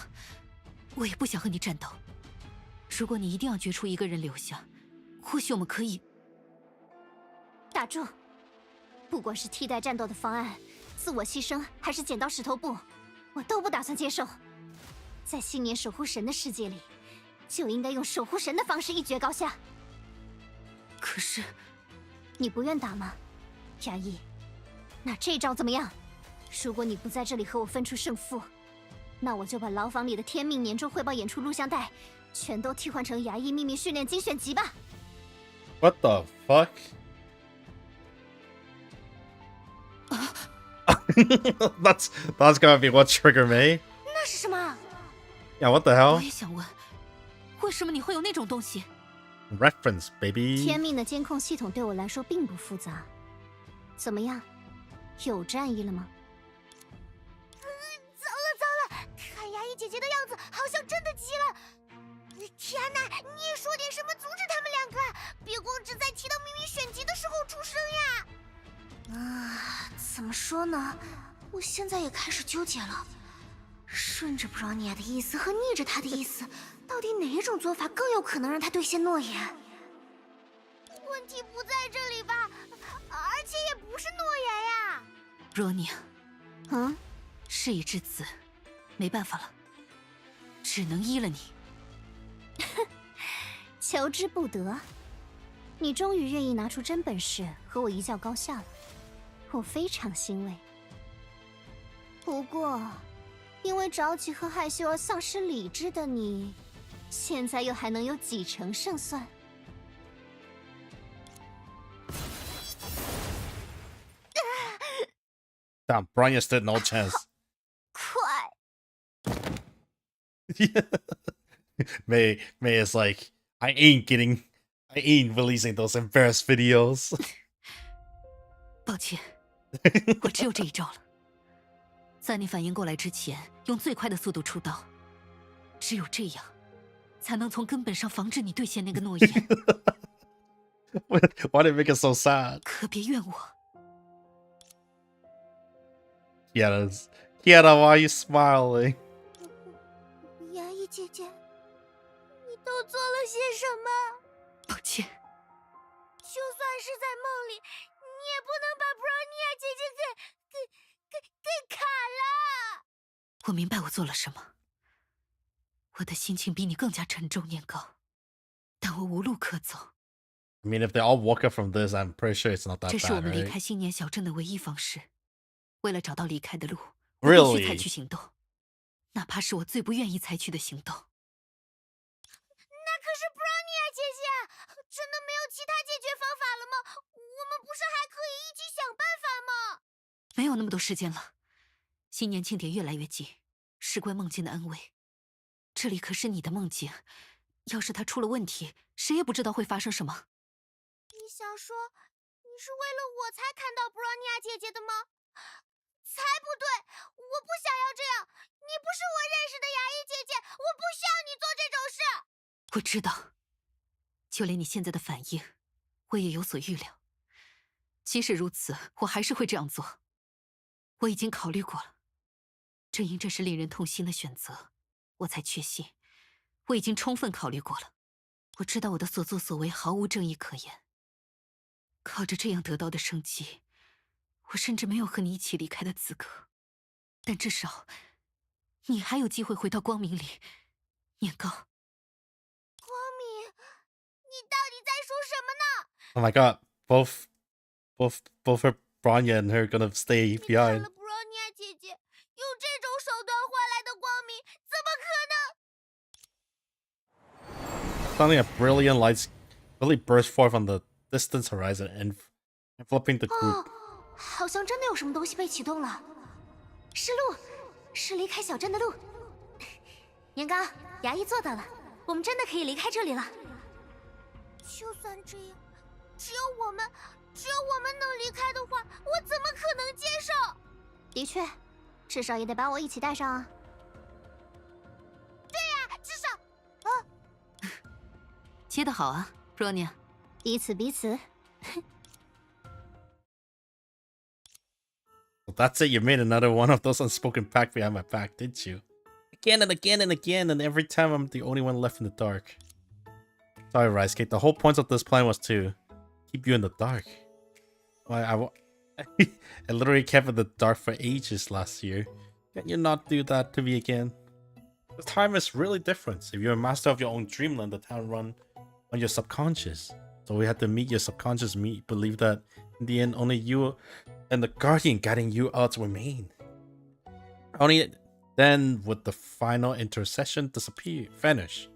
我也不想和你战斗。如果你一定要决出一个人留下，或许我们可以……打住！不管是替代战斗的方案、自我牺牲，还是剪刀石头布，我都不打算接受。在新年守护神的世界里，就应该用守护神的方式一决高下。可是，你不愿打吗，衙役？那这招怎么样？如果你不在这里和我分出胜负，那我就把牢房里的天命年终汇报演出录像带全都替换成衙役秘密训练精选集吧。What the fuck? That's gonna be what trigger me. 那是什么？ Yeah, what the 我 hell? 也想问，为什么你会有那种东西？ Reference, baby. 天命的监控系统对我来说并不复杂。怎么样，有战意了吗？糟了，看衙役姐姐的样子，好像真的急了。天哪，你也说点什么阻止他们两个，别光只在提到秘密选集的时候出声呀！怎么说呢？我现在也开始纠结了。顺着 Bronya 的意思和逆着他的意思，到底哪种做法更有可能让他兑现诺言？问题不在这里吧？而且也不是诺言呀。若尼，嗯，事已至此，没办法了，只能依了你。求之不得。你终于愿意拿出真本事和我一较高下了，我非常欣慰。不过，因为着急和害羞而丧失理智的你，现在又还能有几成胜算Damn, Bronya stood no chance. 快！ May is like, I ain't releasing those embarrassed videos. 抱歉，我只有这一招了。在你反应过来之前，用最快的速度出刀，只有这样，才能从根本上防止你兑现那个诺言。Why did it make it so sad? 可别怨我。Kiara, why are you smiling? 衙役姐姐，你都做了些什么？抱歉，就算是在梦里，你也不能把布朗尼亚姐姐给砍了。我明白我做了什么。我的心情比你更加沉重，年糕，但我无路可走。I mean, if they all walk up from this, I'm pretty sure it's not that 这是我 bad, 们离 right? 开新年小镇的唯一方式。为了找到离开的路，我必 Really? 须采取行动，哪怕是我最不愿意采取的行动。那可是布朗尼亚姐姐，真的没有其他解决方法了吗？我们不是还可以一起想办法吗？没有那么多时间了，新年庆典越来越近，事关梦境的安危。这里可是你的梦境，要是它出了问题，谁也不知道会发生什么。你想说，你是为了我才看到布朗尼亚姐姐的吗？才不对！我不想要这样。你不是我认识的衙役姐姐，我不需要你做这种事。我知道，就连你现在的反应，我也有所预料。即使如此，我还是会这样做。我已经考虑过了，正因这是令人痛心的选择，我才确信，我已经充分考虑过了。我知道我的所作所为毫无正义可言。靠着这样得到的生机，我甚至没有和你一起离开的资格。但至少，你还有机会回到光明里，年糕。光明，你到底在说什么呢？ Oh my god, both her Bronya and her gonna stay 你看 behind. 了布朗尼亚姐姐用这种手段换来的光明，怎么可能？ Something a brilliant lights really burst forth on the distant horizon and enveloping the group. 好像真的有什么东西被启动了。是路，是离开小镇的路。年糕，衙役做到了，我们真的可以离开这里了。就算这样，只有我们能离开的话，我怎么可能接受？的确，至少也得把我一起带上啊。对呀，至少接得好啊 ，Bronya。彼此。Well, that's it. You made another one of those unspoken pact behind my back, didn't you? Again and again and again, and every time I'm the only one left in the dark. Sorry, Rice Cake. The whole point of this plan was to keep you in the dark. I literally kept in the dark for ages last year. Can you not do that to me again? This time is really different. If you're a master of your own dreamland, the town run on your subconscious. So we had to meet your subconscious me. Believe that in the end, only you and the guardian guiding you out remain. Only then would the final intercession vanish.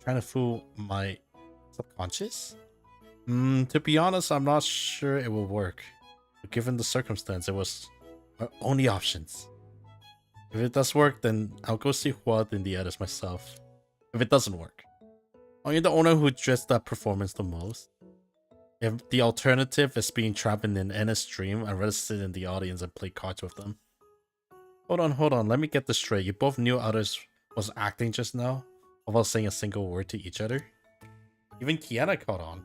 trying to fool my subconscious? To be honest, I'm not sure it will work. But given the circumstance, it was our only options. If it does work, then I'll go see Huad and the others myself. If it doesn't work, are you the owner who dreads that performance the most? If the alternative is being trapped in an endless stream, I'd rather sit in the audience and play cards with them. Hold on, let me get this straight. You both knew others was acting just now, without saying a single word to each other? Even Kiana caught on.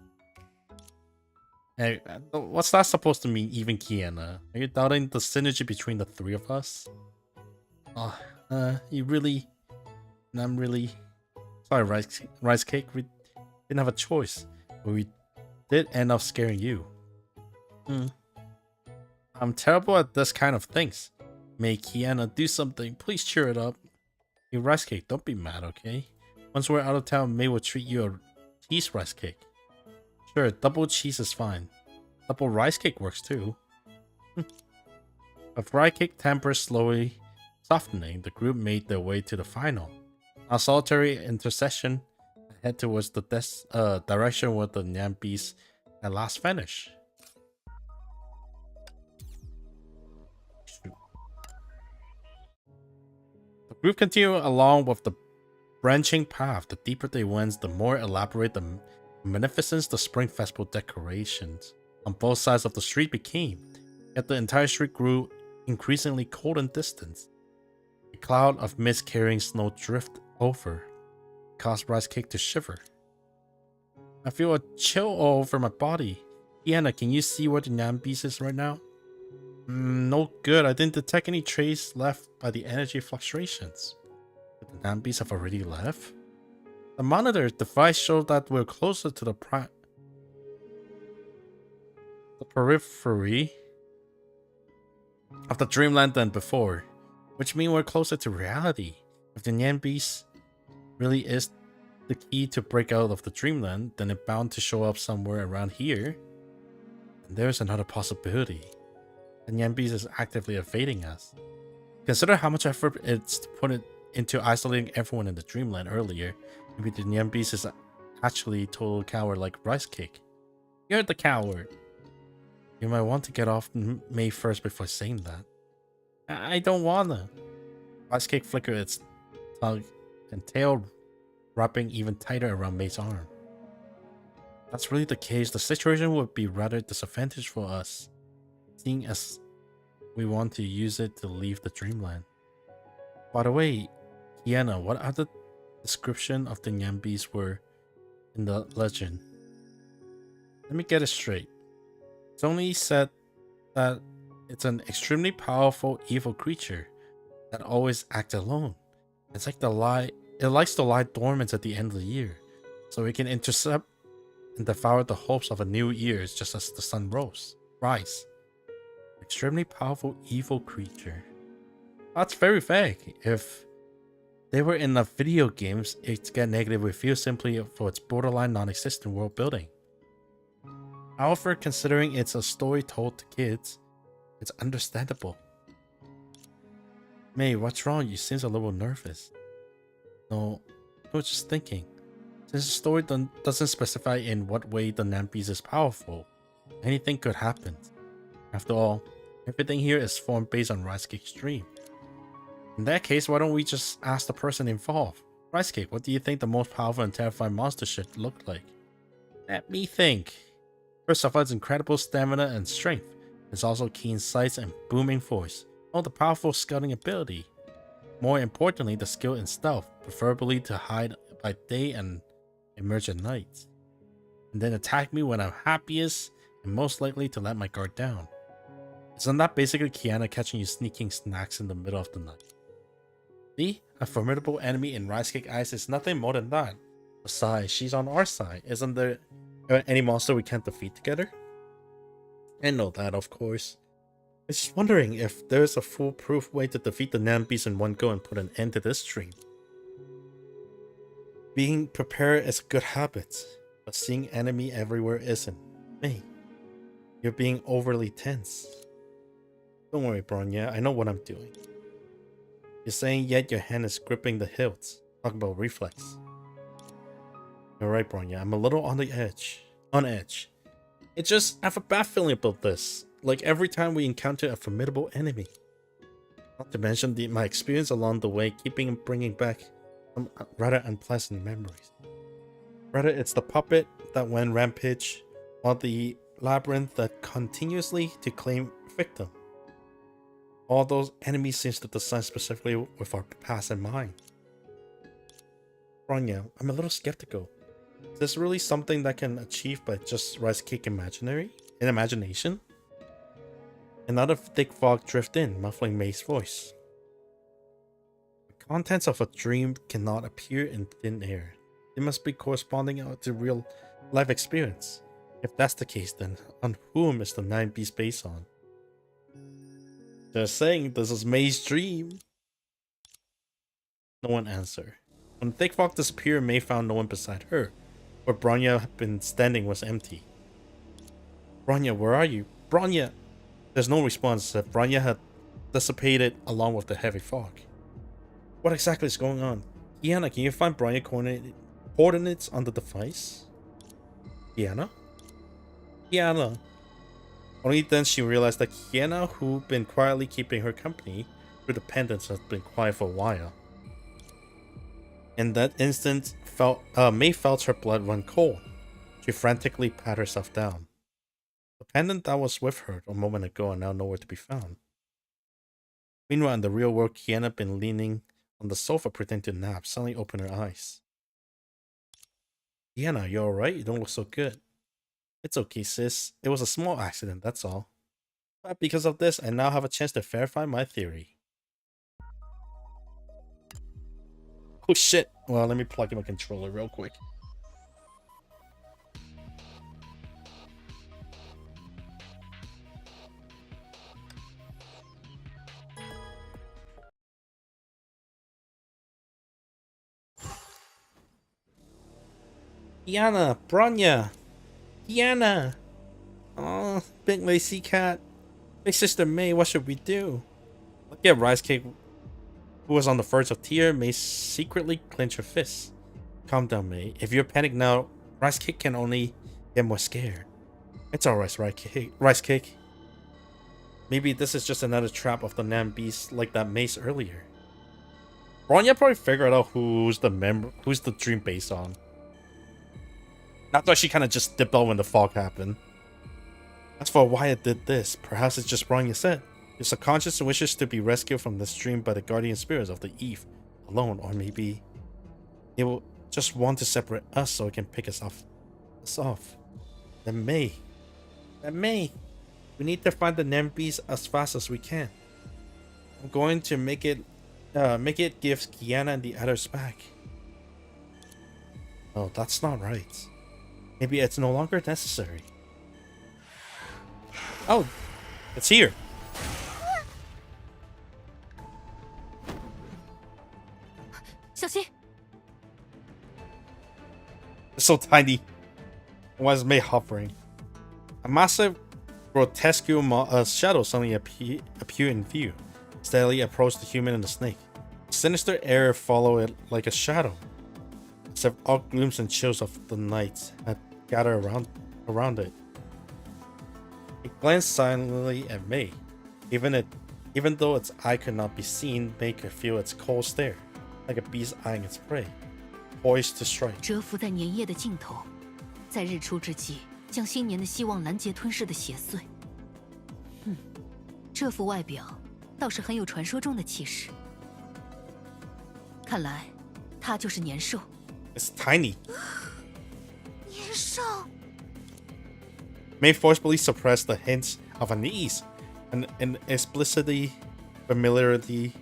Hey, what's that supposed to mean, even Kiana? Are you doubting the synergy between the three of us? You really... I'm really... Sorry, Rice Cake, we didn't have a choice, but we did end up scaring you. I'm terrible at this kind of things. May Kiana do something, please cheer it up. Hey, Rice Cake, don't be mad, okay? Once we're out of town, May will treat you a cheese rice cake. Sure, double cheese is fine. Double rice cake works too. With rice cake temper slowly softening, the group made their way to the final. A solitary intercession head towards the direction where the Nyambis at last finished. The group continued along with the branching path. The deeper they went, the more elaborate the magnificence the Spring Festival decorations on both sides of the street became. Yet the entire street grew increasingly cold and distant. A cloud of mist carrying snow drifted over, caused Rice Cake to shiver. I feel a chill all over my body. Kiana, can you see where the Nyambis is right now? No good. I didn't detect any trace left by the energy fluctuations. But the Nyambis have already left? The monitor device showed that we're closer to the periphery of the dreamland than before, which means we're closer to reality. If the Nyambis really is the key to break out of the dreamland, then it's bound to show up somewhere around here. And there's another possibility. The Nyambis is actively evading us. Consider how much effort it's put into isolating everyone in the dreamland earlier. Maybe the Nyambis is actually a total coward like Rice Cake. You're the coward. You might want to get off May first before saying that. I don't wanna. Rice Cake flickered its tongue and tail, wrapping even tighter around May's arm. If that's really the case, the situation would be rather disadvantageous for us, seeing as we want to use it to leave the dreamland. By the way, Kiana, what other description of the Nyambis were in the legend? Let me get it straight. It's only said that it's an extremely powerful evil creature that always acts alone. It's like it likes to lie dormant at the end of the year, so it can intercept and devour the hopes of a new year just as the sun rise. Extremely powerful evil creature. That's very vague. If they were in the video games, it'd get negative reviews simply for its borderline non-existent world building. However, considering it's a story told to kids, it's understandable. May, what's wrong? You seem a little nervous. No, I was just thinking. Since the story doesn't specify in what way the Nyambis is powerful, anything could happen. After all, everything here is formed based on Rice Cake's dream. In that case, why don't we just ask the person involved? Rice Cake, what do you think the most powerful and terrifying monster should look like? Let me think. First of all, its incredible stamina and strength. There's also keen sights and booming voice. Oh, the powerful scouting ability. More importantly, the skill in stealth, preferably to hide by day and emerge at night. And then attack me when I'm happiest and most likely to let my guard down. Isn't that basically Kiana catching you sneaking snacks in the middle of the night? See? A formidable enemy in Rice Cake Eyes is nothing more than that. Besides, she's on our side. Isn't there any monster we can't defeat together? I know that, of course. I'm just wondering if there's a foolproof way to defeat the Nyambis in one go and put an end to this stream. Being prepared is a good habit, but seeing enemy everywhere isn't. Hey, you're being overly tense. Don't worry, Bronya, I know what I'm doing. You're saying yet your hand is gripping the hilt. Talk about reflex. You're right, Bronya. I'm a little on edge. It's just, I have a bad feeling about this. Like every time we encounter a formidable enemy. Not to mention my experience along the way, keeping and bringing back some rather unpleasant memories. Whether it's the puppet that went rampage, or the labyrinth that continuously to claim victim. All those enemies seems to design specifically with our past in mind. Bronya, I'm a little skeptical. Is this really something that can achieve by just rice cake imagination? Another thick fog drift in, muffling May's voice. The contents of a dream cannot appear in thin air. They must be corresponding to real life experience. If that's the case, then on whom is the 9 Beast based on? They're saying this is May's dream. No one answered. When the thick fog disappeared, May found no one beside her. Where Bronya had been standing was empty. Bronya, where are you? Bronya! There's no response, as Bronya had dissipated along with the heavy fog. What exactly is going on? Kiana, can you find Bronya coordinates on the device? Kiana? Only then she realized that Kiana, who'd been quietly keeping her company through the pendants, had been quiet for a while. In that instant, May felt her blood run cold. She frantically pat herself down. The pendant that was with her a moment ago and now nowhere to be found. Meanwhile, in the real world, Kiana had been leaning on the sofa pretending to nap, suddenly opened her eyes. Kiana, you alright? You don't look so good. It's okay, sis. It was a small accident, that's all. But because of this, I now have a chance to verify my theory. Oh shit. Well, let me plug in my controller real quick. Kiana, Bronya, Kiana. Oh, big lazy cat. Big sister May, what should we do? Look at Rice Cake, who was on the verge of tear. May secretly clench her fists. Calm down, May. If you're panicked now, Rice Cake can only get more scared. It's alright, Rice Cake. Maybe this is just another trap of the Nam Beast like that mace earlier. Bronya probably figured out who's the dream based on. That's why she kind of just dipped out when the fog happened. As for why it did this, perhaps it's just Bronya said. Your subconscious wishes to be rescued from this dream by the guardian spirits of the Eve alone, or maybe it will just want to separate us so it can pick us off. Then May, we need to find the Nam Beast as fast as we can. I'm going to make it give Kiana and the others back. Oh, that's not right. Maybe it's no longer necessary. Oh, it's here. It's so tiny. Why is May hovering? A massive, grotesque shadow suddenly appeared in view, steadily approached the human and the snake. A sinister air followed it like a shadow, as if all glooms and chills of the night had gathered around it. It glanced silently at May. Even though its eye could not be seen, May could feel its cold stare, like a beast eyeing its prey, poised to strike. 蛰伏在年夜的尽头，在日出之际，将新年的希望拦截吞噬的血碎。这副外表倒是很有传说中的气势。看来，它就是年兽。It's tiny. 年兽。 May forcibly suppressed the hints of unease and explicitly familiarity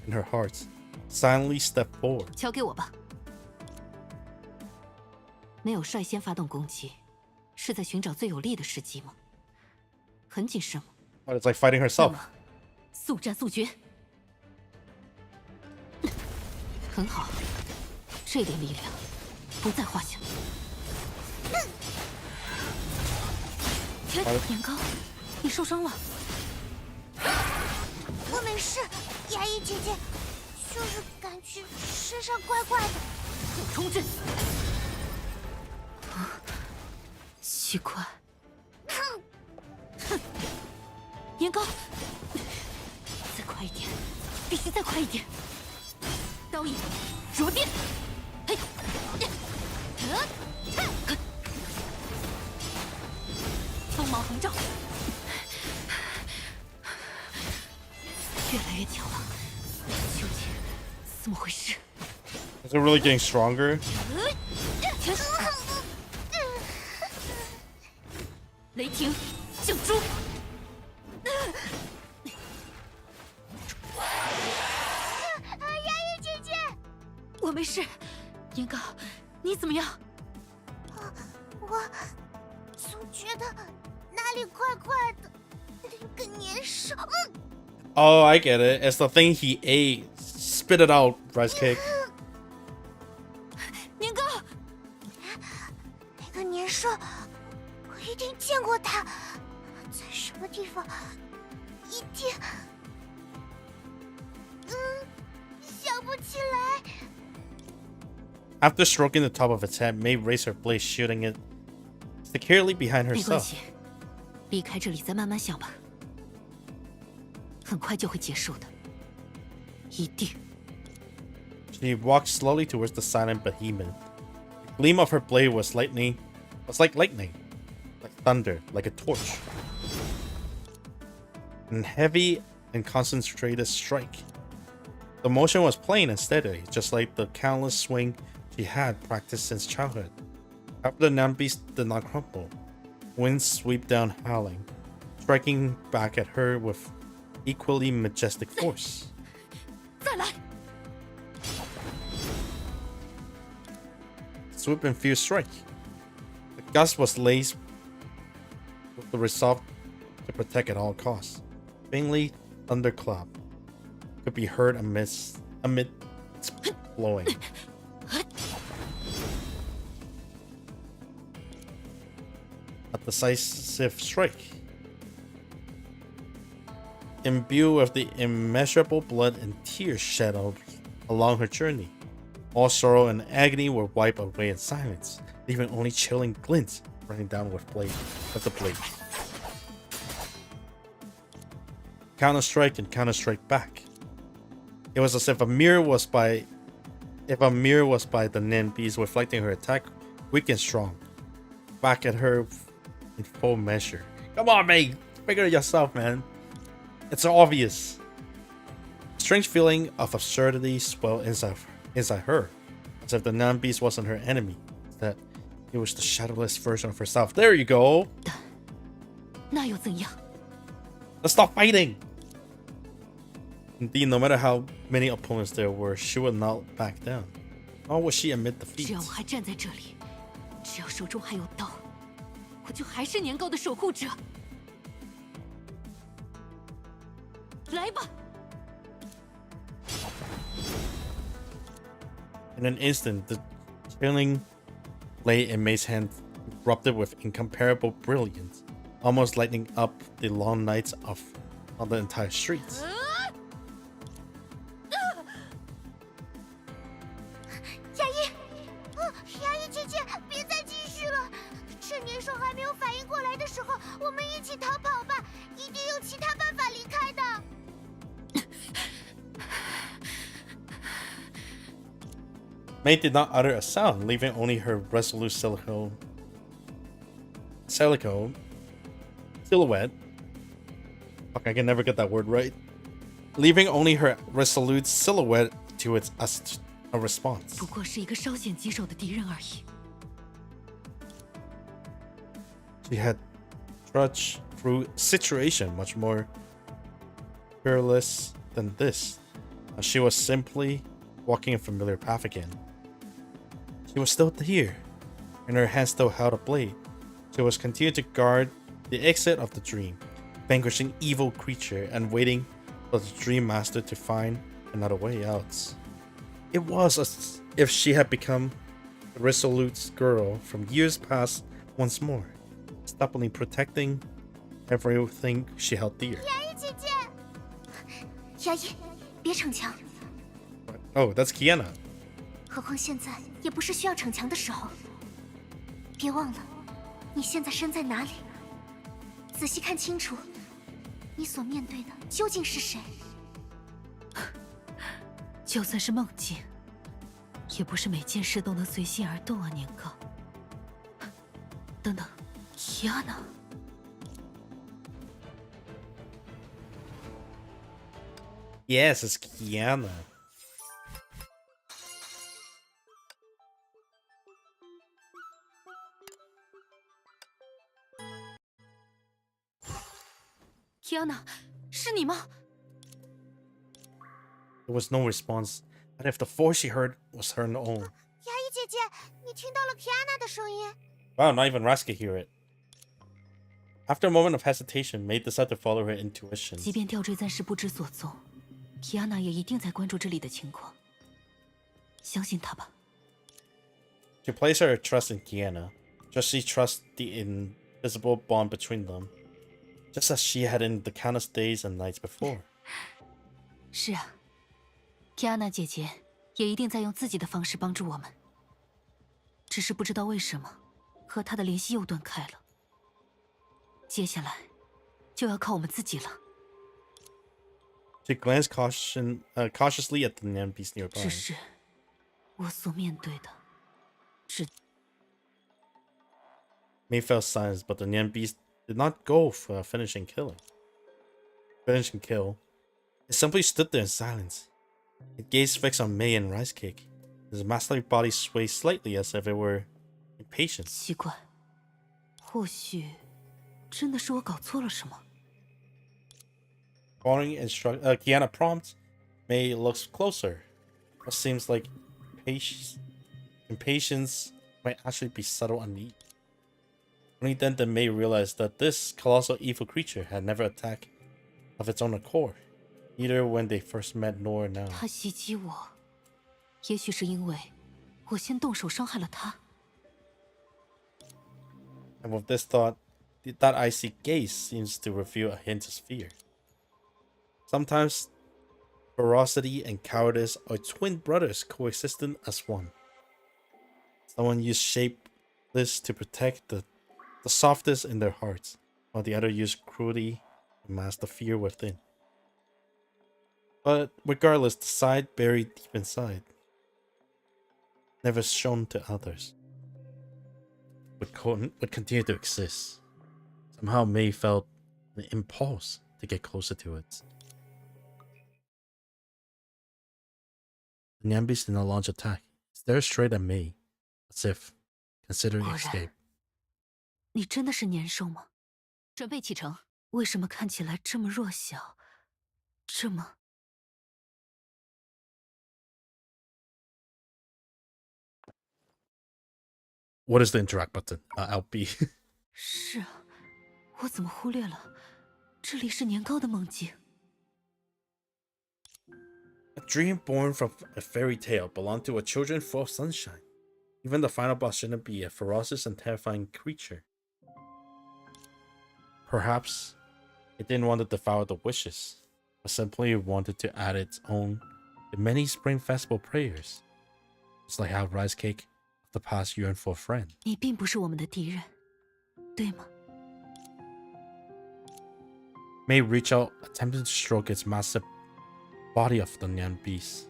in her heart. Silently stepped forward. 交给我吧。没有率先发动攻击，是在寻找最有利的时机吗？很谨慎吗？ But it's like fighting 那 herself. 么，速战速决。很好，这点力量不在话下。年糕，你受伤了？我没事，牙医姐姐，就是感觉身上怪怪的。要冲阵！奇怪。哼，年糕，再快一点，必须再快一点。刀影，着电，嘿，锋芒横照，越来越强了，究竟怎么回事？ Is it really getting stronger? 雷霆，救猪！牙医姐姐，我没事。年糕，你怎么样？我总觉得哪里怪怪的，那个年兽。Oh, I get it. It's the thing he ate. Spit it out, rice cake. 年糕，那个年兽，我一定见过它，在什么地方？一定，想不起来。 After stroking the top of its head, May raised her blade, shooting it securely behind 没关 herself. 系，离开这里再慢慢想吧。很快就会结束的，一定。 She walked slowly towards the silent behemoth. The gleam of her blade was like lightning, like thunder, like a torch. An heavy and concentrated strike. The motion was plain and steady, just like the countless swing she had practiced since childhood. After the Nambeast did not crumple, winds sweep down howling, striking back at her with equally majestic force. 再来， Swoop and fierce strike. The gust was laced with the resolve to protect at all costs. Faintly, thunderclap could be heard amid its blowing. A decisive strike. Imbued with the immeasurable blood and tears shed along her journey, all sorrow and agony were wiped away in silence, leaving only chilling glints running down with the blade. Counter-strike and counter-strike back. It was as if a mirror was by the Nambeast, reflecting her attack, weak and strong, back at her in full measure. Come on, mate! Figure it yourself, man. It's obvious. Strange feeling of absurdity swelled inside her, as if the Nambeast wasn't her enemy, that it was the shadowless version of herself. There you go. 那又怎样？ Let's stop fighting. Indeed, no matter how many opponents there were, she would not back down. Nor would she admit 只 defeat. 要我还站在这里，只要手中还有刀，我就还是年糕的守护者。来吧！ In an instant, the chilling blade in May's hand erupted with incomparable brilliance, almost lighting up the long nights on the entire streets. 牙医姐姐，别再继续了！趁年兽还没有反应过来的时候，我们一起逃跑吧！一定有其他办法离开的。 May did not utter a sound, leaving only her resolute silhouette. Fuck, I can never get that word right. Leaving only her resolute silhouette to a response. 不过是一个稍显棘手的敌人而已。 She had trudged through situation much more perilous than this. She was simply walking a familiar path again. She was still here, and her hand still held a blade. She was continuing to guard the exit of the dream, vanquishing evil creature and waiting for the dream master to find another way out. It was as if she had become the resolute girl from years past once more, stubbornly protecting everything she held dear. 牙医姐姐，牙医，别逞强。 Oh, that's Kiana. 何况现在也不是需要逞强的时候。别忘了，你现在身在哪里？仔细看清楚，你所面对的究竟是谁？就算是梦境，也不是每件事都能随心而动啊，年糕。等等，提亚娜。Yes, it's Kiana. Kiana，是你吗？ There was no response, but if the voice she heard was her own. 牙医姐姐，你听到了 Kiana 的声音？ Wow, not even Ras could hear it. After a moment of hesitation, May decided to follow her intuition. 即便吊坠暂时不知所踪， Kiana 也一定在关注这里的情况。相信她吧。 She placed her trust in Kiana, just she trusts the invisible bond between them, just as she had in the countless days and nights before. 是啊 ，Kiana 姐姐也一定在用自己的方式帮助我们。只是不知道为什么，和她的联系又断开了。接下来，就要靠我们自己了。 She glanced cautiously at the Nyan beast nearby. 只是，我所面对的，只 May fell silence, but the Nyan beast did not go for a finishing kill. It simply stood there in silence. It gazed fixed on May and Rice Cake. His masterly body swayed slightly as if it were impatient. 奇怪，或许真的是我搞错了什么。 Following Kiana prompts, May looks closer. What seems like impatience might actually be subtle unease. Only then did May realize that this colossal evil creature had never attacked of its own accord, either when they first met nor now. 他袭击我，也许是因为我先动手伤害了他。 And with this thought, that icy gaze seems to reveal a hint of fear. Sometimes ferocity and cowardice are twin brothers coexisting as one. Someone used shapeless to protect the softest in their hearts, while the other used cruelty to mask the fear within. But regardless, the side buried deep inside, never shown to others, would continue to exist. Somehow May felt an impulse to get closer to it. The Nyambis did not launch attack. It stared straight at May, as if considering escape. 你真的是年兽吗？准备启程。为什么看起来这么弱小？这么…… What is the interact button? LB. 是啊，我怎么忽略了？这里是年糕的梦境。 A dream born from a fairy tale belonged to a children full of sunshine. Even the final boss shouldn't be a ferocious and terrifying creature. Perhaps it didn't want to devour the wishes, but simply wanted to add its own to many spring festival prayers. Just like how Rice Cake of the past yearned for a friend. 你并不是我们的敌人，对吗？ May reach out, attempting to stroke its massive body of the Nyan beast.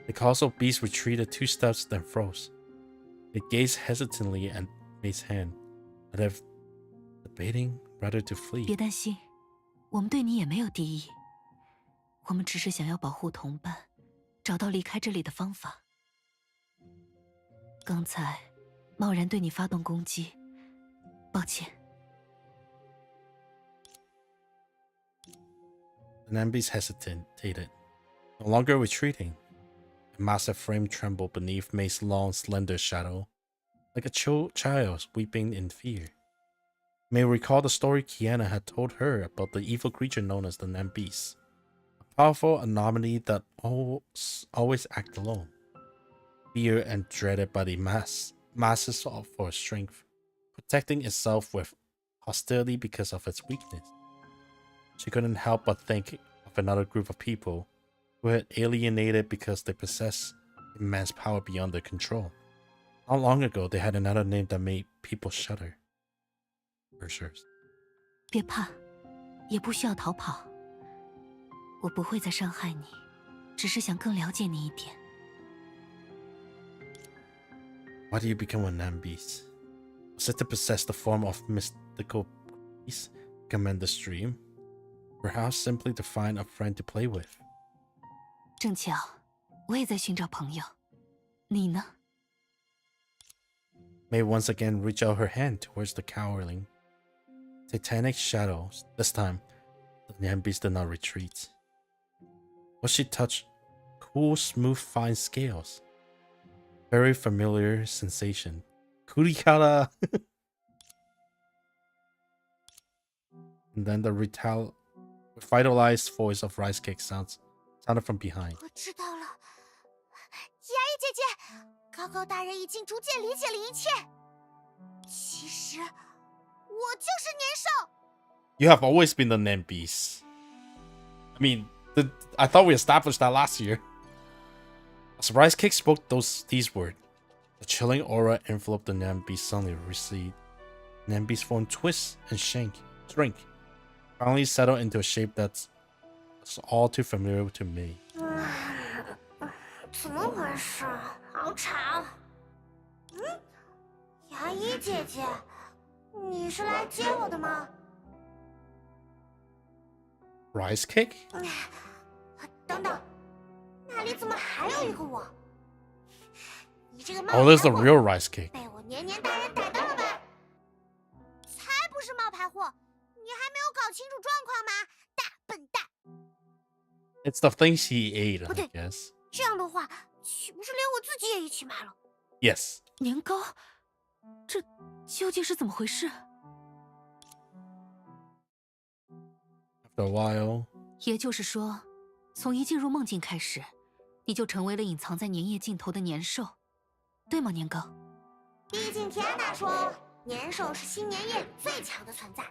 The colossal beast retreated 2 steps, then froze. It gazed hesitantly at May's hand, as if debating whether to flee. 别担心，我们对你也没有敌意。我们只是想要保护同伴，找到离开这里的方法。刚才贸然对你发动攻击，抱歉。 The Nyan beast hesitated, no longer retreating. A massive frame trembled beneath May's long, slender shadow, like a child weeping in fear. May recalled the story Kiana had told her about the evil creature known as the Nyan beast, a powerful anomaly that always acted alone, feared and dreaded by the masses for its strength, protecting itself with hostility because of its weakness. She couldn't help but think of another group of people who had alienated because they possessed immense power beyond their control. Not long ago, they had another name that made people shudder. For sure. 别怕，也不需要逃跑。我不会再伤害你，只是想更了解你一点。Why do you become a Nambeast? Was it to possess the form of mystical beast, command the stream? Perhaps simply to find a friend to play with? 正巧，我也在寻找朋友。你呢？ May once again reach out her hand towards the cowering. Titanic shadows. This time, the Nambeast did not retreat. What she touched? Cool, smooth, fine scales. Very familiar sensation. Kurikara! And then the revitalized voice of Rice Cake sounded from behind. 我知道了，牙医姐姐，高高大人已经逐渐理解了一切。其实，我就是年兽。 You have always been the Nambeast. I mean, I thought we established that last year. As Rice Cake spoke these words, the chilling aura enveloped the Nambeast suddenly recede. Nambeast's form twists and shrink, finally settled into a shape that's all too familiar to me. 怎么回事？好吵！牙医姐姐，你是来接我的吗？ Rice Cake? 等等，那里怎么还有一个我？你这个冒 Oh, there's the 牌货 real Rice Cake. 被我年年大人逮到了吧？才不是冒牌货！你还没有搞清楚状况吗？大笨蛋！ It's the things he ate, I Okay. guess. 这样的话，岂不是连我自己也一起卖了？ Yes. 年糕，这究竟是怎么回事？ After a while, 也就是说，从一进入梦境开始，你就成为了隐藏在年夜尽头的年兽，对吗，年糕？毕竟天大说，年兽是新年夜里最强的存在，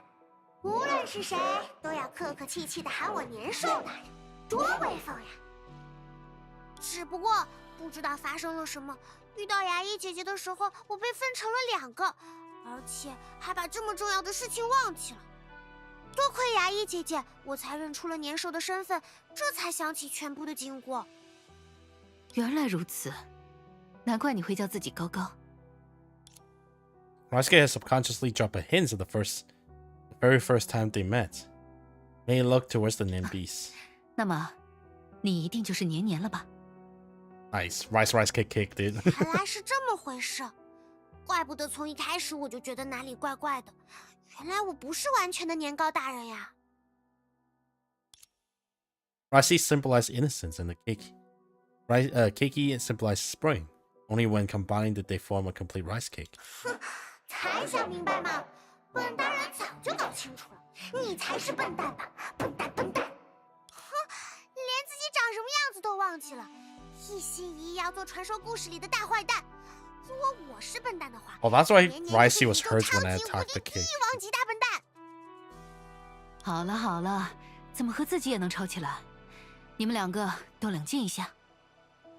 无论是谁都要客客气气的喊我年兽大人，多威风呀！只不过不知道发生了什么，遇到牙医姐姐的时候，我被分成了2个，而且还把这么重要的事情忘记了。多亏牙医姐姐，我才认出了年兽的身份，这才想起全部的经过。原来如此，难怪你会叫自己高高。 Rice Cake had subconsciously dropped a hint the very first time they met. May looked towards the Nambeast. 那么，你一定就是年年了吧？ Nice. Rice Cake, dude. 原来是这么回事，怪不得从一开始我就觉得哪里怪怪的。原来我不是完全的年糕大人呀。 Rice symbolized innocence and the cake. Cakey symbolized spring. Only when combined did they form a complete rice cake. 哼，才想明白嘛！本大人早就搞清楚了，你才是笨蛋吧？笨蛋！哼，连自己长什么样子都忘记了，一心一意要做传说故事里的大坏蛋。如果我是笨蛋的话， Oh, that's why 年年 Rice 就 was 是 hurt 宇宙 when I 超级 attacked the 无敌帝 cake. 王级大笨蛋。好了好了，怎么和自己也能吵起来？你们2个都冷静一下。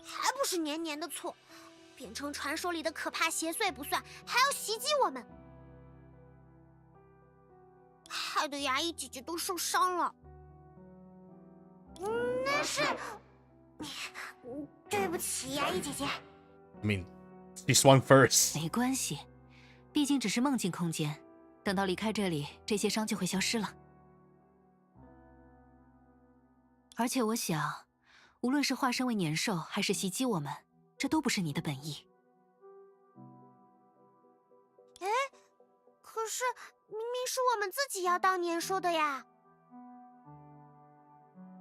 还不是年年的错，变成传说里的可怕邪祟不算，还要袭击我们，害得牙医姐姐都受伤了。那是，对不起，牙医姐姐。I mean, she swung first. 没关系，毕竟只是梦境空间，等到离开这里，这些伤就会消失了。而且我想，无论是化身为年兽，还是袭击我们，这都不是你的本意。哎，可是明明是我们自己要当年兽的呀。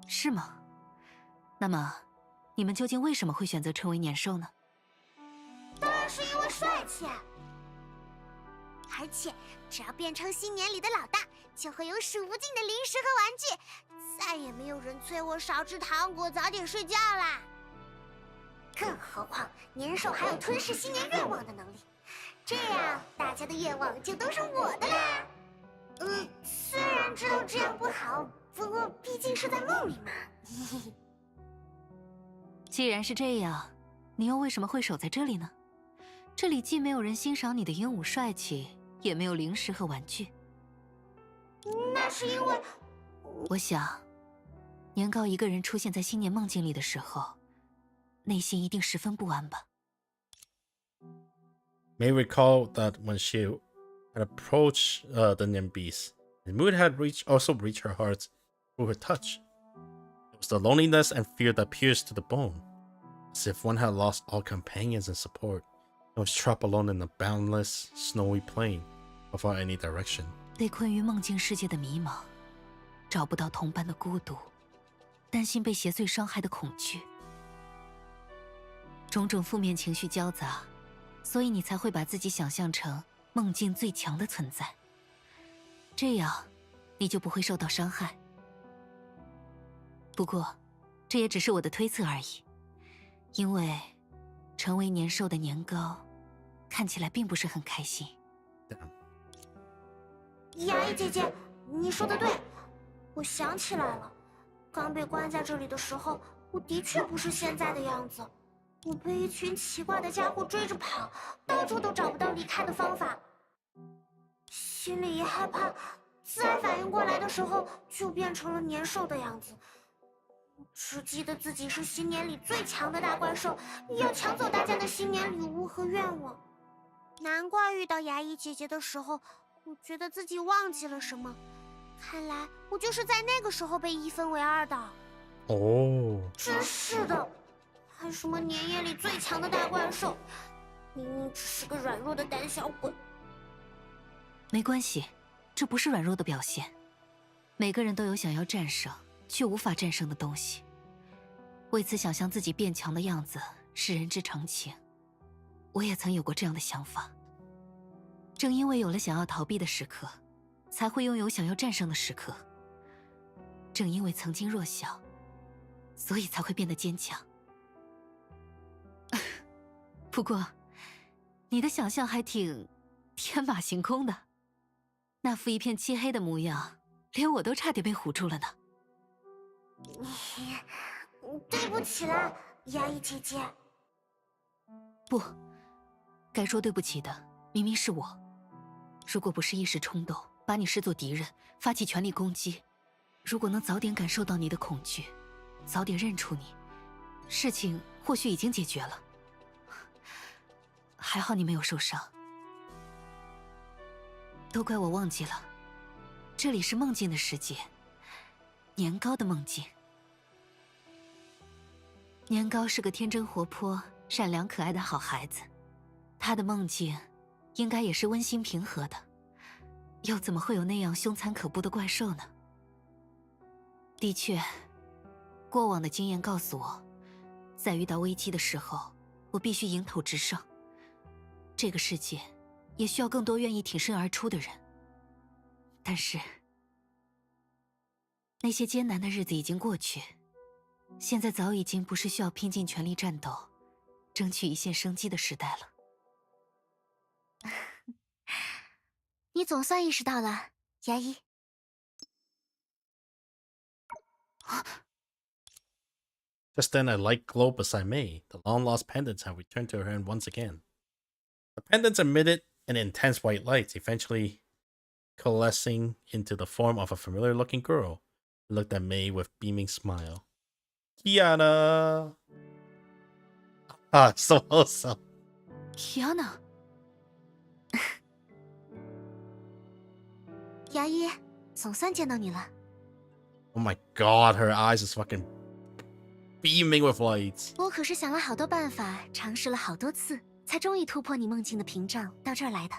是吗？那么，你们究竟为什么会选择成为年兽呢？当然是因为帅气啊！而且，只要变成新年里的老大，就会有数不尽的零食和玩具，再也没有人催我少吃糖果、早点睡觉啦。更何况，年兽还有吞噬新年愿望的能力，这样大家的愿望就都是我的啦。虽然知道这样不好，不过毕竟是在梦里嘛。既然是这样，你又为什么会守在这里呢？这里既没有人欣赏你的英武帅气，也没有零食和玩具。那是因为我想，年糕一个人出现在新年梦境里的时候，内心一定十分不安吧。May recall that when she had approached the Nimbys, the mood had also reached her heart through her touch. It was the loneliness and fear that pierced to the bone, as if one had lost all companions and support, and was trapped alone in a boundless, snowy plain, without any direction. 被困于梦境世界的迷茫，找不到同伴的孤独，担心被邪祟伤害的恐惧，种种负面情绪交杂，所以你才会把自己想象成梦境最强的存在。这样，你就不会受到伤害。不过，这也只是我的推测而已，因为成为年兽的年糕，看起来并不是很开心。牙医姐姐，你说的对，我想起来了，刚被关在这里的时候，我的确不是现在的样子。我被一群奇怪的家伙追着跑，到处都找不到离开的方法，心里一害怕，自然反应过来的时候，就变成了年兽的样子。只记得自己是新年里最强的大怪兽，要抢走大家的新年礼物和愿望。难怪遇到牙医姐姐的时候，我觉得自己忘记了什么。看来我就是在那个时候被一分为二的。哦，真是的，还什么年夜里最强的大怪兽，明明只是个软弱的胆小鬼。没关系，这不是软弱的表现。每个人都有想要战胜却无法战胜的东西，为此想象自己变强的样子是人之常情。我也曾有过这样的想法，正因为有了想要逃避的时刻，才会拥有想要战胜的时刻。正因为曾经弱小，所以才会变得坚强。不过，你的想象还挺天马行空的，那副一片漆黑的模样，连我都差点被唬住了呢。对不起啦，牙医姐姐。不，该说对不起的明明是我。如果不是一时冲动，把你视作敌人，发起全力攻击，如果能早点感受到你的恐惧，早点认出你，事情或许已经解决了。还好你没有受伤。都怪我忘记了，这里是梦境的世界，年糕的梦境。年糕是个天真活泼、善良可爱的好孩子，他的梦境应该也是温馨平和的，又怎么会有那样凶残可怖的怪兽呢？的确，过往的经验告诉我，在遇到危机的时候，我必须迎头直上。这个世界也需要更多愿意挺身而出的人。但是，那些艰难的日子已经过去，现在早已经不是需要拼尽全力战斗，争取一线生机的时代了。你总算意识到了，牙医。Just then, a light glowed beside May. The long-lost pendants had returned to her hand once again. The pendants emitted an intense white light, eventually coalescing into the form of a familiar-looking girl who looked at May with beaming smile. Kiana! Ah, so wholesome. Kiana 牙医，总算见到你了。 Oh my god, her eyes is fucking beaming with light. 我可是想了好多办法，尝试了好多次，才终于突破你梦境的屏障，到这儿来的。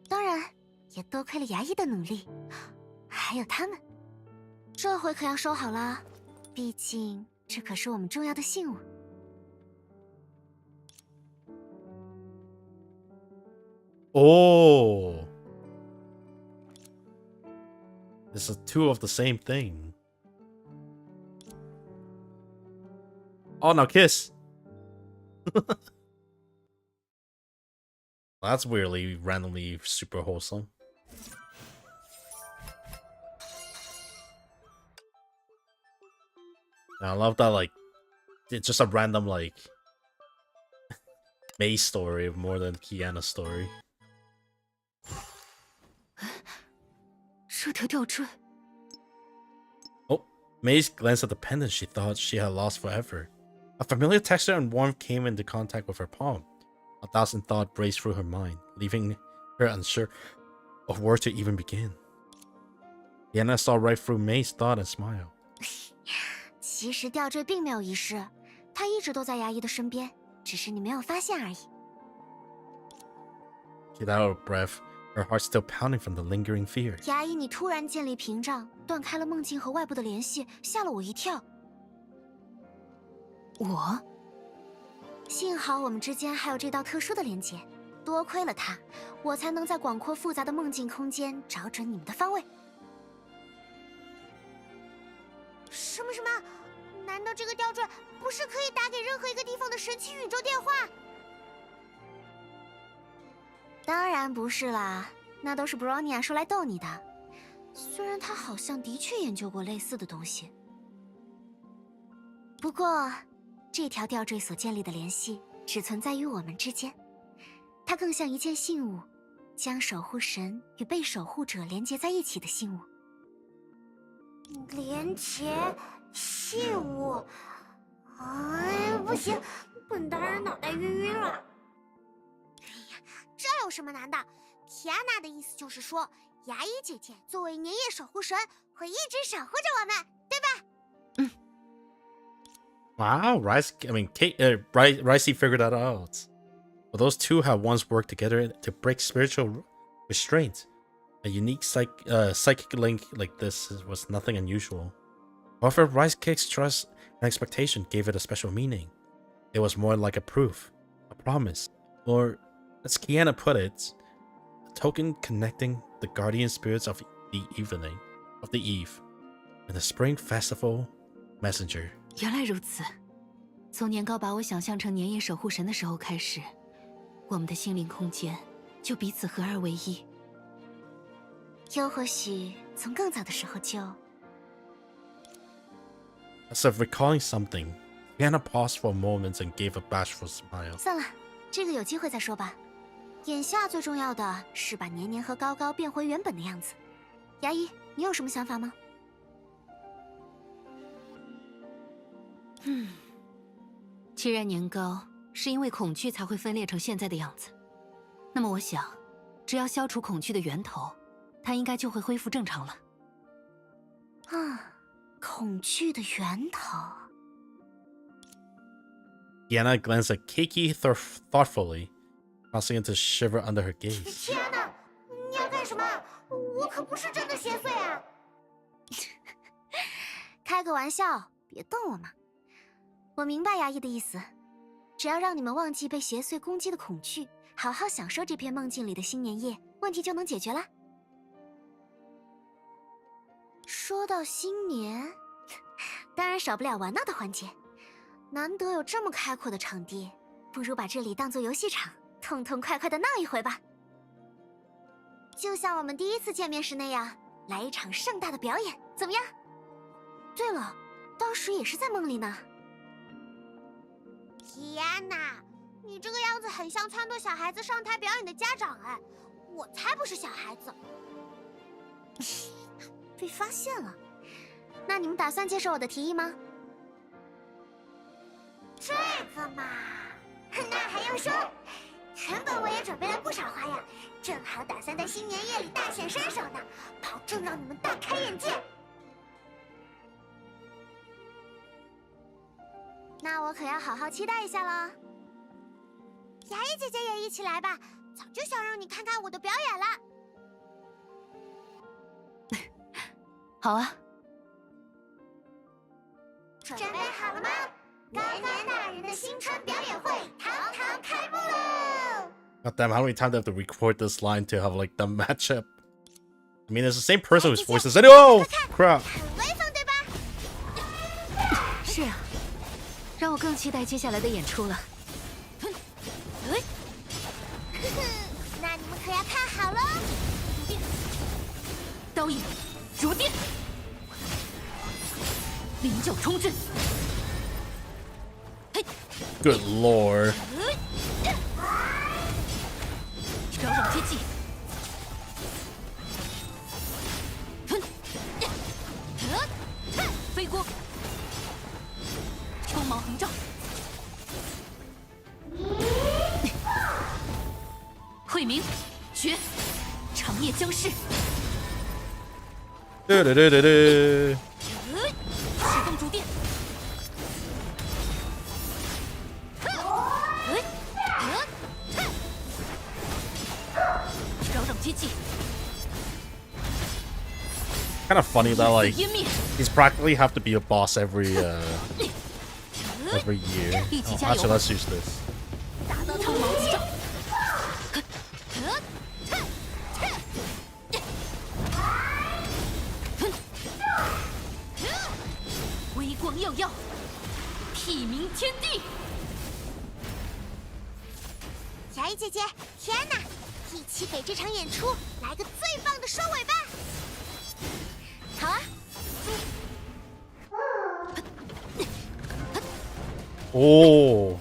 当然，也多亏了牙医的努力，还有他们。这回可要收好了，毕竟这可是我们重要的信物。Oh. This is two of the same thing. Oh, now kiss. That's weirdly, randomly super wholesome. And I love that, like, it's just a random, like, May story more than Kiana's story. 这条吊坠。Oh, May's glanced at the pendant she thought she had lost forever. A familiar texture and warmth came into contact with her palm. 1,000 thoughts raced through her mind, leaving her unsure of where to even begin. Diana saw right through May's thought and smiled. 其实吊坠并没有遗失，它一直都在牙医的身边，只是你没有发现而已。She let out a breath, her heart still pounding from the lingering fear. 牙医，你突然建立屏障，断开了梦境和外部的联系，吓了我一跳。我？幸好我们之间还有这道特殊的连接，多亏了它，我才能在广阔复杂的梦境空间找准你们的方位。什么？难道这个吊坠不是可以打给任何一个地方的神奇宇宙电话？当然不是啦，那都是 Bronya 说来逗你的。虽然他好像的确研究过类似的东西，不过这条吊坠所建立的联系只存在于我们之间，它更像一件信物，将守护神与被守护者连接在一起的信物。连结信物？哎，不行，本大人脑袋晕了。哎呀，这有什么难的？提安娜的意思就是说，牙医姐姐作为年夜守护神，会一直守护着我们，对吧？Wow, Ricey figured that out. But those two have once worked together to break spiritual restraint. A unique psychic link like this was nothing unusual. However, Rice Cake's trust and expectation gave it a special meaning. It was more like a proof, a promise, or, as Kiana put it, a token connecting the guardian spirits of the eve, and the spring festival messenger. 原来如此，从年糕把我想象成年夜守护神的时候开始，我们的心灵空间就彼此合二为一。又或许从更早的时候就。As if recalling something, Diana paused for a moment and gave a bashful smile. 算了，这个有机会再说吧。眼下最重要的是把年年和高高变回原本的样子。牙医，你有什么想法吗？既然年糕是因为恐惧才会分裂成现在的样子，那么我想，只要消除恐惧的源头，它应该就会恢复正常了。恐惧的源头。Diana glanced at Keiki thoughtfully, causing it to shiver under her gaze. 天哪，你要干什么？我可不是真的邪祟啊！开个玩笑，别逗我嘛。我明白牙医的意思，只要让你们忘记被邪祟攻击的恐惧，好好享受这片梦境里的新年夜，问题就能解决啦。说到新年，当然少不了玩闹的环节。难得有这么开阔的场地，不如把这里当作游戏场，痛痛快快的闹一回吧。就像我们第一次见面时那样，来一场盛大的表演，怎么样？对了，当时也是在梦里呢。天哪，你这个样子很像撺掇小孩子上台表演的家长哎，我才不是小孩子。被发现了，那你们打算接受我的提议吗？这个嘛，那还用说？原本我也准备了不少花样，正好打算在新年夜里大显身手呢，保证让你们大开眼界。那我可要好好期待一下了。牙医姐姐也一起来吧，早就想让你看看我的表演了。好啊。准备好了吗？高高大人的新春表演会堂堂开幕喽！ God damn, how many times do I have to record this line to have like the matchup? I mean, it's the same person whose voice is. Oh crap! 很威风对吧？是啊，让我更期待接下来的演出了。那你们可要看好喽！刀影如电，灵教冲阵。Good lord! 扰攘接济，飞锅，秋毛横照，慧明，绝，长夜将逝。对对对对对。时风逐电，扰攘阶际。 Kind of funny that like 湮灭， he's practically have to be a boss every year. Oh, actually, let's use this. 达到长矛击掌。微光耀耀，辟明天地。雅怡姐姐，天哪！一起给这场演出来个最棒的收尾吧！好啊。 Oh.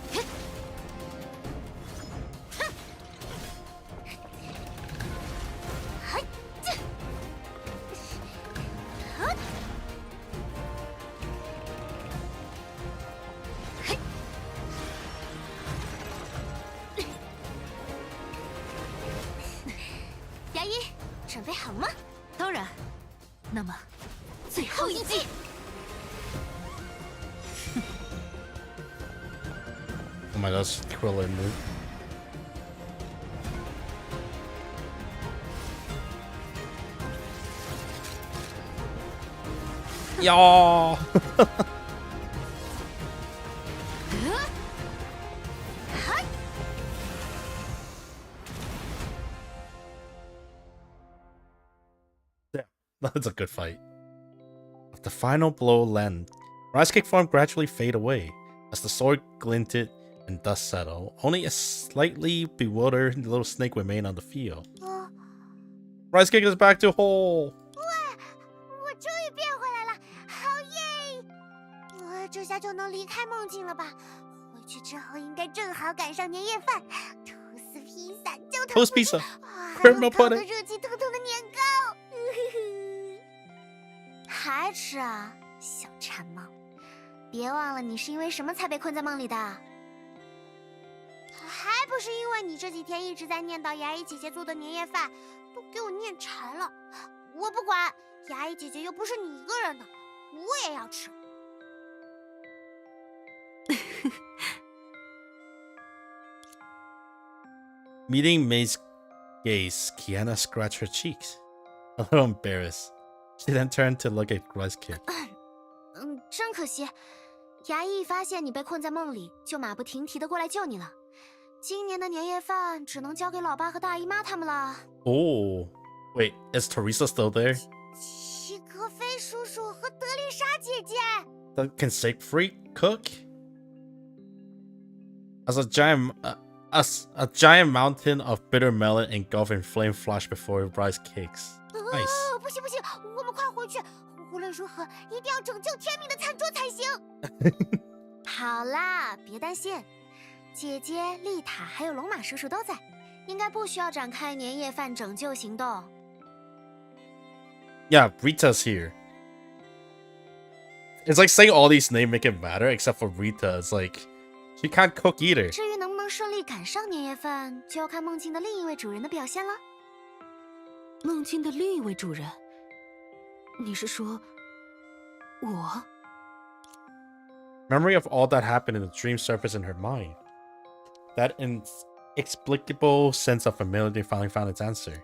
Oh my gosh, Krillin move. Yo. Yeah, that's a good fight. The final blow landed. Rice Cake form gradually fade away as the sword glinted and dust settled. Only a slightly bewildered little snake remained on the field. Rice Cake is back to whole. 我终于变回来了，好耶！我这下就能离开梦境了吧？回去之后应该正好赶上年夜饭，吐司披萨、焦糖 Toast pizza, 还有 caramel 烤的 pudding. 热气腾腾的年糕。还吃啊，小馋猫！别忘了你是因为什么才被困在梦里的？还不是因为你这几天一直在念叨牙医姐姐做的年夜饭，都给我念馋了。我不管，牙医姐姐又不是你一个人的，我也要吃。Meeting May's gaze, Kiana scratched her cheeks, a little embarrassed. She then turned to look at Rice Cake. 真可惜，牙医一发现你被困在梦里，就马不停蹄的过来救你了。今年的年夜饭只能交给老爸和大姨妈他们了。Oh, wait, is Teresa still there? 齐格飞叔叔和德丽莎姐姐。 Can Siegfried cook? As a giant mountain of bitter melon engulfed in flame flashed before Rice Cakes. Nice. 不行不行，我们快回去！无论如何，一定要拯救天命的餐桌才行。好啦，别担心，姐姐、丽塔还有龙马叔叔都在，应该不需要展开年夜饭拯救行动。Yeah, Rita's here. It's like saying all these names make it matter, except for Rita. It's like she can't cook either. 至于能不能顺利赶上年夜饭，就要看梦境的另一位主人的表现了。梦境的另一位主人，你是说我？ Memory of all that happened in the dream surfaced in her mind. That inexplicable sense of familiarity finally found its answer.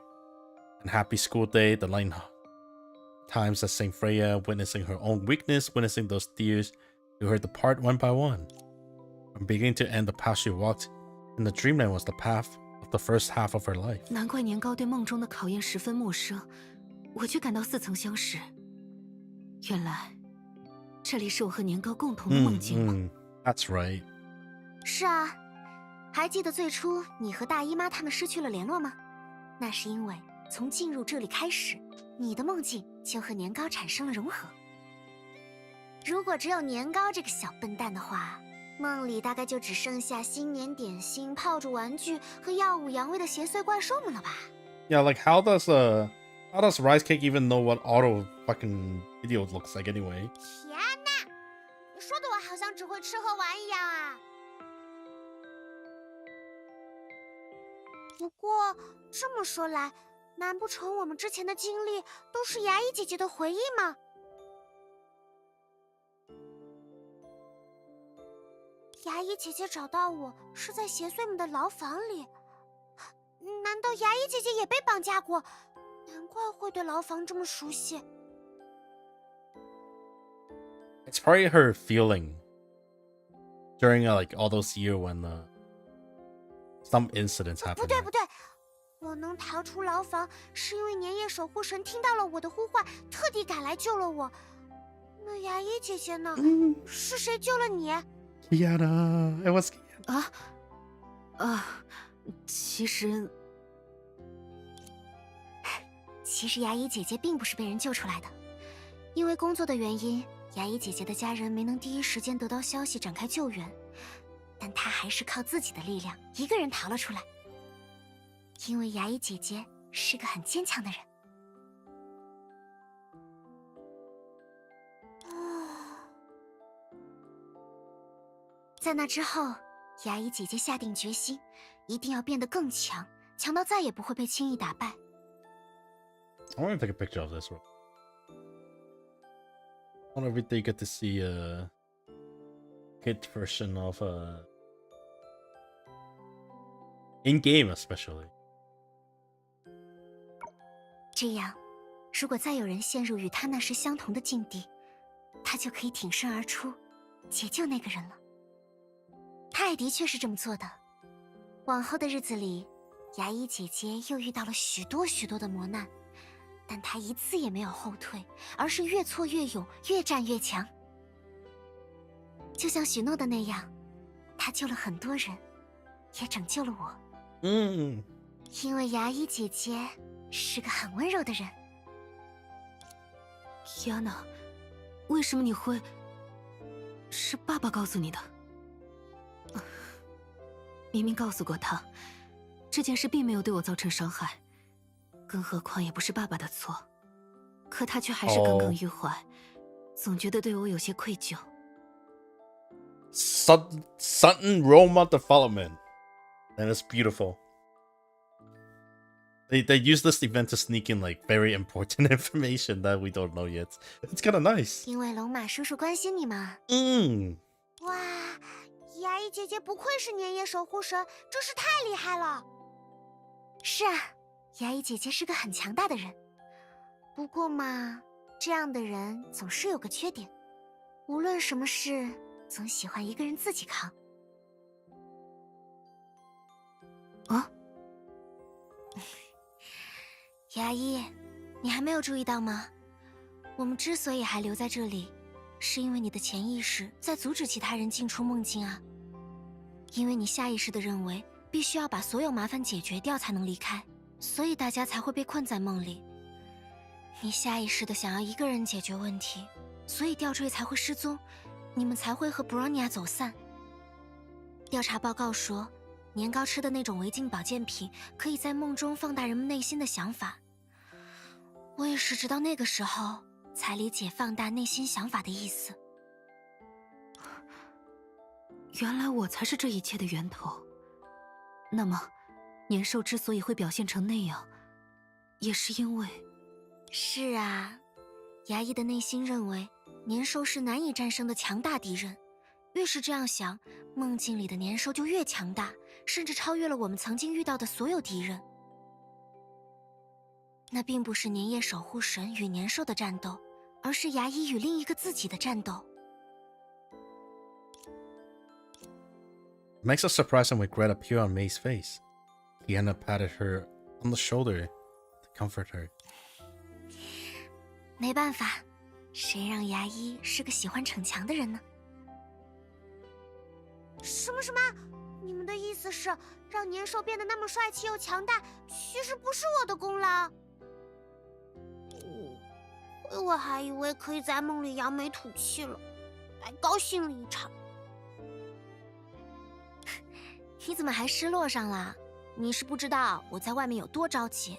And happy school day, the line times that Saint Freya, witnessing her own weakness, witnessing those tears, you heard depart one by one. From beginning to end, the path she walked in the dreamland was the path of the first half of her life. 难怪年糕对梦中的考验十分陌生，我却感到似曾相识。原来，这里是我和年糕共同的梦境吗？ That's right. 是啊，还记得最初你和大姨妈他们失去了联络吗？那是因为从进入这里开始，你的梦境就和年糕产生了融合。如果只有年糕这个小笨蛋的话，梦里大概就只剩下新年点心、炮竹玩具和耀武扬威的邪祟怪兽们了吧？ Yeah, like how does Rice Cake even know what auto fucking video looks like anyway? 天好像只会吃和玩一样啊。不过这么说来，难不成我们之前的经历都是牙医姐姐的回忆吗？牙医姐姐找到我是在邪祟们的牢房里，难道牙医姐姐也被绑架过？难怪会对牢房这么熟悉。It's probably her feeling during like all those years when some incidents happened. 不对不对，我能逃出牢房是因为年夜守护神听到了我的呼唤，特地赶来救了我。那牙医姐姐呢？是谁救了你？ Kiana, it was Kiana. 其实牙医姐姐并不是被人救出来的，因为工作的原因，牙医姐姐的家人没能第一时间得到消息展开救援，但她还是靠自己的力量一个人逃了出来。因为牙医姐姐是个很坚强的人。在那之后，牙医姐姐下定决心，一定要变得更强，强到再也不会被轻易打败。I want to take a picture of this one. Not every day you get to see a kid version of in game, especially. 这样，如果再有人陷入与他那时相同的境地，他就可以挺身而出，解救那个人了。他也的确是这么做的。往后的日子里，牙医姐姐又遇到了许多许多的磨难，但她一次也没有后退，而是越挫越勇，越战越强。就像许诺的那样，她救了很多人，也拯救了我。因为牙医姐姐是个很温柔的人。Kiana，为什么你会？是爸爸告诉你的？明明告诉过他，这件事并没有对我造成伤害，更何况也不是爸爸的错，可他却还是耿耿于怀，总觉得对我有些愧疚。Sudden Roma development, and it's beautiful. They use this event to sneak in like very important information that we don't know yet. It's kind of nice. 因为龙马叔叔关心你嘛。哇，牙医姐姐不愧是年夜守护神，真是太厉害了。是啊，牙医姐姐是个很强大的人。不过嘛，这样的人总是有个缺点，无论什么事，总喜欢一个人自己扛。啊？牙医，你还没有注意到吗？我们之所以还留在这里，是因为你的潜意识在阻止其他人进出梦境啊。因为你下意识地认为必须要把所有麻烦解决掉才能离开，所以大家才会被困在梦里。你下意识地想要一个人解决问题，所以吊坠才会失踪，你们才会和布朗尼亚走散。调查报告说，年糕吃的那种违禁保健品可以在梦中放大人们内心的想法。我也是直到那个时候才理解放大内心想法的意思。原来我才是这一切的源头。那么，年兽之所以会表现成那样，也是因为……是啊，牙医的内心认为年兽是难以战胜的强大敌人。越是这样想，梦境里的年兽就越强大，甚至超越了我们曾经遇到的所有敌人。那并不是年夜守护神与年兽的战斗，而是牙医与另一个自己的战斗。It makes a surprise and regret appear on May's face. Kiana patted her on the shoulder to comfort her. 没办法，谁让牙医是个喜欢逞强的人呢？什么？你们的意思是让年兽变得那么帅气又强大，其实不是我的功劳？我还以为可以在梦里扬眉吐气了，白高兴了一场。你怎么还失落上了？你是不知道我在外面有多着急。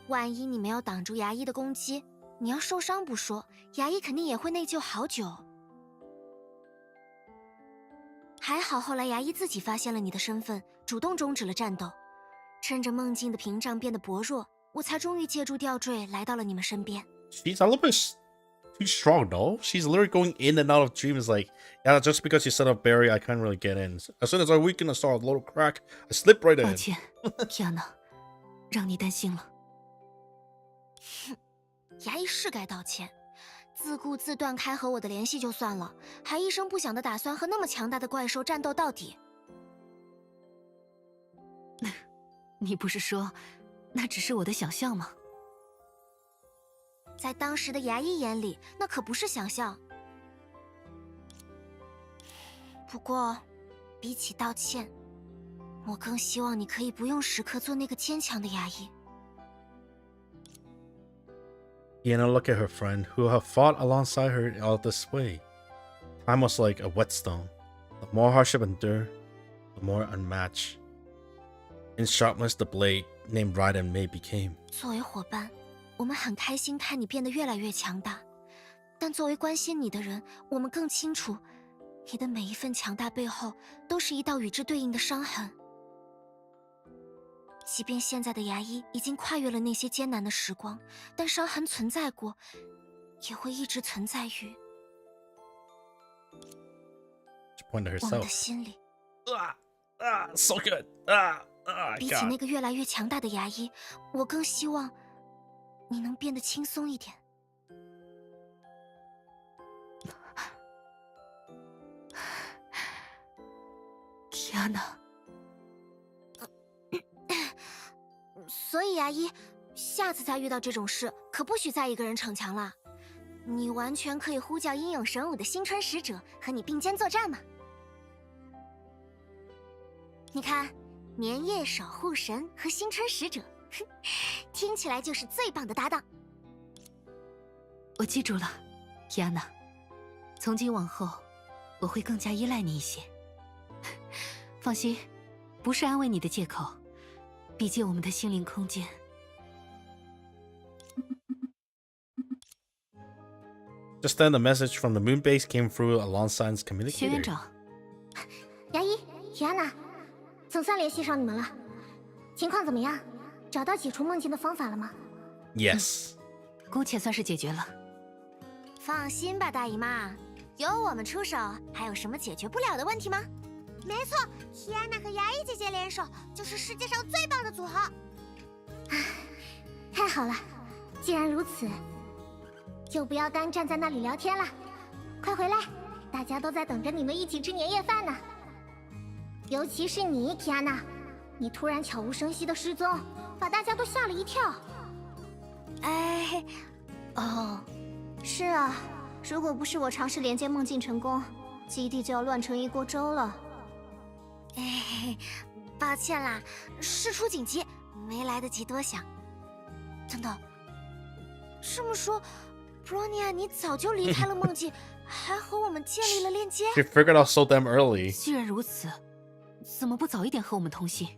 万一你没有挡住牙医的攻击，你要受伤不说，牙医肯定也会内疚好久。还好后来牙医自己发现了你的身份，主动终止了战斗。趁着梦境的屏障变得薄弱，我才终于借助吊坠来到了你们身边。She's a little bit too strong, no? She's literally going in and out of dreams like, yeah, just because you set up barrier, I can't really get in. As soon as I weaken and start a little crack, I slip right 抱 in. 歉，Tiana，让你担心了。牙医是该道歉，自顾自断开和我的联系就算了，还一声不响的打算和那么强大的怪兽战斗到底。你不是说，那只是我的想象吗？在当时的牙医眼里，那可不是想象。不过，比起道歉，我更希望你可以不用时刻做那个坚强的牙医。Tiana looked at her friend, who had fought alongside her all this way. Time was like a whetstone. The more hardship endured, the more unmatched. In sharpness, the blade named Raiden May became. 作为伙伴，我们很开心看你变得越来越强大，但作为关心你的人，我们更清楚，你的每一份强大背后都是一道与之对应的伤痕。即便现在的牙医已经跨越了那些艰难的时光，但伤痕存在过，也会一直存在于 She pointed at 我们的 herself. 心里。So good. 比起那个越来越强大的牙医，我更希望你能变得轻松一点。Tiana，所以牙医，下次再遇到这种事，可不许再一个人逞强了。你完全可以呼叫英勇神武的新春使者和你并肩作战嘛。你看，年夜守护神和新春使者，听起来就是最棒的搭档。我记住了，Tiana。从今往后，我会更加依赖你一些。放心，不是安慰你的借口。毕竟我们的心灵空间。Just then, the message from the moon base came through alongside 学院 communicator. 长，牙医提安娜，总算联系上你们了，情况怎么样？找到解除梦境的方法了吗？ Yes. 姑且算是解决了。放心吧，大姨妈，有我们出手，还有什么解决不了的问题吗？没错，提安娜和牙医姐姐联手，就是世界上最棒的组合。太好了，既然如此，就不要单站在那里聊天了，快回来，大家都在等着你们一起吃年夜饭呢。尤其是你，提安娜，你突然悄无声息的失踪，把大家都吓了一跳。哎，哦，是啊，如果不是我尝试连接梦境成功，基地就要乱成一锅粥了。哎，抱歉啦，事出紧急，没来得及多想。等等，这么说 ，Bronya 你早就离开了梦境，还和我们建立了链接。She figured out so damn early. 既然如此，怎么不早一点和我们通信？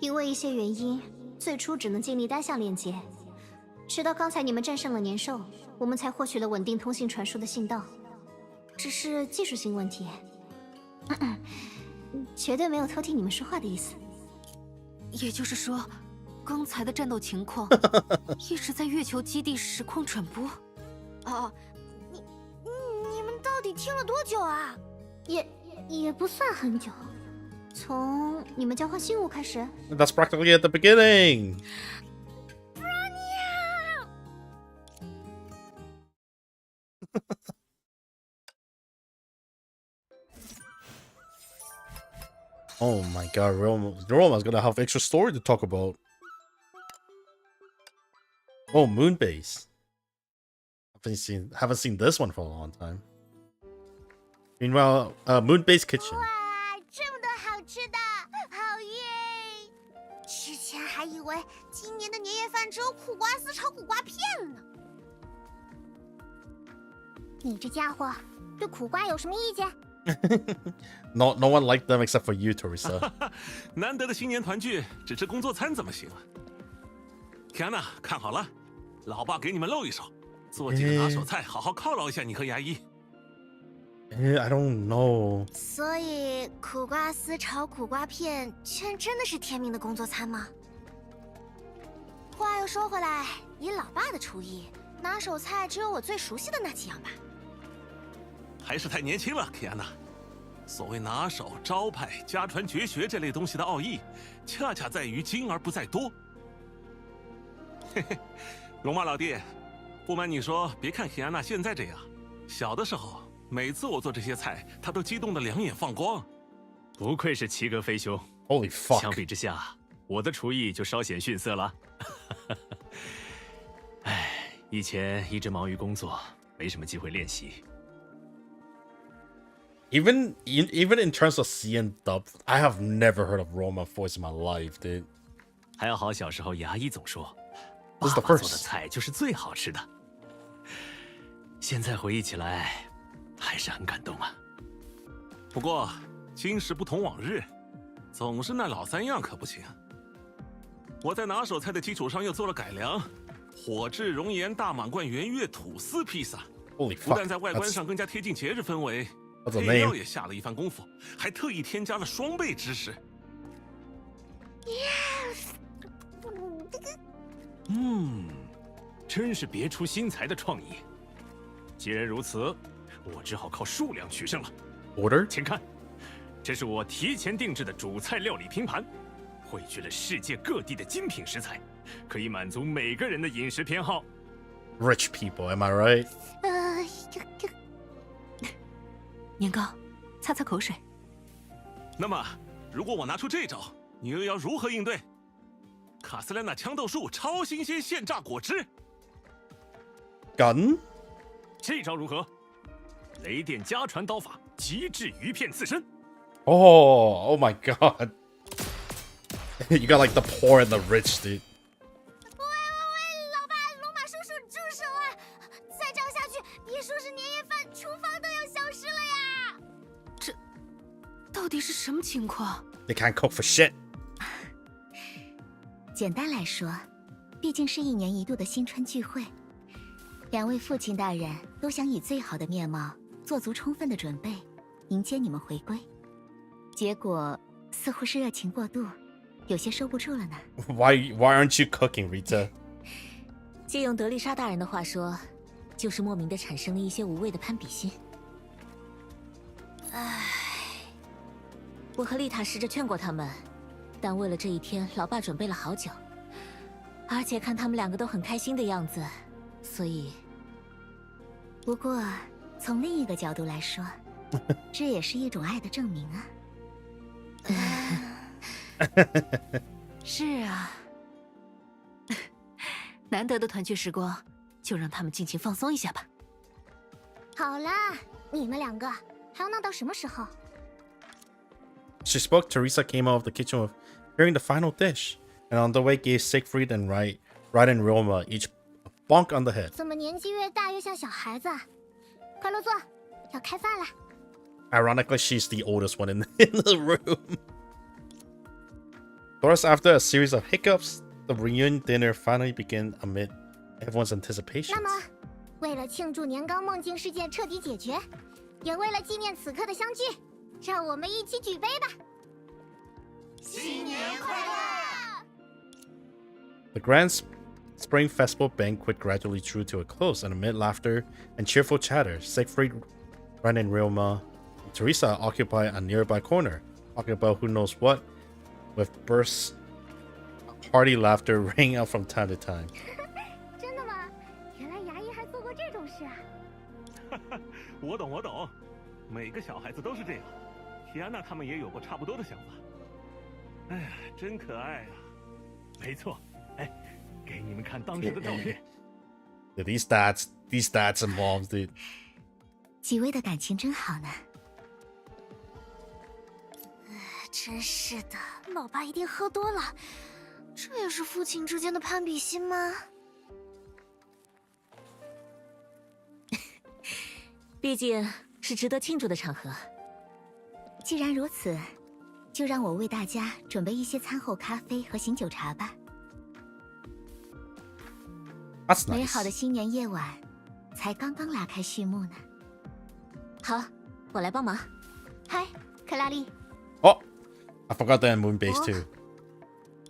因为一些原因，最初只能建立单向链接，直到刚才你们战胜了年兽，我们才获取了稳定通信传输的信道。只是技术性问题，绝对没有偷听你们说话的意思。也就是说，刚才的战斗情况一直在月球基地实况转播。哦，你们到底听了多久啊？也不算很久，从你们交换信物开始。That's practically at the beginning. Oh my god, Roma's gonna have extra story to talk about. Oh, Moonbase. Haven't seen this one for a long time. Meanwhile, Moonbase Kitchen. 哇，这么多好吃的，好耶！之前还以为今年的年夜饭只有苦瓜丝炒苦瓜片呢。你这家伙对苦瓜有什么意见？ No one liked them except for you, Teresa. 难得的新年团聚，只吃工作餐怎么行啊？天哪，看好了，老爸给你们露一手，做几个拿手菜，好好犒劳一下你和牙医。I don't know. 所以苦瓜丝炒苦瓜片居真的是天命的工作餐吗？话又说回来，以老爸的厨艺，拿手菜只有我最熟悉的那几样吧。还是太年轻了，凯安娜。所谓拿手、招牌、家传绝学这类东西的奥义，恰恰在于精而不在多。嘿嘿，龙马老弟，不瞒你说，别看凯安娜现在这样，小的时候，每次我做这些菜，她都激动得两眼放光。不愧是齐格飞兄。Holy fuck！ 相比之下，我的厨艺就稍显逊色了。唉，以前一直忙于工作，没什么机会练习。Even in terms of C and dub, I have never heard of Roma voice in my life, dude. 还好小时候牙医总说， This 爸 is the 爸做的 first. 菜就是最好吃的。现在回忆起来，还是很感动啊。不过今时不同往日，总是那老三样可不行。我在拿手菜的基础上又做了改良，火炙熔岩大满贯圆月吐司披萨， Holy 不但 fuck! 在外观上更加贴近节日氛围， That's a 配料 name. 也下了一番功夫，还特意添加了双倍芝士。真是别出心裁的创意。既然如此，我只好靠数量取胜了。 Order? 请看，这是我提前定制的主菜料理拼盘，汇聚了世界各地的精品食材，可以满足每个人的饮食偏好。 Rich people, am I right? 年糕，擦擦口水。那么，如果我拿出这招，你又要如何应对？卡斯兰纳枪豆树超新鲜现榨果汁， Gun? 这招如何？雷电家传刀法，极致鱼片刺身。 Oh my god. You got like the poor and the rich, dude. 老爸，龙马叔叔住手啊！再这样下去，别说是年夜饭，厨房都要消失了呀！到底是什么情况？ They can't cook for shit. 简单来说，毕竟是一年一度的新春聚会，两位父亲大人都想以最好的面貌，做足充分的准备，迎接你们回归。结果似乎是热情过度，有些收不住了呢。Why aren't you cooking, Rita? 借用德丽莎大人的话说，就是莫名的产生了一些无谓的攀比心。唉，我和丽塔试着劝过他们，但为了这一天，老爸准备了好久，而且看他们两个都很开心的样子，所以……不过从另一个角度来说，这也是一种爱的证明啊。是啊，难得的团聚时光，就让他们尽情放松一下吧。好啦，你们两个还要闹到什么时候？ She spoke. Teresa came out of the kitchen with hearing the final dish, and on the way gave Siegfried and Right and Roma each a bonk on the head. 怎么年纪越大越像小孩子啊？快落座，要开饭啦！ Ironically, she's the oldest one in the room. Thus, after a series of hiccups, the reunion dinner finally began amid everyone's anticipations. 那么，为了庆祝年糕梦境事件彻底解决，也为了纪念此刻的相聚，让我们一起举杯吧！新年快乐！ The grand spring festival banquet gradually drew to a close, and amid laughter and cheerful chatter, Siegfried, Ren, and Roma and Teresa occupied a nearby corner, talking about who knows what, with bursts of hearty laughter ringing out from time to time. 真的吗？原来牙医还做过这种事啊！我懂，每个小孩子都是这样。提安娜他们也有过差不多的想法。哎呀，真可爱啊！没错，哎，给你们看当时的照片。Yeah, these dads and moms, dude. 几位的感情真好呢。真是的，老爸一定喝多了，这也是父亲之间的攀比心吗？毕竟是值得庆祝的场合。既然如此，就让我为大家准备一些餐后咖啡和醒酒茶吧。 That's nice. 美好的新年夜晚才刚刚拉开序幕呢。好，我来帮忙。嗨，克拉丽。 Oh, I forgot they're in moon base too.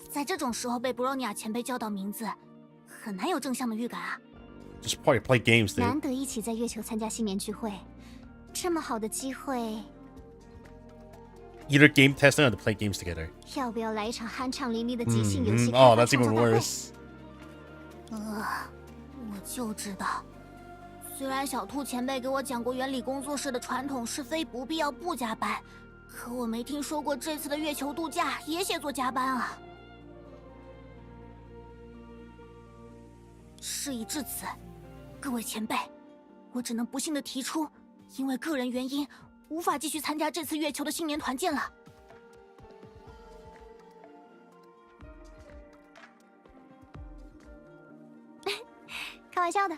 在这种时候被布罗尼亚前辈叫到名字，很难有正向的预感啊。 Just probably play games, dude. 难得一起在月球参加新年聚会，这么好的机会， Either game testing or to play games together. 要不要来一场酣畅淋漓的即兴游戏 Oh, 开发 that's 创 even 作大会？ worse. 我就知道，虽然小兔前辈给我讲过原理工作室的传统是非不必要不加班，可我没听说过这次的月球度假也写作加班啊。事已至此，各位前辈，我只能不幸的提出，因为个人原因，无法继续参加这次月球的新年团建了。开玩笑的。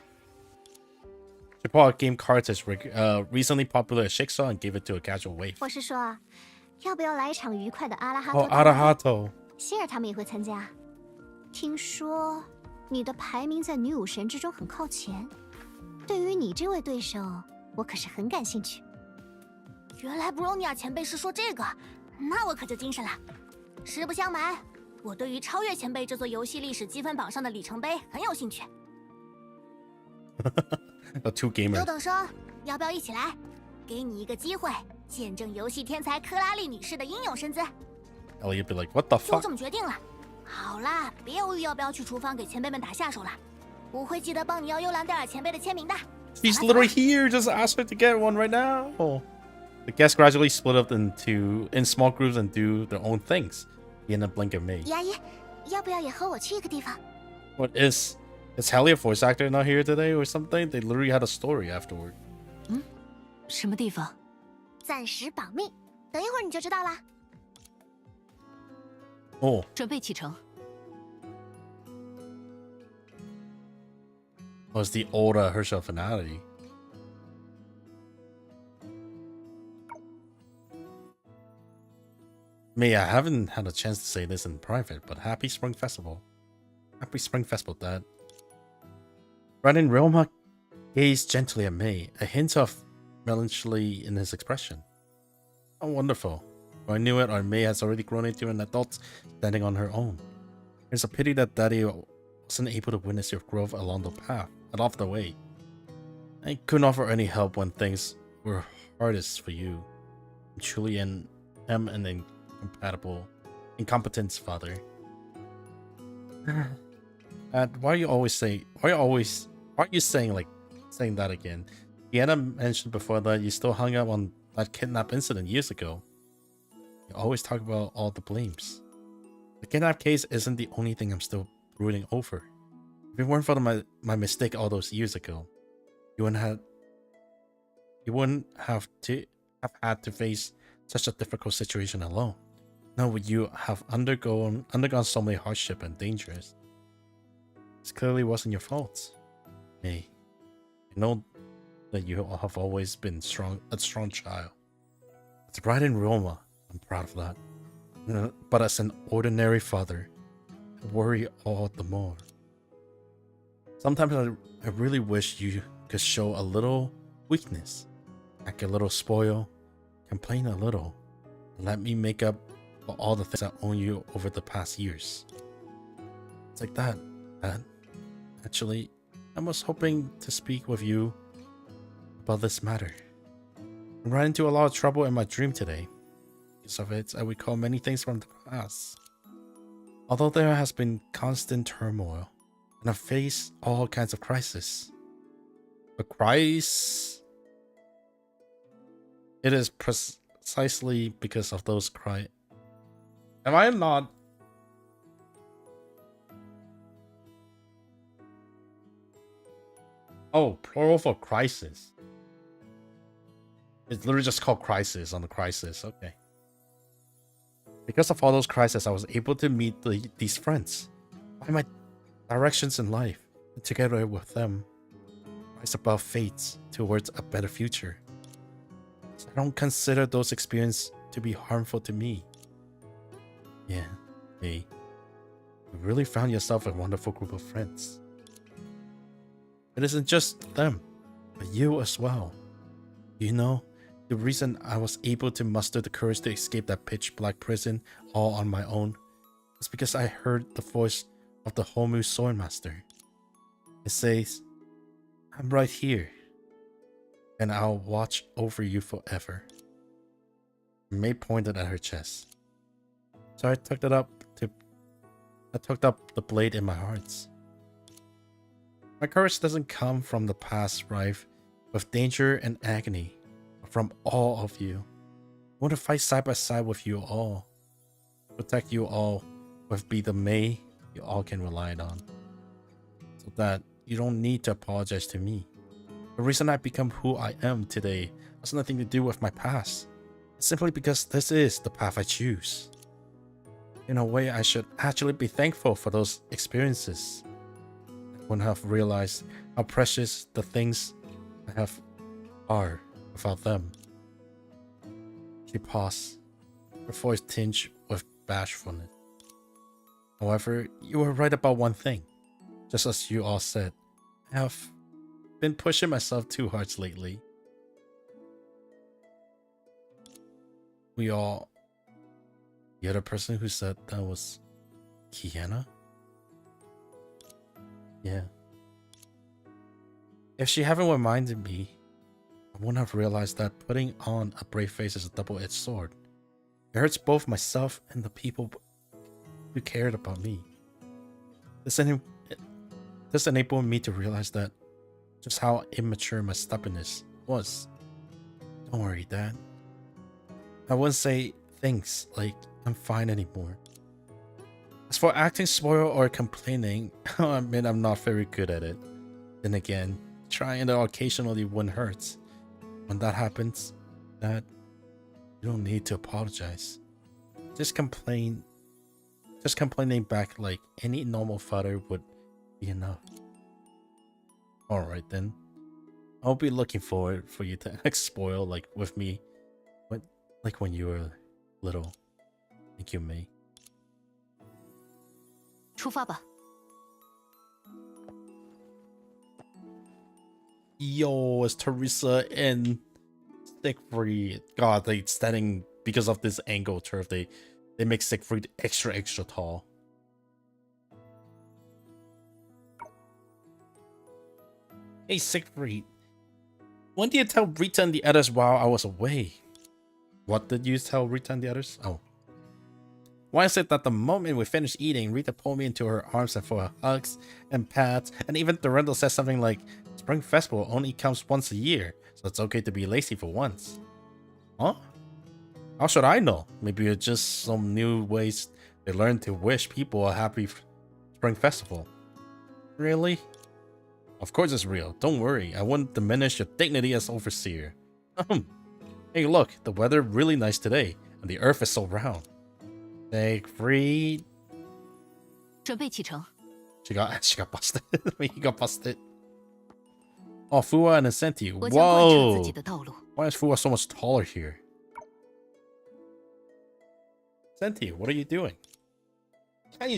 She bought game cards as recently popular as Jigsaw and gave it to a casual waif. 我是说啊，要不要来一场愉快的阿拉哈 Oh, 特大会？ Arahato. 希尔他们也会参加。听说你的排名在女武神之中很靠前，对于你这位对手，我可是很感兴趣。原来布罗尼亚前辈是说这个，那我可就精神了。实不相瞒，我对于超越前辈这座游戏历史积分榜上的里程碑很有兴趣。The two 优 gamer. 等生，要不要一起来？给你一个机会，见证游戏天才克拉丽女士的英勇身姿。 Elliot be like, what the 就 fuck? 这么决定了。好啦，别犹豫要不要去厨房给前辈们打下手了。我会记得帮你要幽兰戴尔前辈的签名的。 She's literally here. Just ask her to get one right now. The guests gradually split up in small groups and do their own things in a blink of me. 阿姨，要不要也和我去一个地方？ What is Hallie a voice actor not here today or something? They literally had a story afterward. 什么地方？暂时保密，等一会儿你就知道啦。 Oh, 准备启程。 was the older Herschel finale. Me, I haven't had a chance to say this in private, but happy Spring Festival. Happy Spring Festival, Dad. Brandon Realma gazed gently at me, a hint of melancholy in his expression. How wonderful. If I knew it, our May has already grown into an adult standing on her own. It's a pity that Daddy wasn't able to witness your growth along the path, along the way. I couldn't offer any help when things were hardest for you. I'm truly am an incompetent father. And why are you saying that again? Deanna mentioned before that you still hung up on that kidnap incident years ago. You always talk about all the blames. The kidnap case isn't the only thing I'm still brooding over. If it weren't for my mistake all those years ago, you wouldn't have had to face such a difficult situation alone. Now would you have undergone so many hardship and dangers? This clearly wasn't your fault. May, I know that you have always been a strong child. As a bride in Roma, I'm proud of that. But as an ordinary father, I worry all the more. Sometimes I really wish you could show a little weakness, act a little spoil, complain a little, and let me make up for all the things I owe you over the past years. It's like that, Dad. Actually, I was hoping to speak with you about this matter. I ran into a lot of trouble in my dream today. Because of it, I recall many things from the past. Although there has been constant turmoil, and I face all kinds of crises. But it is precisely because of those Am I not? Oh, plural for crisis. It's literally just called crisis on the crisis. Okay. Because of all those crises, I was able to meet these friends, find my directions in life, and together with them, rise above fates towards a better future. So I don't consider those experiences to be harmful to me. Yeah, hey, you really found yourself a wonderful group of friends. It isn't just them, but you as well. You know, The reason I was able to muster the courage to escape that pitch-black prison all on my own is because I heard the voice of the Homu Swordmaster. It says, "I'm right here, and I'll watch over you forever." May pointed at her chest. So I tucked up the blade in my heart. My courage doesn't come from the past rife with danger and agony, but from all of you. I want to fight side by side with you all. Protect you all with be the May you all can rely on. So that you don't need to apologize to me. The reason I become who I am today has nothing to do with my past. It's simply because this is the path I choose. In a way, I should actually be thankful for those experiences. I wouldn't have realized how precious the things I have are without them. She paused, her voice tinged with bashfulness. However, you were right about one thing. Just as you all said, I have been pushing myself too hard lately. The other person who said that was Kiana? Yeah. If she hadn't reminded me, I wouldn't have realized that putting on a brave face is a double-edged sword. It hurts both myself and the people who cared about me. This enabled me to realize that just how immature my stubbornness was. Don't worry, Dad. I wouldn't say things like I'm fine anymore. As for acting spoiled or complaining, I admit I'm not very good at it. Then again, trying to occasionally wouldn't hurt. When that happens, Dad, you don't need to apologize. Just complaining back like any normal father would be enough. Alright then. I'll be looking forward for you to act spoiled like with me. Like when you were little. Thank you, May. 出发吧。 Yo, it's Teresa and Siegfried. God, they standing because of this angle turf. They make Siegfried extra tall. Hey Siegfried, when did you tell Rita and the others while I was away? What did you tell Rita and the others? Oh. Why is it that the moment we finished eating, Rita pulled me into her arms and for hugs and pats, and even Durandal said something like, Spring Festival only comes once a year, so it's okay to be lazy for once. Huh? How should I know? Maybe it's just some new ways they learn to wish people a happy Spring Festival. Really? Of course it's real. Don't worry. I wouldn't diminish your dignity as overseer. Hey, look. The weather really nice today, and the earth is so round. Siegfried. 准备启程。 She got busted. He got busted. Oh, Fua and Asenti. 我将贯彻自 Whoa. 己的道路。 Why is Fua so much taller here? Asenti, what are you doing? Can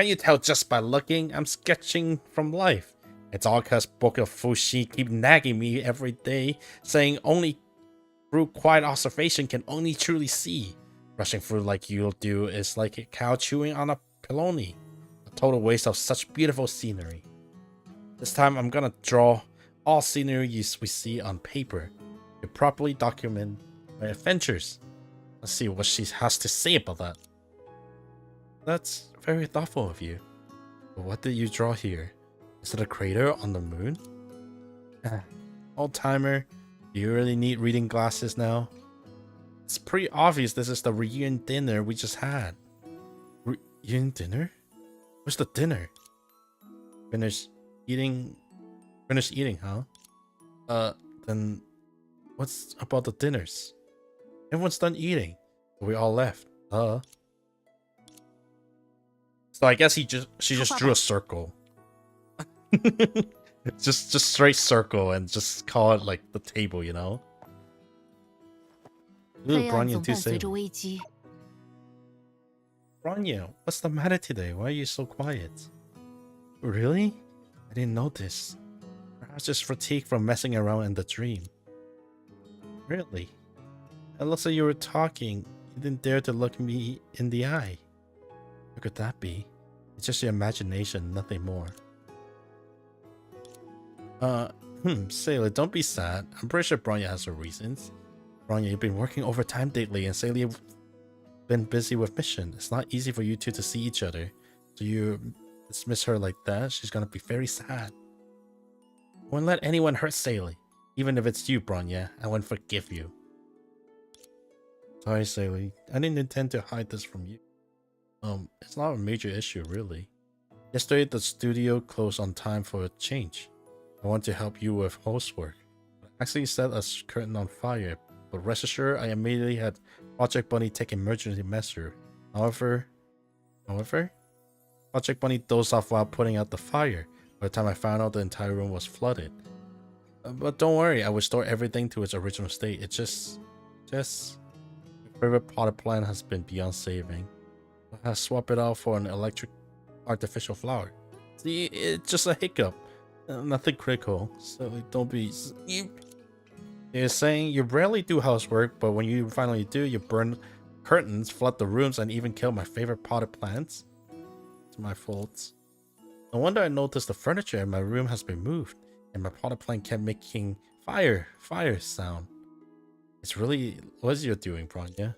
you tell just by looking? I'm sketching from life. It's all cause Book of Fushi keep nagging me every day, saying only through quiet observation can only truly see. Rushing through like you'll do is like a cow chewing on a piloni. A total waste of such beautiful scenery. This time I'm gonna draw all sceneries we see on paper to properly document my adventures. Let's see what she has to say about that. That's very thoughtful of you. But what did you draw here? Is it a crater on the moon? Old timer, do you really need reading glasses now? It's pretty obvious this is the reunion dinner we just had. Reunion dinner? Where's the dinner? Finished eating, huh? Then what's about the dinners? Everyone's done eating. We all left. So I guess she just drew a circle. just straight circle and just call it like the table, you know? Ooh, 黑暗 Bronya 总 too 伴随 safe. 着危机。 Bronya, what's the matter today? Why are you so quiet? Really? I didn't notice. Perhaps just fatigue from messing around in the dream. Really? It looks like you were talking. You didn't dare to look me in the eye. How could that be? It's just your imagination, nothing more. Sailor, don't be sad. I'm pretty sure Bronya has her reasons. Bronya, you've been working overtime lately, and Sailor, you've been busy with mission. It's not easy for you two to see each other. So you dismiss her like that, she's gonna be very sad. I won't let anyone hurt Sailor. Even if it's you, Bronya, I won't forgive you. Sorry, Sailor. I didn't intend to hide this from you. It's not a major issue, really. Yesterday, the studio closed on time for a change. I want to help you with housework. I actually set a curtain on fire, but rest assured, I immediately had Project Bunny take emergency measure. However, Project Bunny dozed off while putting out the fire. By the time I found out, the entire room was flooded. But don't worry, I will restore everything to its original state. It's just your favorite potted plant has been beyond saving. I swap it out for an electric artificial flower. See, it's just a hiccup. Nothing critical. So don't be... You're saying you rarely do housework, but when you finally do, you burn curtains, flood the rooms, and even kill my favorite potted plants? It's my fault. No wonder I noticed the furniture in my room has been moved, and my potted plant kept making fire sound. It's really... What's you doing, Bronya?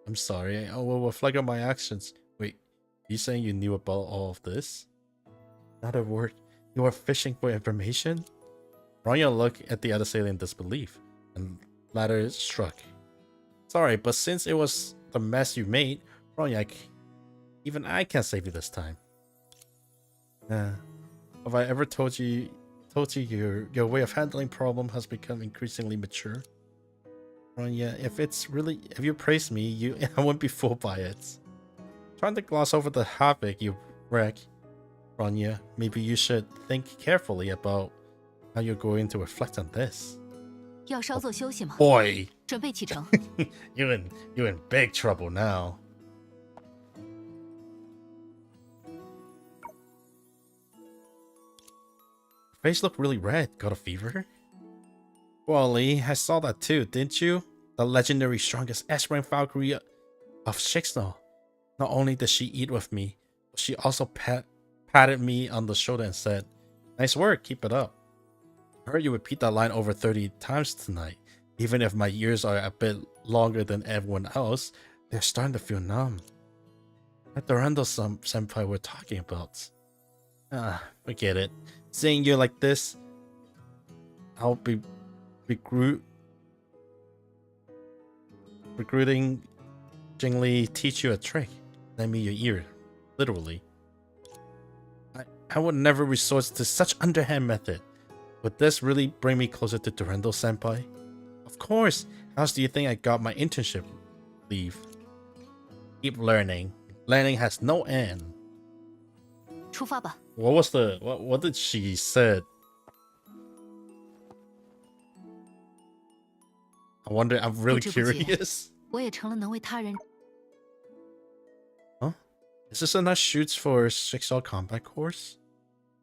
I'm sorry, I will reflect on my actions. Wait, you saying you knew about all of this? Not a word. You are fishing for information? Bronya looked at the other sailor in disbelief, and latter struck. Sorry, but since it was the mess you made, Bronya, even I can't save you this time. Have I ever told you your way of handling problem has become increasingly mature? Bronya, if you praise me, I won't be fooled by it. Trying to gloss over the havoc you wreck, Bronya, maybe you should think carefully about how you're going to reflect on this. 要稍作休息吗？ Boy, 准备启程。 you're in big trouble now. Face look really red. Got a fever? Well, Lee, I saw that too, didn't you? The legendary strongest S-rank Valkyrie of Shixnal. Not only did she eat with me, but she also patted me on the shoulder and said, "Nice work, keep it up." I heard you repeat that line over 30 times tonight. Even if my ears are a bit longer than everyone else, they're starting to feel numb. Like the Randall senpai we're talking about. Forget it. Seeing you like this, I'll be recruiting Jingli teach you a trick. Lend me your ear. Literally. I would never resort to such underhand method. Would this really bring me closer to Durandal senpai? Of course. How else do you think I got my internship leave? Keep learning. Learning has no end. 出发吧。 What did she said? I wonder. I'm really 不知不觉 curious. 我也成了能为他人。 Huh? Is this enough shoots for 6-star combat course?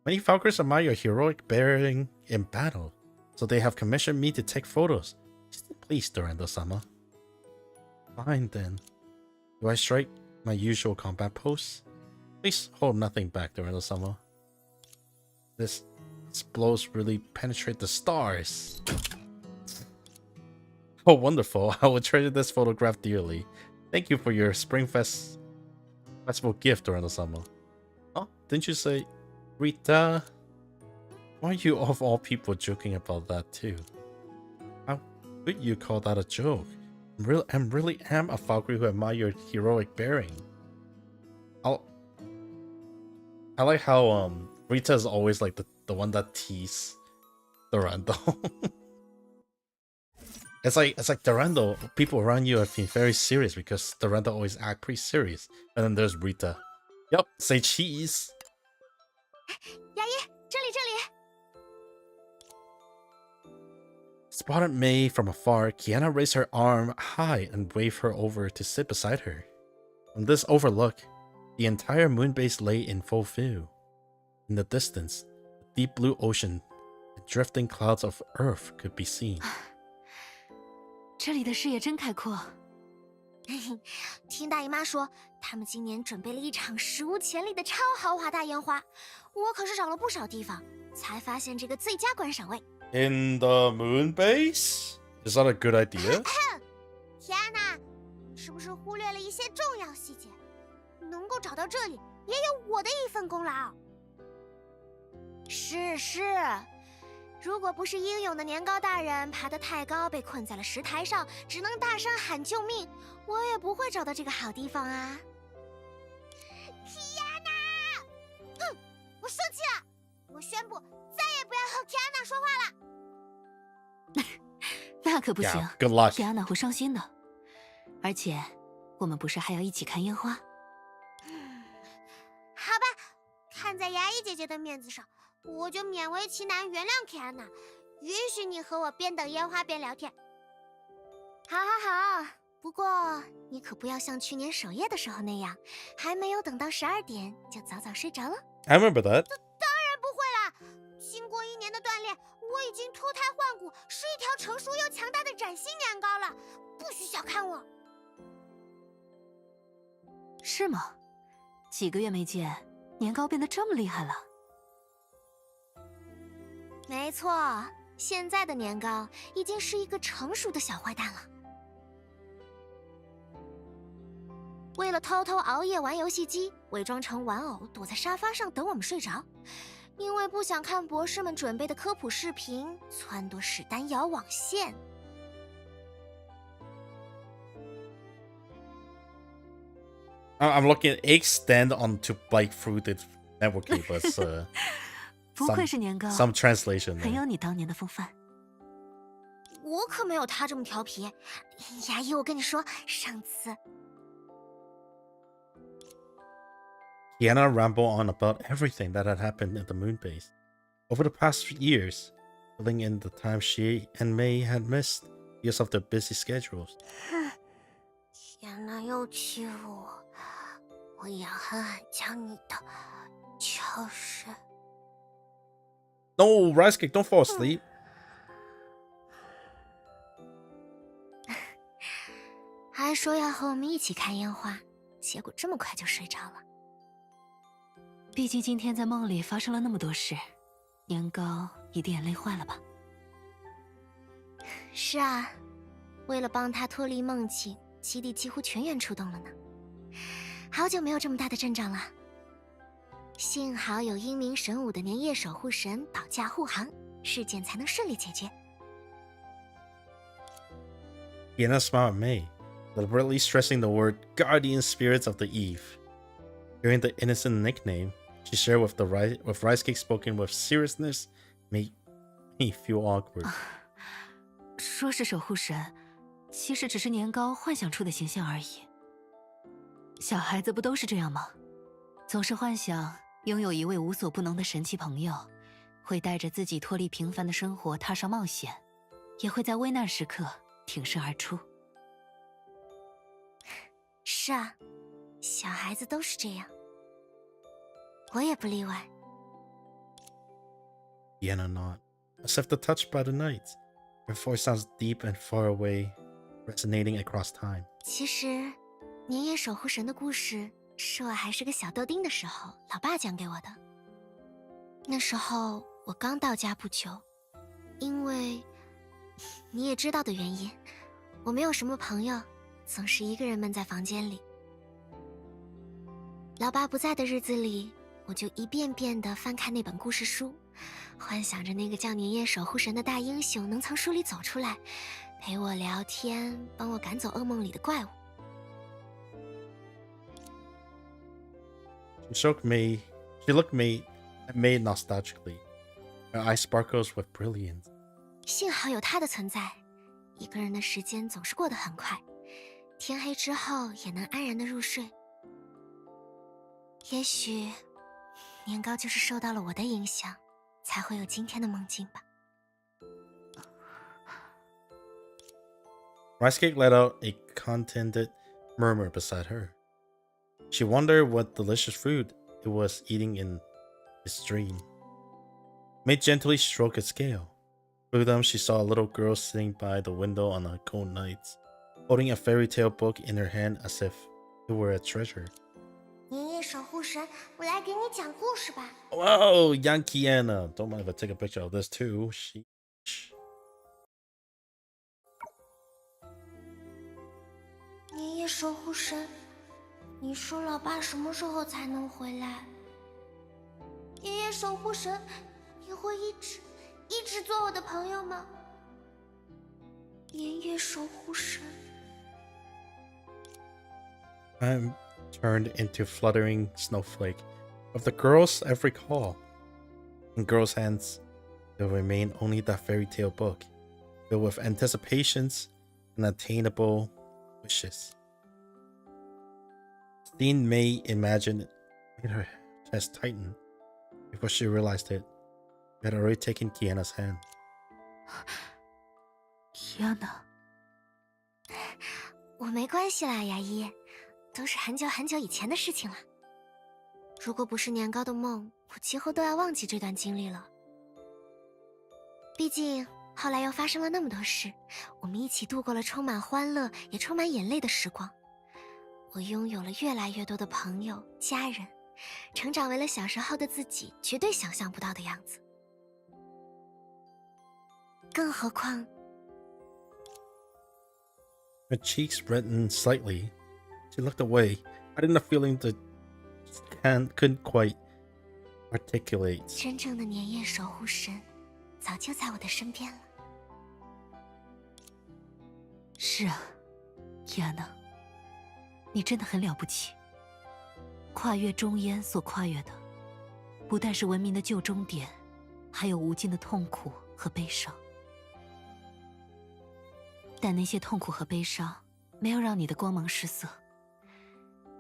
Many Falcons admire your heroic bearing in battle, so they have commissioned me to take photos. Please, Durandal-sama. Fine then. Do I strike my usual combat pose? Please hold nothing back, Durandal-sama. This blows really penetrate the stars. Oh, wonderful. I will treasure this photograph dearly. Thank you for your Spring Festival gift, Durandal-sama. Oh, didn't you say Rita? Why are you of all people joking about that too? How could you call that a joke? I really am a Valkyrie who admire your heroic bearing. I like how Rita is always like the one that tease Durandal. It's like Durandal, people around you have been very serious because Durandal always act pretty serious. And then there's Rita. Yup, say cheese. 牙医，这里这里。 Spotted May from afar, Kiana raised her arm high and waved her over to sit beside her. From this overlook, the entire moon base lay in full view. In the distance, the deep blue ocean and drifting clouds of earth could be seen. 这里的视野真开阔。听大姨妈说，他们今年准备了一场史无前例的超豪华大烟花，我可是找了不少地方，才发现这个最佳观赏位。In the moon base? Is that a good idea? 天哪，你是不是忽略了一些重要细节？能够找到这里，也有我的一份功劳。是，如果不是英勇的年糕大人爬得太高，被困在了石台上，只能大声喊救命，我也不会找到这个好地方啊。天哪！哼，我生气了！我宣布再也不要和 Kiana 说话了。那可不行 Yeah, good luck. 皮安娜会伤心的。而且，我们不是还要一起看烟花？好吧，看在牙医姐姐的面子上，我就勉为其难原谅 Kiana， 允许你和我边等烟花边聊天。好，不过你可不要像去年守夜的时候那样，还没有等到12点就早早睡着了。I remember that. 当然不会啦！经过1年的锻炼，我已经脱胎换骨，是一条成熟又强大的崭新年糕了，不许小看我。是吗？几个月没见，年糕变得这么厉害了。没错，现在的年糕已经是一个成熟的小坏蛋了。为了偷偷熬夜玩游戏机，伪装成玩偶躲在沙发上等我们睡着，因为不想看博士们准备的科普视频，撺掇史丹摇网线。I'm looking at extend onto bike through the network cables. 不愧是年糕 Some translation. 很有你当年的风范。我可没有他这么调皮。牙医，我跟你说，上次Kiana rambled on about everything that had happened at the moon base over the past years, filling in the time she and May had missed because of their busy schedules. 天哪，又欺负我！我也要狠狠将你的就是。No, Rice Cake, don't fall asleep. 还说要和我们一起看烟花，结果这么快就睡着了。毕竟今天在梦里发生了那么多事，年糕一定也累坏了吧？是啊，为了帮他脱离梦境，基地几乎全员出动了呢。好久没有这么大的阵仗了。幸好有英明神武的年夜守护神保驾护航，事件才能顺利解决。Kiana smiled at May, deliberately stressing the word guardian spirits of the eve. Hearing the innocent nickname she shared with Rice Cake spoken with seriousness made me feel awkward. 说是守护神，其实只是年糕幻想出的形象而已。小孩子不都是这样吗？总是幻想拥有一位无所不能的神奇朋友，会带着自己脱离平凡的生活踏上冒险，也会在危难时刻挺身而出。是啊，小孩子都是这样，我也不例外。Kiana nodded, as if touched by the night. Her voice sounds deep and far away, resonating across time. 其实，年夜守护神的故事是我还是个小豆丁的时候，老爸讲给我的。那时候我刚到家不久，因为你也知道的原因，我没有什么朋友，总是一个人闷在房间里。老爸不在的日子里，我就一遍遍地翻看那本故事书，幻想着那个叫年夜守护神的大英雄能从书里走出来，陪我聊天，帮我赶走噩梦里的怪物。She looked May nostalgically. Her eyes sparkles with brilliance. 幸好有他的存在，一个人的时间总是过得很快，天黑之后也能安然的入睡。也许年糕就是受到了我的影响，才会有今天的梦境吧。Rice Cake let out a contented murmur beside her. She wondered what delicious food it was eating in his dream. May gently stroked its scale, Through them, she saw a little girl sitting by the window on a cold night, holding a fairy tale book in her hand as if it were a treasure. 年夜守护神，我来给你讲故事吧。 Whoa, young Kiana. Don't mind if I take a picture of this too. Sheesh. 年夜守护神，你说老爸什么时候才能回来？年夜守护神，你会一直做我的朋友吗？年夜守护神。 I'm turned into fluttering snowflake of the girl's every call. In girl's hands, there will remain only that fairy tale book, filled with anticipations and attainable wishes. Steen May imagined it made her chest tighten. Before she realized it, she had already taken Kiana's hand. Kiana，我没关系啦，牙医，都是很久很久以前的事情了。如果不是年糕的梦，我几乎都要忘记这段经历了。毕竟后来又发生了那么多事，我们一起度过了充满欢乐也充满眼泪的时光。我拥有了越来越多的朋友、家人，成长为了小时候的自己绝对想象不到的样子。更何况， Her cheeks reddened slightly. She looked away, hiding the feeling that she couldn't quite articulate. 真正的年夜守护神早就在我的身边了。是啊，Kiana，你真的很了不起。跨越中烟所跨越的，不但是文明的旧终点，还有无尽的痛苦和悲伤。但那些痛苦和悲伤没有让你的光芒失色，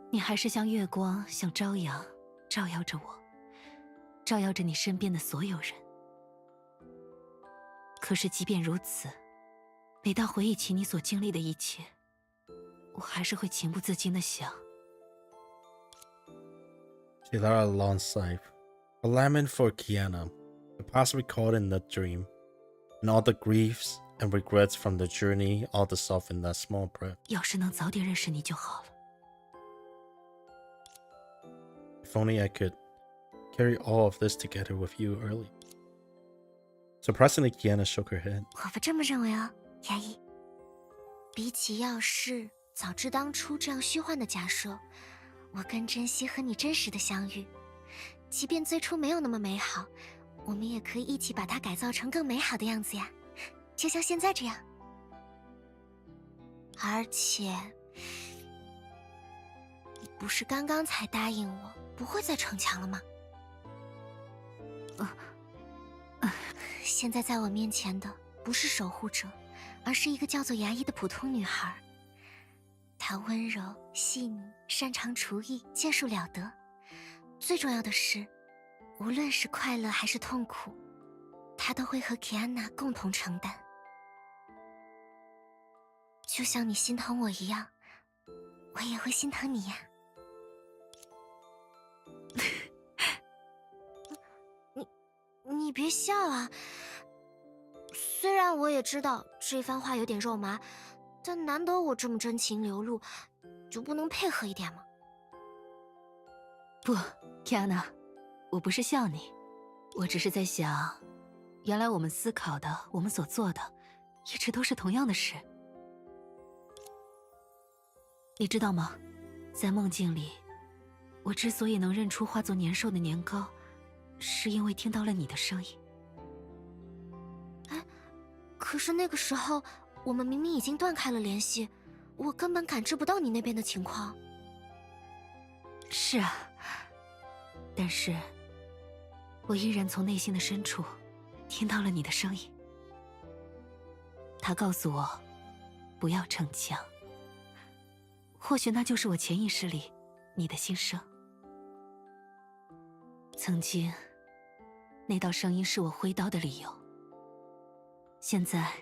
你还是像月光，像朝阳，照耀着我，照耀着你身边的所有人。可是即便如此，每当回忆起你所经历的一切，我还是会情不自禁地想。 She let out a long sigh, a lament for Kiana, the past recalled in the dream, and all the griefs and regrets from the journey all dissolved in that small breath. 要是能早点认识你就好了。 If only I could carry all of this together with you early. Surprisingly, Kiana shook her head. 我不这么认为哦，牙医。比起要是早知当初这样虚幻的假设，我更珍惜和你真实的相遇。即便最初没有那么美好，我们也可以一起把它改造成更美好的样子呀，就像现在这样。而且，你不是刚刚才答应我不会再逞强了吗？现在在我面前的不是守护者，而是一个叫做牙医的普通女孩。她温柔细腻，擅长厨艺，剑术了得。最重要的是，无论是快乐还是痛苦，她都会和 Kiana 共同承担。就像你心疼我一样，我也会心疼你呀。你别笑啊！虽然我也知道这番话有点肉麻，但难得我这么真情流露，就不能配合一点吗？不 ，Kiana， 我不是笑你，我只是在想，原来我们思考的，我们所做的，一直都是同样的事。你知道吗？在梦境里，我之所以能认出化作年兽的年糕，是因为听到了你的声音。可是那个时候，我们明明已经断开了联系，我根本感知不到你那边的情况。是啊，但是我依然从内心的深处听到了你的声音。他告诉我，不要逞强。或许那就是我潜意识里你的心声。曾经，那道声音是我挥刀的理由。现在，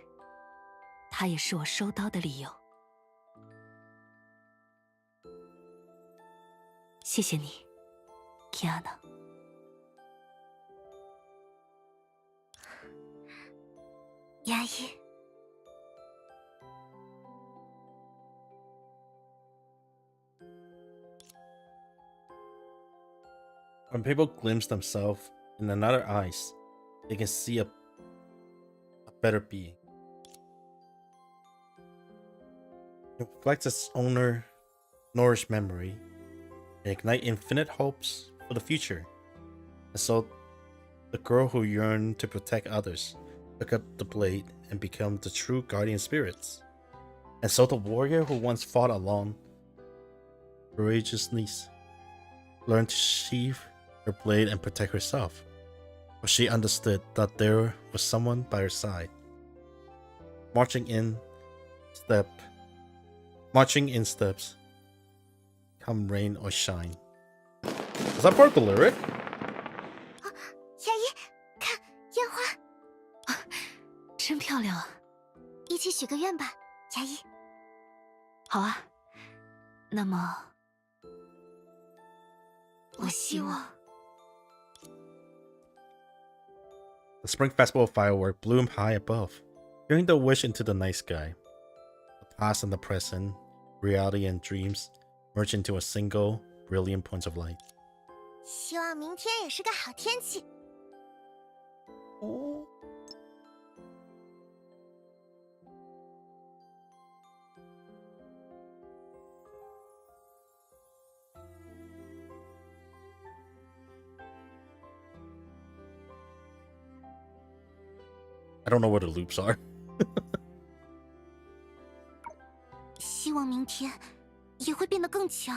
它也是我收刀的理由。谢谢你 ，Kiana。牙医。When people glimpse themselves in another eyes, they can see a better being. It reflects its owner, nourished memory, and ignite infinite hopes for the future. And so, the girl who yearned to protect others took up the blade and became the true guardian spirits. And so, the warrior who once fought alone courageously learned to sheathe her blade and protect herself, for she understood that there was someone by her side, marching in steps, come rain or shine. Is that part of the lyric? 牙医，看烟花，真漂亮啊！一起许个愿吧，牙医。好啊，那么我希望 The Spring Festival firework bloomed high above, carrying the wish into the night sky. The past and the present, reality and dreams merge into a single, brilliant point of light. 希望明天也是个好天气。I don't know what the loops are. 希望明天也会变得更强。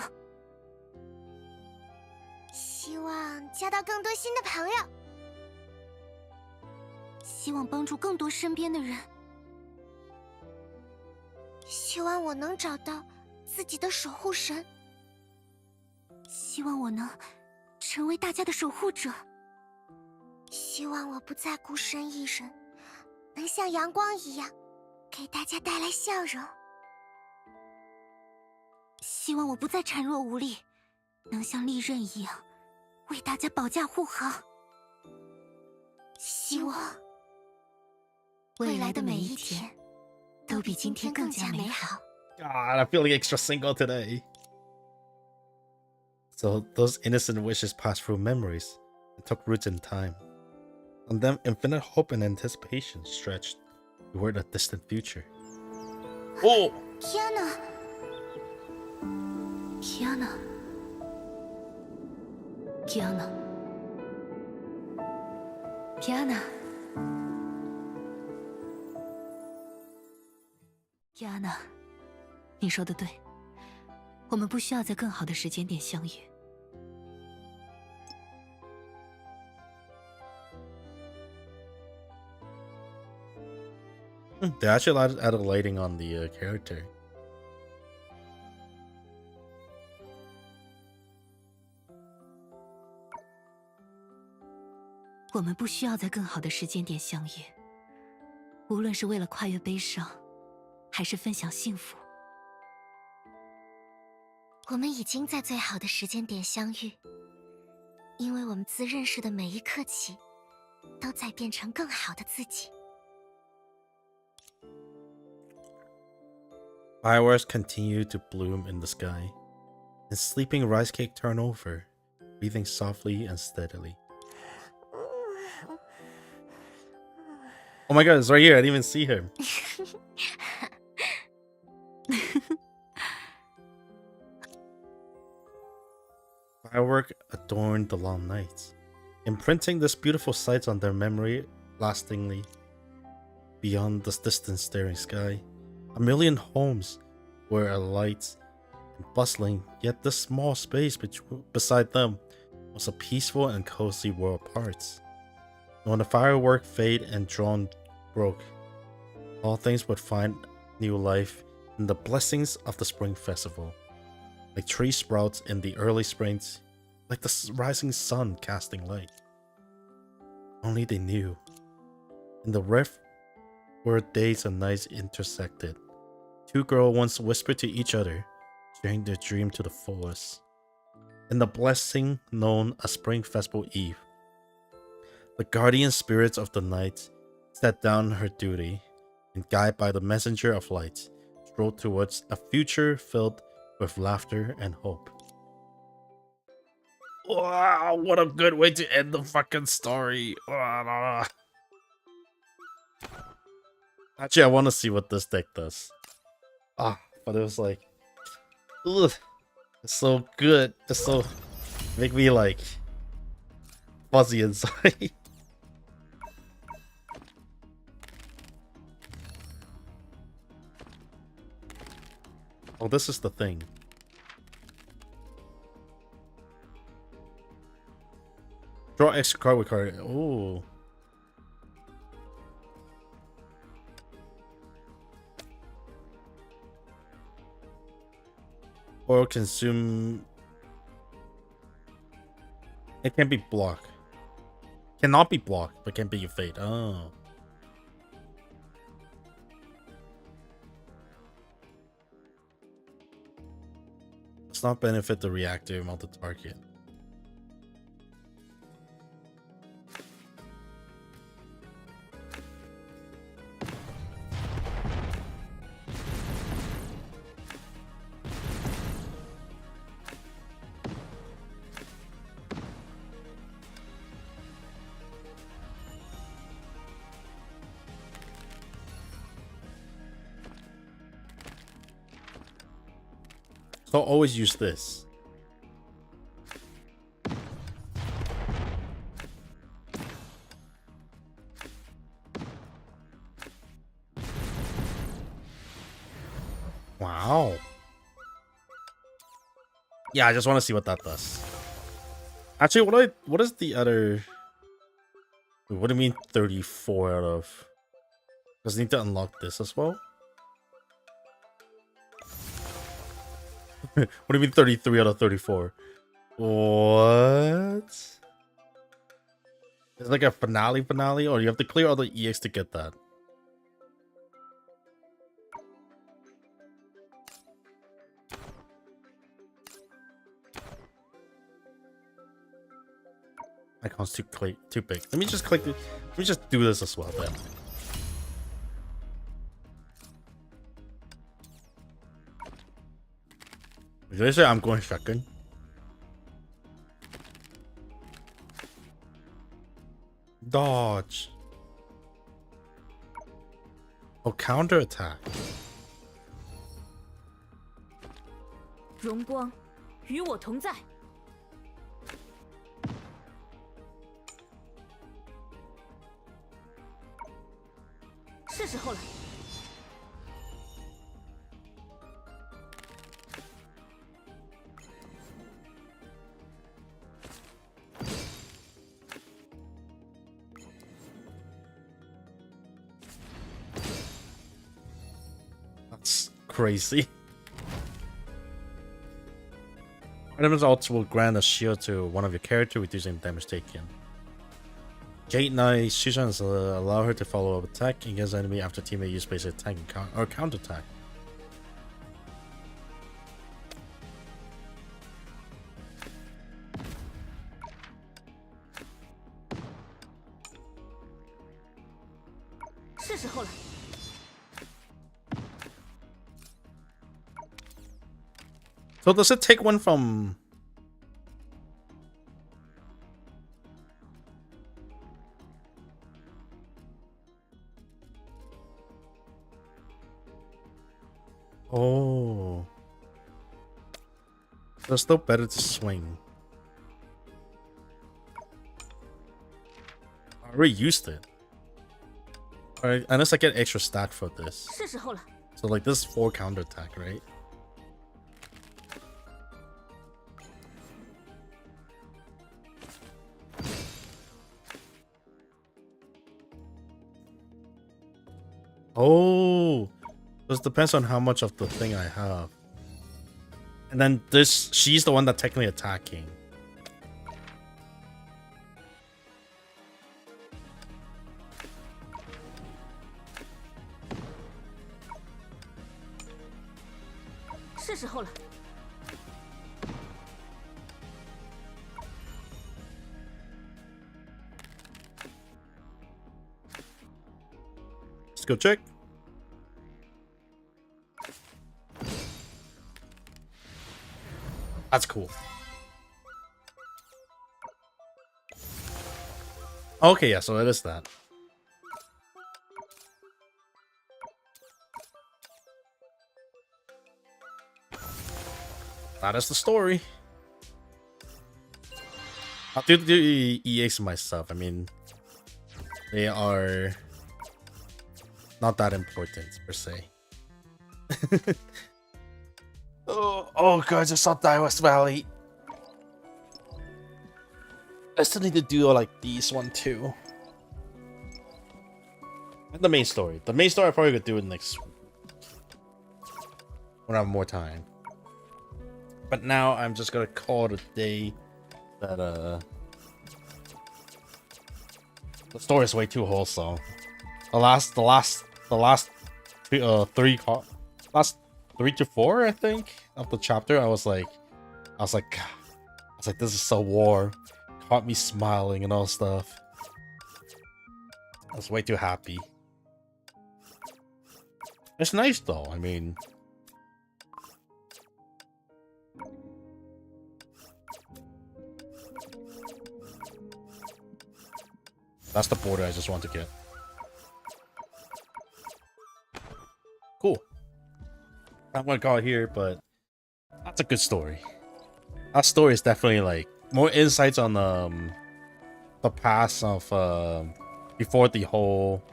希望交到更多新的朋友。希望帮助更多身边的人。希望我能找到自己的守护神。希望我能成为大家的守护者。希望我不再孤身一人，能像阳光一样，给大家带来笑容。希望我不再孱弱无力，能像利刃一样，为大家保驾护航。希望未来的每一天都比今天更加美好。God, I'm feeling extra single today. So those innocent wishes passed through memories and took roots in time. On them, infinite hope and anticipation stretched toward a distant future. Oh! 天哪！皮安娜，皮安娜，皮安娜，皮安娜，你说的对，我们不需要在更好的时间点相遇。They actually added lighting on the character. 我们不需要在更好的时间点相遇，无论是为了跨越悲伤，还是分享幸福。我们已经在最好的时间点相遇，因为我们自认识的每一刻起，都在变成更好的自己。Fireworks continue to bloom in the sky, and sleeping rice cake turn over, breathing softly and steadily. Oh my god, it's right here. I didn't even see him. Firework adorned the long nights, imprinting this beautiful sight on their memory lastingly. Beyond the distant staring sky, a million homes were alight and bustling, yet the small space beside them was a peaceful and cozy world apart. And when the firework fade and dawn broke, all things would find new life in the blessings of the spring festival. Like tree sprouts in the early springs, like the rising sun casting light. Only they knew. In the rift where days and nights intersected, two girls once whispered to each other, sharing their dream to the fullest. In the blessing known as Spring Festival Eve, the guardian spirits of the night set down her duty and, guided by the messenger of light, strolled towards a future filled with laughter and hope. Wow, what a good way to end the fucking story. Actually, I want to see what this deck does. But it was like, ugh, it's so good. It's so make me like fuzzy inside. Oh, this is the thing. Draw extra card with card. Oh. Or consume. It can be blocked. Cannot be blocked, but can be your fate. Oh. Does not benefit the reactor amount the target. So always use this. Wow. Yeah, I just want to see what that does. Actually, what is the other? Wait, what do you mean 34 out of? Does it need to unlock this as well? What do you mean 33 out of 34? What? It's like a finale, or you have to clear all the EX to get that. Icon's too big. Let me just click. Let me just do this as well then. Did I say I'm going shotgun? Dodge. Oh, counter attack. 荣光与我同在。是时候了。That's crazy. Items also will grant a shield to one of your characters, reducing damage taken. Jade Knight Shushan's allow her to follow up attack against enemy after teammate use basic attack or counter attack. So does it take one from? Oh. So it's still better to swing. I already used it. Alright, unless I get extra stat for this. So like this is 4 counter attack, right? Oh, this depends on how much of the thing I have. And then this, she's the one that's technically attacking. go check. That's cool. Okay, yeah, so it is that. That is the story. I'll do the EAs myself. I mean, they are not that important per se. oh, guys, I saw Die West Valley. I still need to do like these one too. And the main story. The main story I probably could do it next week when I have more time. But now I'm just gonna call it a day. That the story is way too wholesome. The last 3 to 4, I think, of the chapter, I was like, this is so warm. Caught me smiling and all stuff. I was way too happy. It's nice though. I mean, that's the border I just want to get. Cool. I'm gonna call it here, but that's a good story. That story is definitely like more insights on the past of before the whole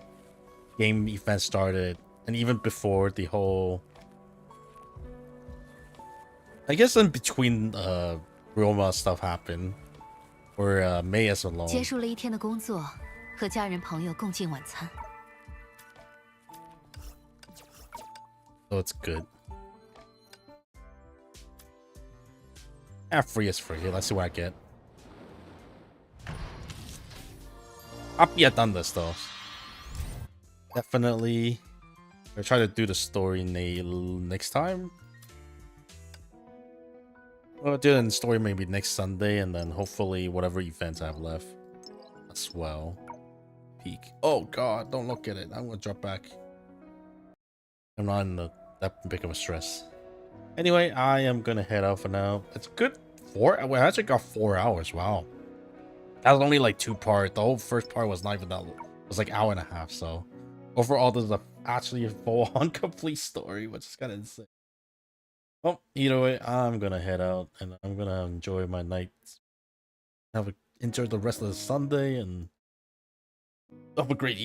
game event started, and even before the whole, I guess in between Roma stuff happened, or May is alone. 结束了一天的工作，和家人朋友共进晚餐。 So it's good. Free is free. Let's see what I get. Happy I done this though. Definitely. I'll try to do the story next time. I'll do the story maybe next Sunday, and then hopefully whatever events I have left as well. Peak. Oh god, don't look at it. I'm gonna drop back. I'm not in that big of a stress. Anyway, I am gonna head out for now. It's good. I actually got 4 hours. Wow. That was only like 2 parts. The whole first part was not even that long. It was like 1.5 hours. So overall, this is actually a full-on complete story, which is kind of insane. Well, either way, I'm gonna head out and I'm gonna enjoy my night. Enjoy the rest of the Sunday and have a great evening.